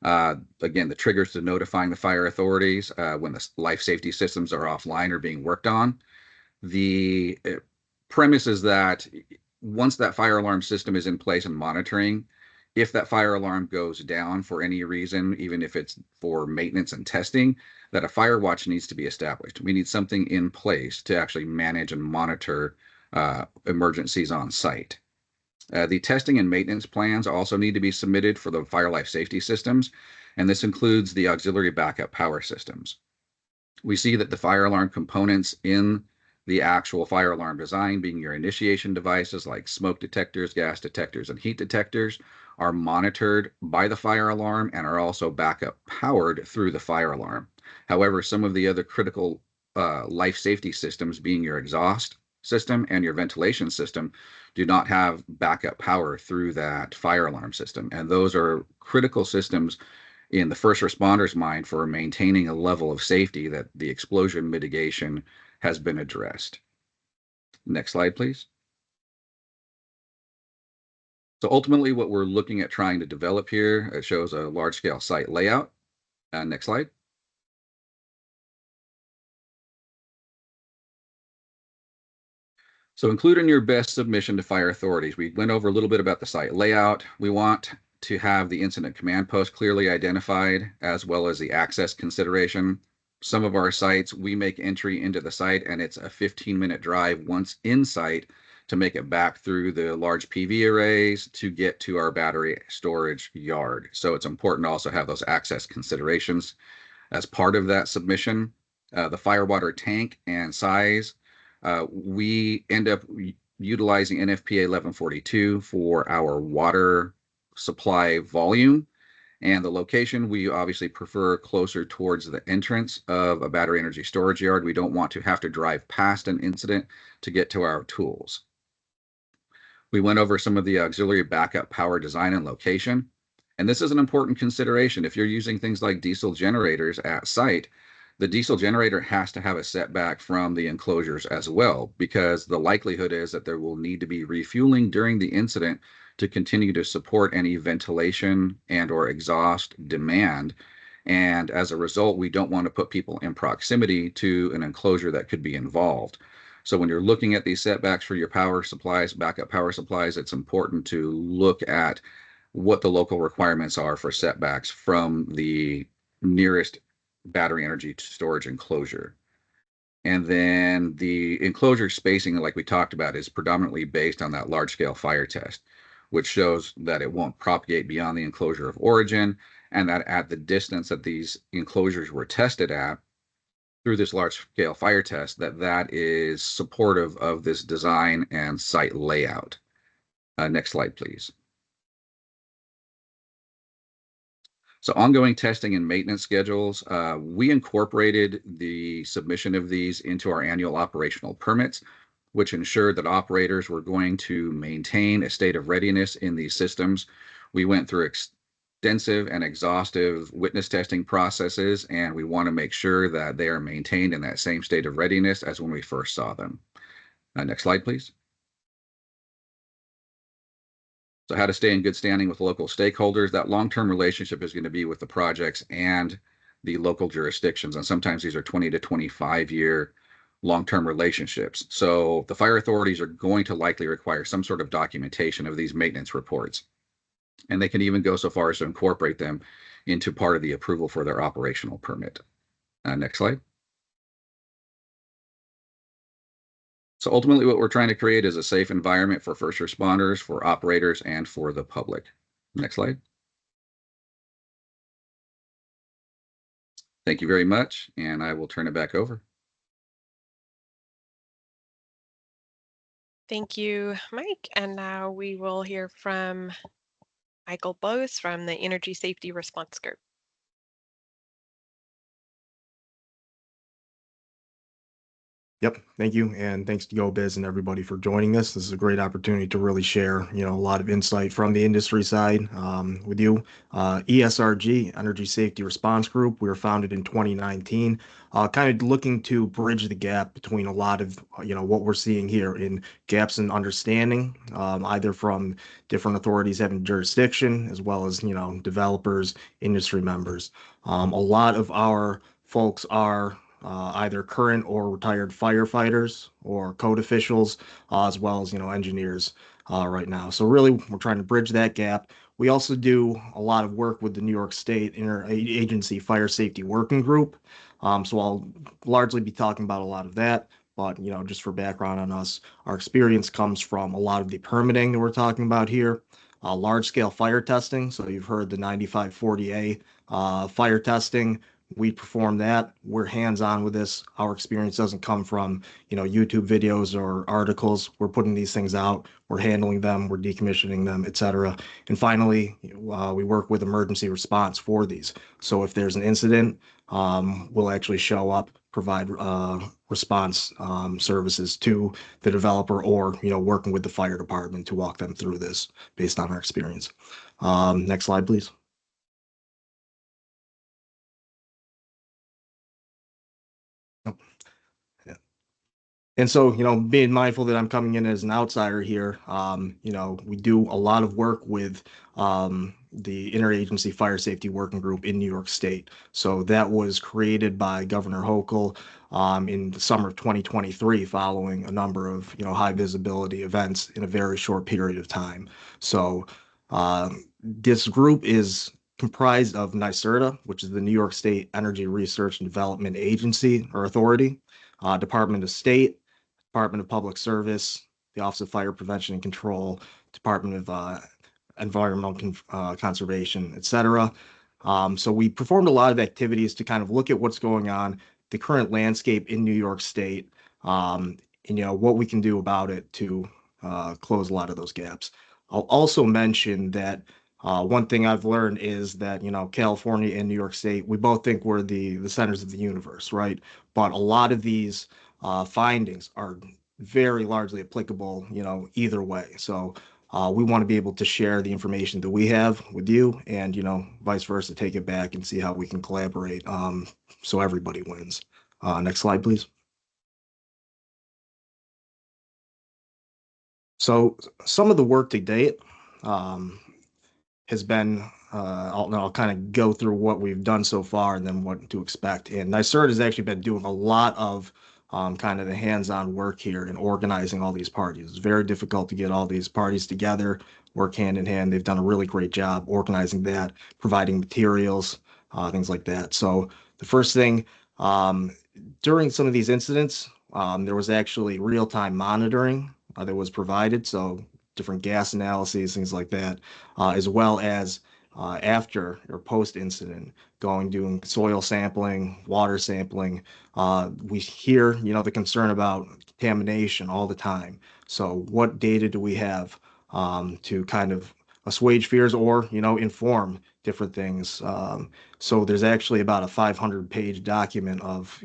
Again, the triggers to notifying the fire authorities when the life safety systems are offline or being worked on. The premise is that once that fire alarm system is in place and monitoring, if that fire alarm goes down for any reason, even if it's for maintenance and testing, that a fire watch needs to be established. We need something in place to actually manage and monitor emergencies on site. The testing and maintenance plans also need to be submitted for the fire life safety systems, and this includes the auxiliary backup power systems. We see that the fire alarm components in the actual fire alarm design, being your initiation devices like smoke detectors, gas detectors, and heat detectors, are monitored by the fire alarm and are also backup powered through the fire alarm. However, some of the other critical life safety systems, being your exhaust system and your ventilation system, do not have backup power through that fire alarm system. And those are critical systems in the first responders' mind for maintaining a level of safety that the explosion mitigation has been addressed. Next slide, please. So ultimately, what we're looking at trying to develop here, it shows a large-scale site layout. Next slide. So include in your BESS submission to fire authorities. We went over a little bit about the site layout. We want to have the incident command post clearly identified, as well as the access consideration. Some of our sites, we make entry into the site and it's a 15-minute drive once in site to make it back through the large PV arrays to get to our battery storage yard. So it's important to also have those access considerations as part of that submission. The firewater tank and size, we end up utilizing NFPA 1142 for our water supply volume, and the location we obviously prefer closer towards the entrance of a battery energy storage yard. We don't want to have to drive past an incident to get to our tools. We went over some of the auxiliary backup power design and location, and this is an important consideration. If you're using things like diesel generators at site, the diesel generator has to have a setback from the enclosures as well, because the likelihood is that there will need to be refueling during the incident to continue to support any ventilation and or exhaust demand. And as a result, we don't want to put people in proximity to an enclosure that could be involved. So when you're looking at these setbacks for your power supplies, backup power supplies, it's important to look at what the local requirements are for setbacks from the nearest battery energy storage enclosure. And then the enclosure spacing, like we talked about, is predominantly based on that large scale fire test, which shows that it won't propagate beyond the enclosure of origin, and that at the distance that these enclosures were tested at through this large scale fire test, that is supportive of this design and site layout. Next slide, please. So ongoing testing and maintenance schedules, we incorporated the submission of these into our annual operational permits, which ensured that operators were going to maintain a state of readiness in these systems. We went through extensive and exhaustive witness testing processes, and we want to make sure that they are maintained in that same state of readiness as when we first saw them. Next slide, please. So how to stay in good standing with local stakeholders. That long-term relationship is going to be with the projects and the local jurisdictions. And sometimes these are 20 to 25-year long-term relationships. So the fire authorities are going to likely require some sort of documentation of these maintenance reports. And they can even go so far as to incorporate them into part of the approval for their operational permit. Next slide. So ultimately what we're trying to create is a safe environment for first responders, for operators, and for the public. Next slide. Thank you very much, and I will turn it back over. Thank you, Mike. And now we will hear from Michael Bose from the Energy Safety Response Group. Yep, thank you, and thanks to GO-Biz and everybody for joining us. This is a great opportunity to really share, a lot of insight from the industry side with you. ESRG, Energy Safety Response Group, we were founded in 2019, kind of looking to bridge the gap between a lot of, what we're seeing here in gaps in understanding, either from different authorities having jurisdiction, as well as, developers, industry members. A lot of our folks are either current or retired firefighters or code officials, as well as engineers right now. So really, we're trying to bridge that gap. We also do a lot of work with the New York State Interagency Fire Safety Working Group. So I'll largely be talking about a lot of that. But just for background on us, our experience comes from a lot of the permitting that we're talking about here. Large-scale fire testing. So you've heard the 9540A fire testing. We perform that. We're hands-on with this. Our experience doesn't come from, YouTube videos or articles. We're putting these things out. We're handling them. We're decommissioning them, etc. And finally, we work with emergency response for these. So if there's an incident, we'll actually show up, provide response services to the developer, or working with the fire department to walk them through this based on our experience. Next slide, please. And so, being mindful that I'm coming in as an outsider here, we do a lot of work with the Interagency Fire Safety Working Group in New York State. So that was created by Governor Hochul in the summer of 2023, following a number of, high visibility events in a very short period of time. So this group is comprised of NYSERDA, which is the New York State Energy Research and Development Agency or Authority, Department of State, Department of Public Service, the Office of Fire Prevention and Control, Department of Environmental Conservation, etc. So we performed a lot of activities to kind of look at what's going on, the current landscape in New York State, and what we can do about it to close a lot of those gaps. I'll also mention that one thing I've learned is that, California and New York State, we both think we're the centers of the universe, right? But a lot of these findings are very largely applicable, either way. So we want to be able to share the information that we have with you, and, vice versa, take it back and see how we can collaborate so everybody wins. Next slide, please. So some of the work to date has been, I'll kind of go through what we've done so far and then what to expect. And NYSERDA has actually been doing a lot of kind of the hands-on work here in organizing all these parties. It's very difficult to get all these parties together, work hand in hand. They've done a really great job organizing that, providing materials, things like that. So the first thing, during some of these incidents, there was actually real-time monitoring that was provided. So different gas analyses, things like that, as well as after or post-incident, doing soil sampling, water sampling. We hear, the concern about contamination all the time. So what data do we have to kind of assuage fears or, inform different things? So there's actually about a 500-page document of,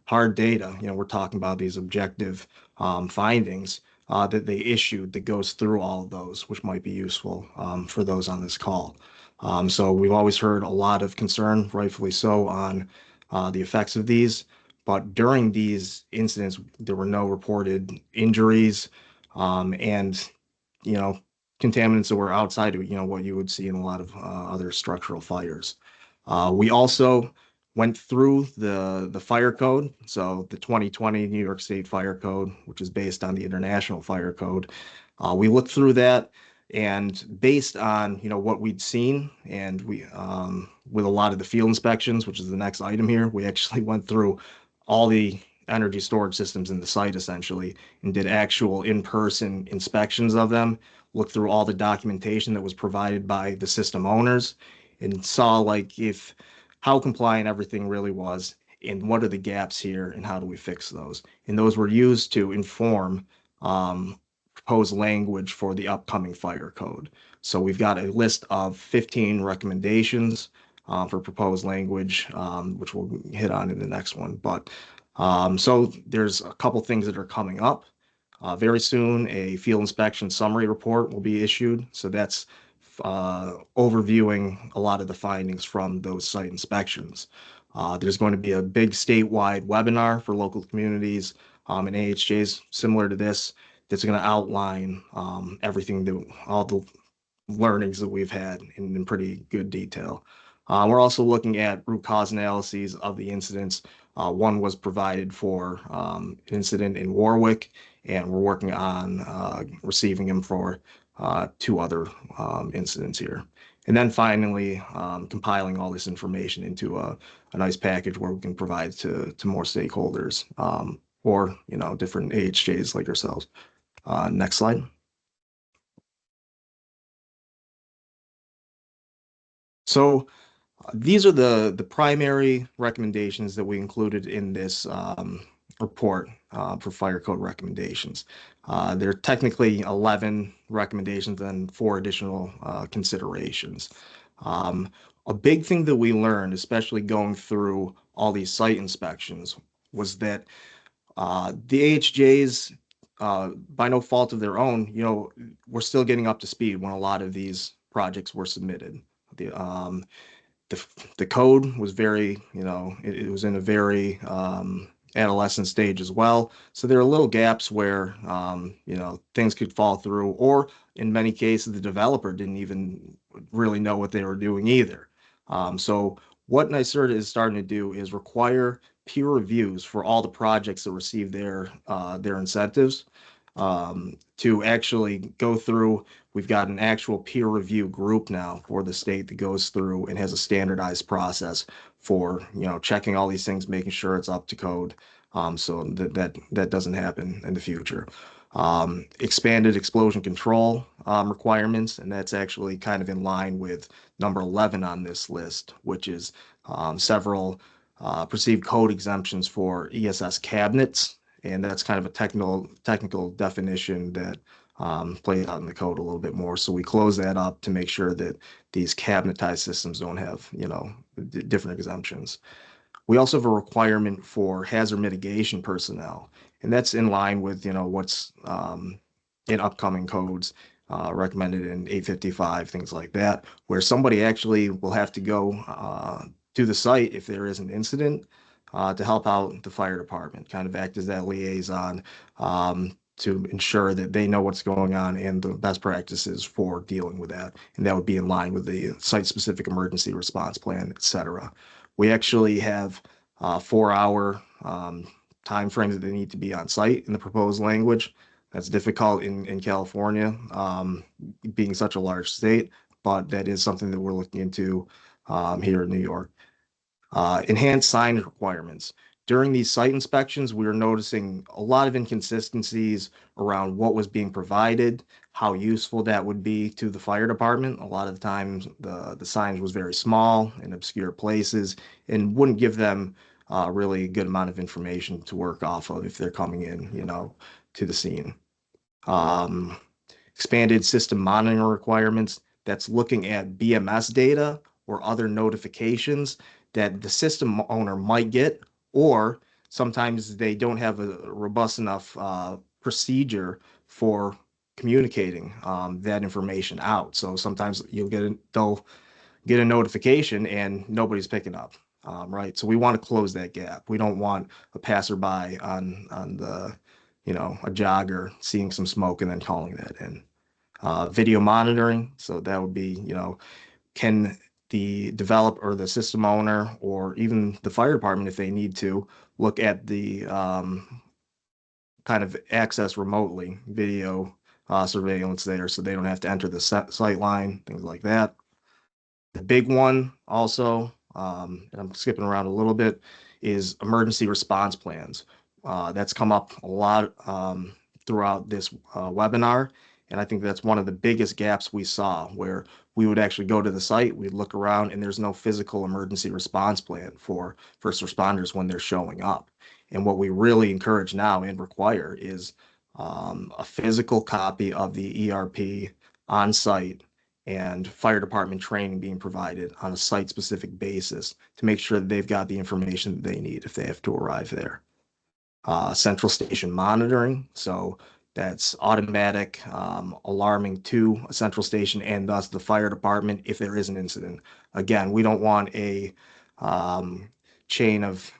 hard data. We're talking about these objective findings that they issued that goes through all of those, which might be useful for those on this call. So we've always heard a lot of concern, rightfully so, on the effects of these, But during these incidents, there were no reported injuries, and, you know, contaminants that were outside of, you know, what you would see in a lot of other structural fires. We also went through the fire code. So the 2020 New York State Fire Code, which is based on the International Fire Code. We looked through that, and based on, you know, what we'd seen, and we with a lot of the field inspections, which is the next item here, we actually went through all the energy storage systems in the site essentially and did actual in-person inspections of them, looked through all the documentation that was provided by the system owners, and saw like if how compliant everything really was and what are the gaps here and how do we fix those. And those were used to inform proposed language for the upcoming fire code. So we've got a list of 15 recommendations for proposed language, which we'll hit on in the next one. But so there's a couple things that are coming up. Very soon, a field inspection summary report will be issued. So that's overviewing a lot of the findings from those site inspections. There's going to be a big statewide webinar for local communities and AHJs similar to this that's going to outline everything that all the learnings that we've had in pretty good detail. We're also looking at root cause analyses of the incidents. One was provided for an incident in Warwick, and we're working on receiving them for 2 other incidents here. And then finally, compiling all this information into a nice package where we can provide to more stakeholders or, you know, different AHJs like ourselves. Next slide. So these are the primary recommendations that we included in this report for fire code recommendations. There are technically 11 recommendations and 4 additional considerations. A big thing that we learned, especially going through all these site inspections, was that the AHJs, by no fault of their own, you know, we're still getting up to speed when a lot of these projects were submitted. The code was very, you know, it was in a very adolescent stage as well. So there are little gaps where, you know, things could fall through, or in many cases, the developer didn't even really know what they were doing either. So what NYSERDA is starting to do is require peer reviews for all the projects that receive their incentives to actually go through. We've got an actual peer review group now for the state that goes through and has a standardized process for, you know, checking all these things, making sure it's up to code, so that doesn't happen in the future. Expanded explosion control requirements, and that's actually kind of in line with number 11 on this list, which is several perceived code exemptions for ESS cabinets, and that's kind of a technical definition that plays out in the code a little bit more. So we close that up to make sure that these cabinetized systems don't have, you know, different exemptions. We also have a requirement for hazard mitigation personnel, and that's in line with, you know, what's in upcoming codes recommended in 855, things like that, where somebody actually will have to go to the site if there is an incident to help out the fire department, kind of act as that liaison to ensure that they know what's going on and the best practices for dealing with that. And that would be in line with the site-specific emergency response plan, et cetera. We actually have 4-hour time frames that they need to be on site in the proposed language. That's difficult in California, being such a large state, but that is something that we're looking into here in New York. Enhanced signage requirements. During these site inspections, we were noticing a lot of inconsistencies around what was being provided, how useful that would be to the fire department. A lot of the times the signage was very small in obscure places and wouldn't give them really a good amount of information to work off of if they're coming in, you know, to the scene. Expanded system monitoring requirements. That's looking at BMS data or other notifications that the system owner might get, or sometimes they don't have a robust enough procedure for communicating that information out. So sometimes they'll get a notification and nobody's picking up. right? So we want to close that gap. We don't want a passerby on the, a jogger seeing some smoke and then calling that in. Video monitoring, so that would be, can the developer or the system owner or even the fire department, if they need to, look at the kind of access remotely video surveillance there so they don't have to enter the sight line, things like that. The big one also, and I'm skipping around a little bit, is emergency response plans. That's come up a lot throughout this webinar. And I think that's one of the biggest gaps we saw, where we would actually go to the site, we'd look around, and there's no physical emergency response plan for first responders when they're showing up. And what we really encourage now and require is a physical copy of the ERP on site and fire department training being provided on a site-specific basis to make sure that they've got the information that they need if they have to arrive there. Central station monitoring, so that's automatic alarming to a central station and thus the fire department if there is an incident. Again, we don't want a chain of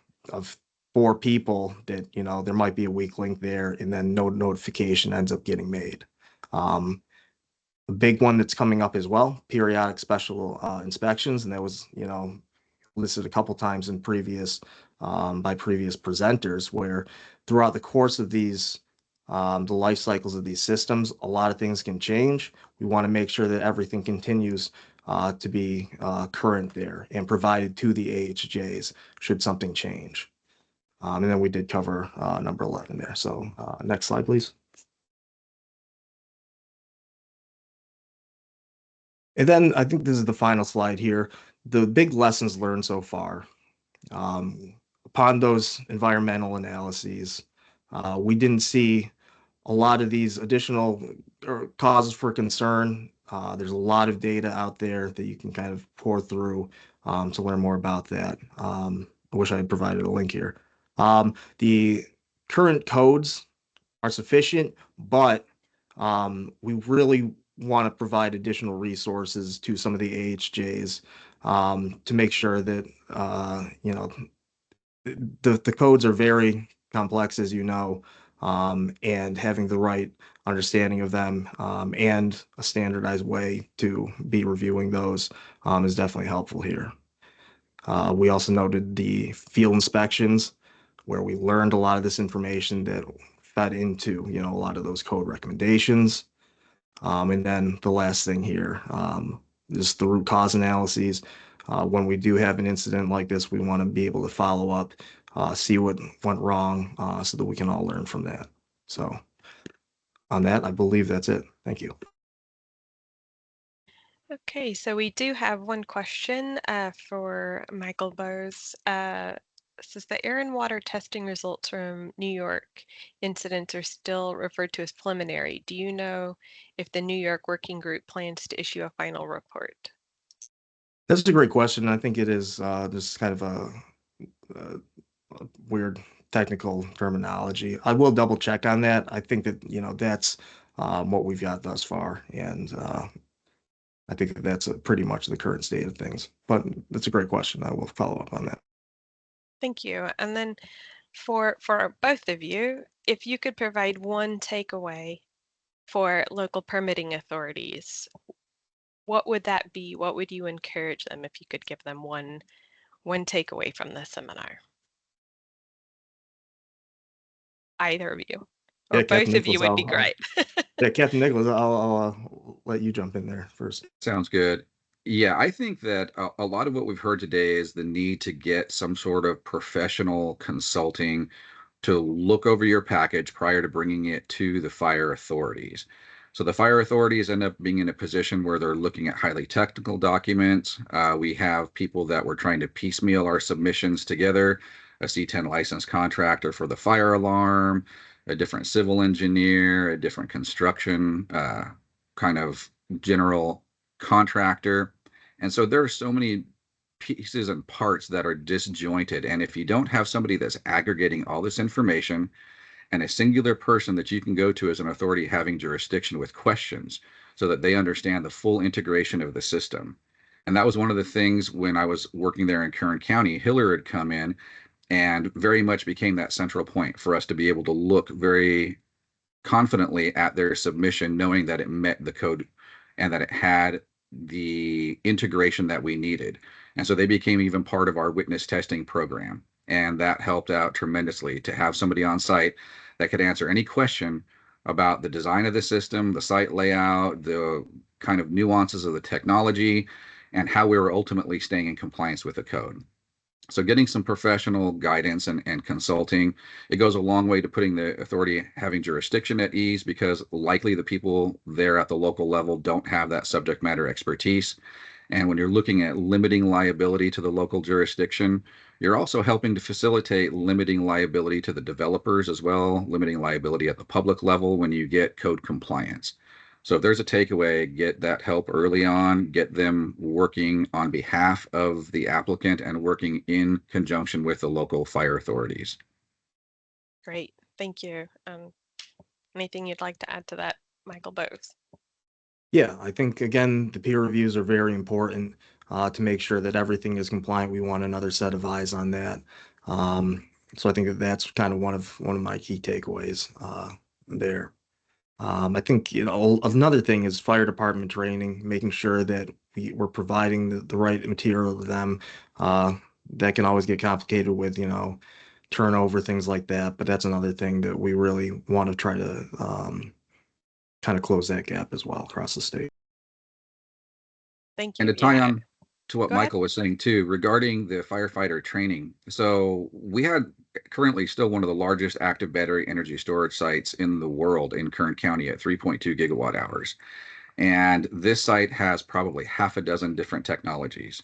4 people that, there might be a weak link there and then no notification ends up getting made. A big one that's coming up as well, periodic special inspections, and that was, listed a couple times in previous by previous presenters, where throughout the course of these the life cycles of these systems, a lot of things can change. We want to make sure that everything continues to be current there and provided to the AHJs should something change. And then we did cover number 11 there. So next slide, please. And then I think this is the final slide here. The big lessons learned so far. Upon those environmental analyses, we didn't see a lot of these additional causes for concern. There's a lot of data out there that you can kind of pour through to learn more about that. I wish I had provided a link here. The current codes are sufficient, but we really want to provide additional resources to some of the AHJs to make sure that the codes are very complex, as you know, and having the right understanding of them and a standardized way to be reviewing those is definitely helpful here. We also noted the field inspections, where we learned a lot of this information that fed into, a lot of those code recommendations. And then the last thing here is the root cause analyses. When we do have an incident like this, we want to be able to follow up, see what went wrong, so that we can all learn from that. So on that, I believe that's it. Thank you. Okay, so we do have one question for Michael Bose. Says the air and water testing results from New York incidents are still referred to as preliminary. Do you know if the New York working group plans to issue a final report? That's a great question. I think it is just kind of a weird technical terminology. I will double check on that. I think that, that's what we've got thus far. And I think that's pretty much the current state of things. But that's a great question. I will follow up on that. Thank you. And then for both of you, if you could provide one takeaway for local permitting authorities, what would that be? What would you encourage them if you could give them one takeaway from this seminar? Either of you, or Yeah, both of you would be great. Yeah, Captain Nicholas, I'll let you jump in there first. Sounds good. Yeah, I think that a lot of what we've heard today is the need to get some sort of professional consulting to look over your package prior to bringing it to the fire authorities. So the fire authorities end up being in a position where they're looking at highly technical documents. We have people that were trying to piecemeal our submissions together, a C10 licensed contractor for the fire alarm, a different civil engineer, a different construction kind of general contractor. And so there are so many pieces and parts that are disjointed. And if you don't have somebody that's aggregating all this information and a singular person that you can go to as an authority having jurisdiction with questions so that they understand the full integration of the system, And that was one of the things when I was working there in Kern County. Hiller had come in and very much became that central point for us to be able to look very confidently at their submission, knowing that it met the code and that it had the integration that we needed. And so they became even part of our witness testing program. And that helped out tremendously to have somebody on site that could answer any question about the design of the system, the site layout, the kind of nuances of the technology, and how we were ultimately staying in compliance with the code. So getting some professional guidance and consulting, it goes a long way to putting the authority having jurisdiction at ease, because likely the people there at the local level don't have that subject matter expertise. And when you're looking at limiting liability to the local jurisdiction, you're also helping to facilitate limiting liability to the developers as well, limiting liability at the public level when you get code compliance. So if there's a takeaway, get that help early on, get them working on behalf of the applicant and working in conjunction with the local fire authorities. Great, thank you. Anything you'd like to add to that, Michael Bose? Yeah, I think again, the peer reviews are very important to make sure that everything is compliant. We want another set of eyes on that. So I think that that's kind of one of my key takeaways there. I think, another thing is fire department training, making sure that we're providing the right material to them. That can always get complicated with, turnover, things like that. But that's another thing that we really want to try to kind of close that gap as well across the state. Thank And you. to tie Yeah. on to what Go ahead. Michael was saying too, regarding the firefighter training. So we had currently still one of the largest active battery energy storage sites in the world in Kern County at 3.2 gigawatt hours. And this site has probably half a dozen different technologies.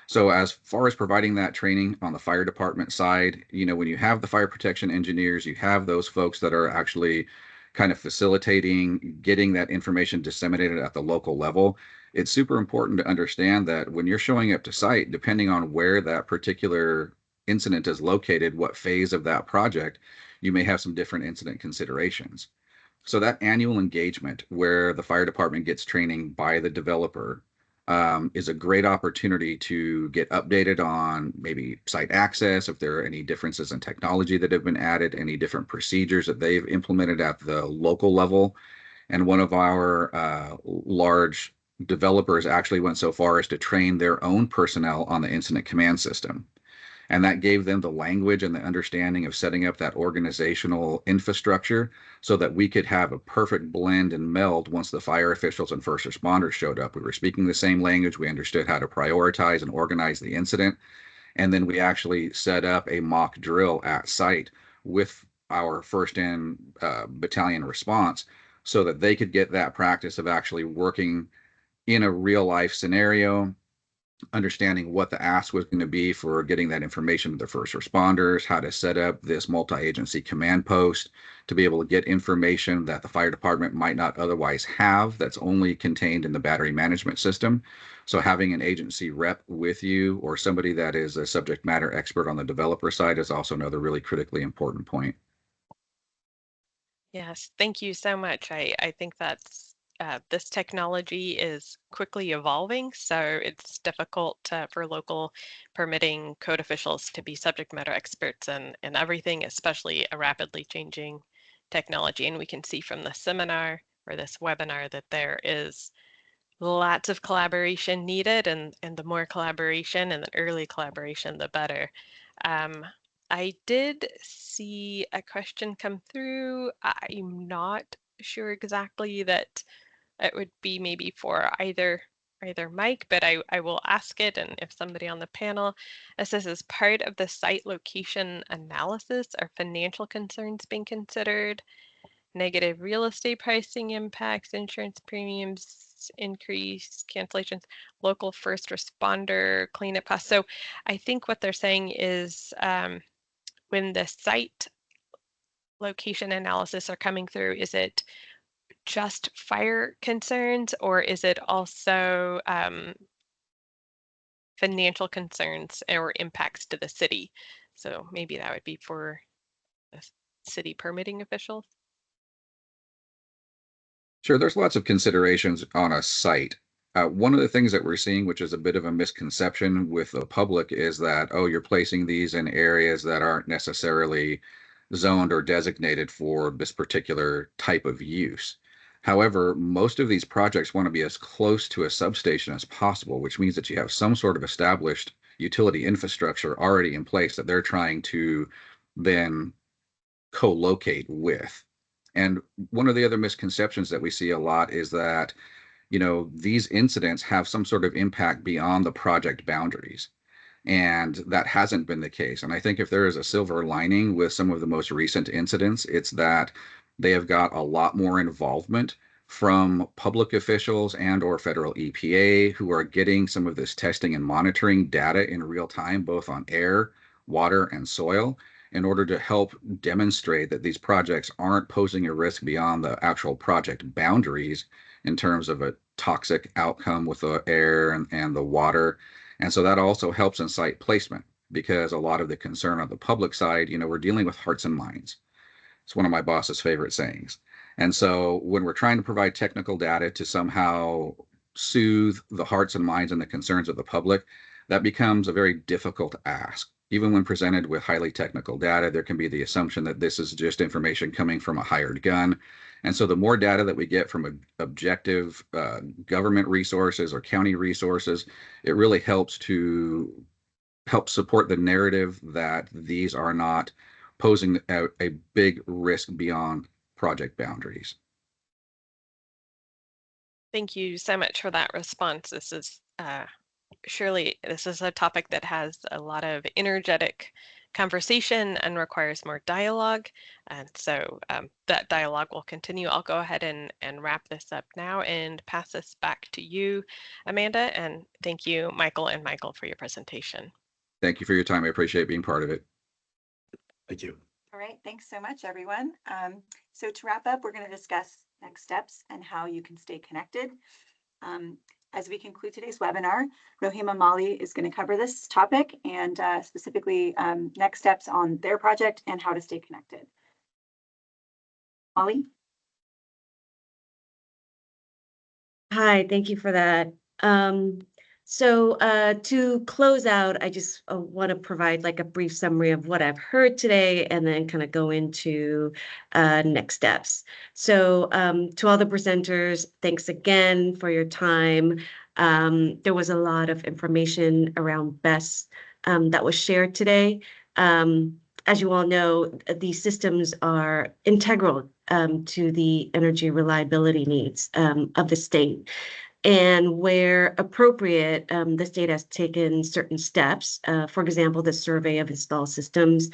So as far as providing that training on the fire department side, when you have the fire protection engineers, you have those folks that are actually kind of facilitating getting that information disseminated at the local level. It's super important to understand that when you're showing up to site, depending on where that particular incident is located, what phase of that project, you may have some different incident considerations. So that annual engagement where the fire department gets training by the developer is a great opportunity to get updated on maybe site access, if there are any differences in technology that have been added, any different procedures that they've implemented at the local level. And one of our large developers actually went so far as to train their own personnel on the incident command system. And that gave them the language and the understanding of setting up that organizational infrastructure so that we could have a perfect blend and meld once the fire officials and first responders showed up. We were speaking the same language. We understood how to prioritize and organize the incident. And then we actually set up a mock drill at site with our first in battalion response so that they could get that practice of actually working in a real life scenario, understanding what the ask was going to be for getting that information to the first responders, how to set up this multi-agency command post to be able to get information that the fire department might not otherwise have that's only contained in the battery management system. So having an agency rep with you or somebody that is a subject matter expert on the developer side is also another really critically important point. Yes, thank you so much. I think that's this technology is quickly evolving, so it's difficult for local permitting code officials to be subject matter experts in everything, especially a rapidly changing technology. And we can see from the seminar or this webinar that there is lots of collaboration needed, and the more collaboration and the early collaboration, the better. I did see a question come through. I'm not sure exactly that it would be maybe for either Mike, but I will ask it. And if somebody on the panel, it says, as part of the site location analysis, are financial concerns being considered? Negative real estate pricing impacts, insurance premiums increase, cancellations, local first responder cleanup costs. So I think what they're saying is when the site location analysis are coming through, is it just fire concerns, or is it also financial concerns or impacts to the city? So maybe that would be for the city permitting officials. Sure, there's lots of considerations on a site. One of the things that we're seeing, which is a bit of a misconception with the public, is that, oh, you're placing these in areas that aren't necessarily zoned or designated for this particular type of use. However, most of these projects want to be as close to a substation as possible, which means that you have some sort of established utility infrastructure already in place that they're trying to then co-locate with. And one of the other misconceptions that we see a lot is that, these incidents have some sort of impact beyond the project boundaries. And that hasn't been the case. And I think if there is a silver lining with some of the most recent incidents, it's that they have got a lot more involvement from public officials and or federal EPA who are getting some of this testing and monitoring data in real time, both on air, water, and soil, in order to help demonstrate that these projects aren't posing a risk beyond the actual project boundaries in terms of a toxic outcome with the air and the water. And so that also helps in site placement, because a lot of the concern on the public side, we're dealing with hearts and minds. It's one of my boss's favorite sayings. And so when we're trying to provide technical data to somehow soothe the hearts and minds and the concerns of the public, that becomes a very difficult ask. Even when presented with highly technical data, there can be the assumption that this is just information coming from a hired gun. And so the more data that we get from objective government resources or county resources, it really helps to help support the narrative that these are not posing a big risk beyond project boundaries. Thank you so much for that response. Surely this is a topic that has a lot of energetic conversation and requires more dialogue. And so that dialogue will continue. I'll go ahead and wrap this up now and pass this back to you, Amanda. And thank you, Michael and Michael, for your presentation. Thank you for your time. I appreciate being part of it. Thank you. All right, thanks so much, everyone. So to wrap up, we're going to discuss next steps and how you can stay connected. As we conclude today's webinar, Rohima Mali is going to cover this topic and specifically next steps on their project and how to stay connected. Molly? Hi, thank you for that. So to close out, I just want to provide like a brief summary of what I've heard today and then kind of go into next steps. So to all the presenters, thanks again for your time. There was a lot of information around BESS that was shared today. As you all know, these systems are integral to the energy reliability needs of the state. And where appropriate, the state has taken certain steps, for example, the survey of installed systems,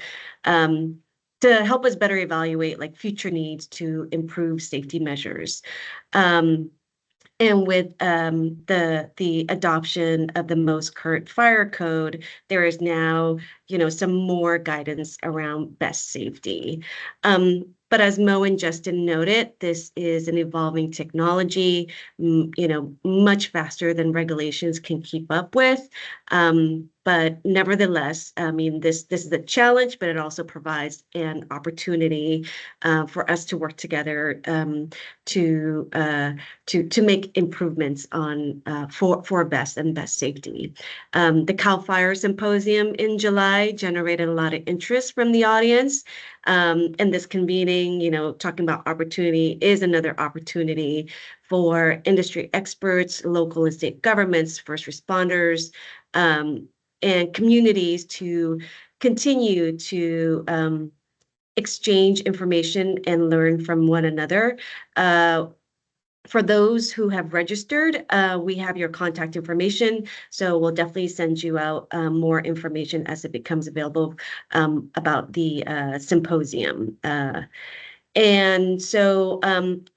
to help us better evaluate like future needs to improve safety measures. And with the adoption of the most current fire code, there is now, some more guidance around BESS safety. But as Mo and Justin noted, this is an evolving technology, much faster than regulations can keep up with. But nevertheless, I mean, this is a challenge, but it also provides an opportunity for us to work together to make improvements on for BESS and BESS safety. The Cal Fire Symposium in July generated a lot of interest from the audience. And this convening, talking about opportunity is another opportunity for industry experts, local and state governments, first responders, and communities to continue to exchange information and learn from one another. For those who have registered, we have your contact information, so we'll definitely send you out more information as it becomes available about the symposium. And so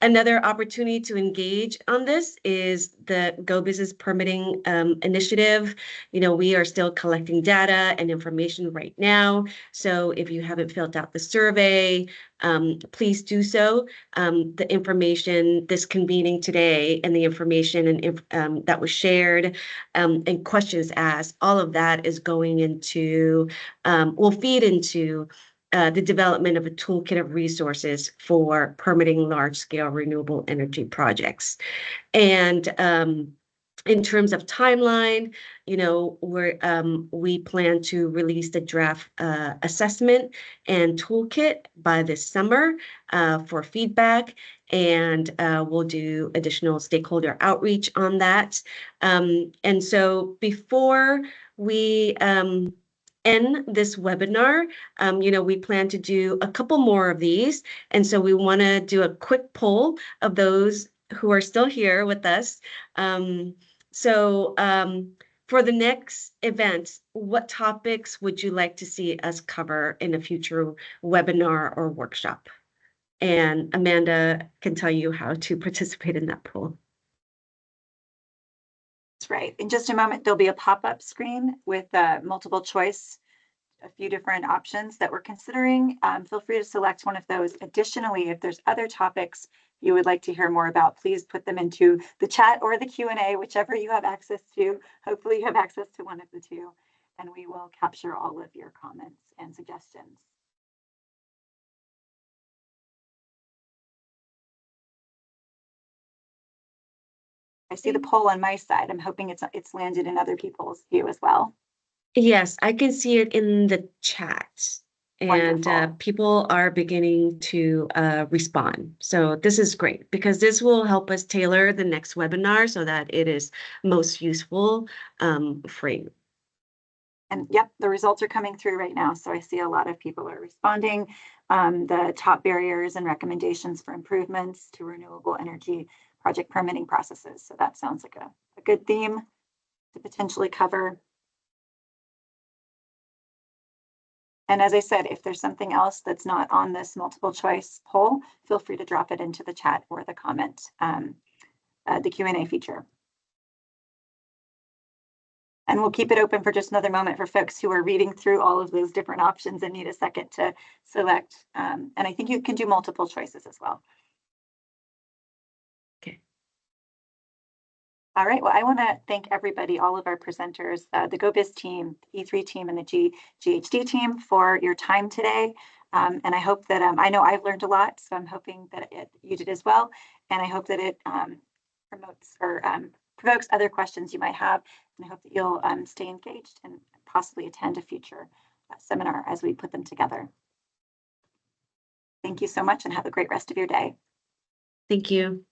another opportunity to engage on this is the GO-Biz permitting initiative. We are still collecting data and information right now. So if you haven't filled out the survey, please do so. The information, this convening today and the information that was shared and questions asked, all of that is going into, will feed into the development of a toolkit of resources for permitting large-scale renewable energy projects. And In terms of timeline, we plan to release the draft assessment and toolkit by this summer for feedback, and we'll do additional stakeholder outreach on that. And so before we end this webinar, we plan to do a couple more of these, and so we want to do a quick poll of those who are still here with us. So for the next event, what topics would you like to see us cover in a future webinar or workshop? And Amanda can tell you how to participate in that poll. That's right. In just a moment, there'll be a pop-up screen with multiple choice, a few different options that we're considering. Feel free to select one of those. Additionally, if there's other topics you would like to hear more about, please put them into the chat or the Q&A, whichever you have access to. Hopefully you have access to one of the two, and we will capture all of your comments and suggestions. I see the poll on my side. I'm hoping it's landed in other people's view as well. Yes, I can see it in the chat. And people are beginning to respond. So this is great because this will help us tailor the next webinar so that it is most useful for you. And yep, the results are coming through right now. So I see a lot of people are responding. The top barriers and recommendations for improvements to renewable energy project permitting processes. So that sounds like a good theme to potentially cover. And as I said, if there's something else that's not on this multiple choice poll, feel free to drop it into the chat or the comment, the Q&A feature. And we'll keep it open for just another moment for folks who are reading through all of those different options and need a second to select. And I think you can do multiple choices as well. Okay. All right, well, I want to thank everybody, all of our presenters, the GO-Biz team, the E3 team, and the GHD team for your time today. And I hope that, I know I've learned a lot, so I'm hoping that you did as well. And I hope that it promotes or provokes other questions you might have. And I hope that you'll stay engaged and possibly attend a future seminar as we put them together. Thank you so much and have a great rest of your day. Thank you.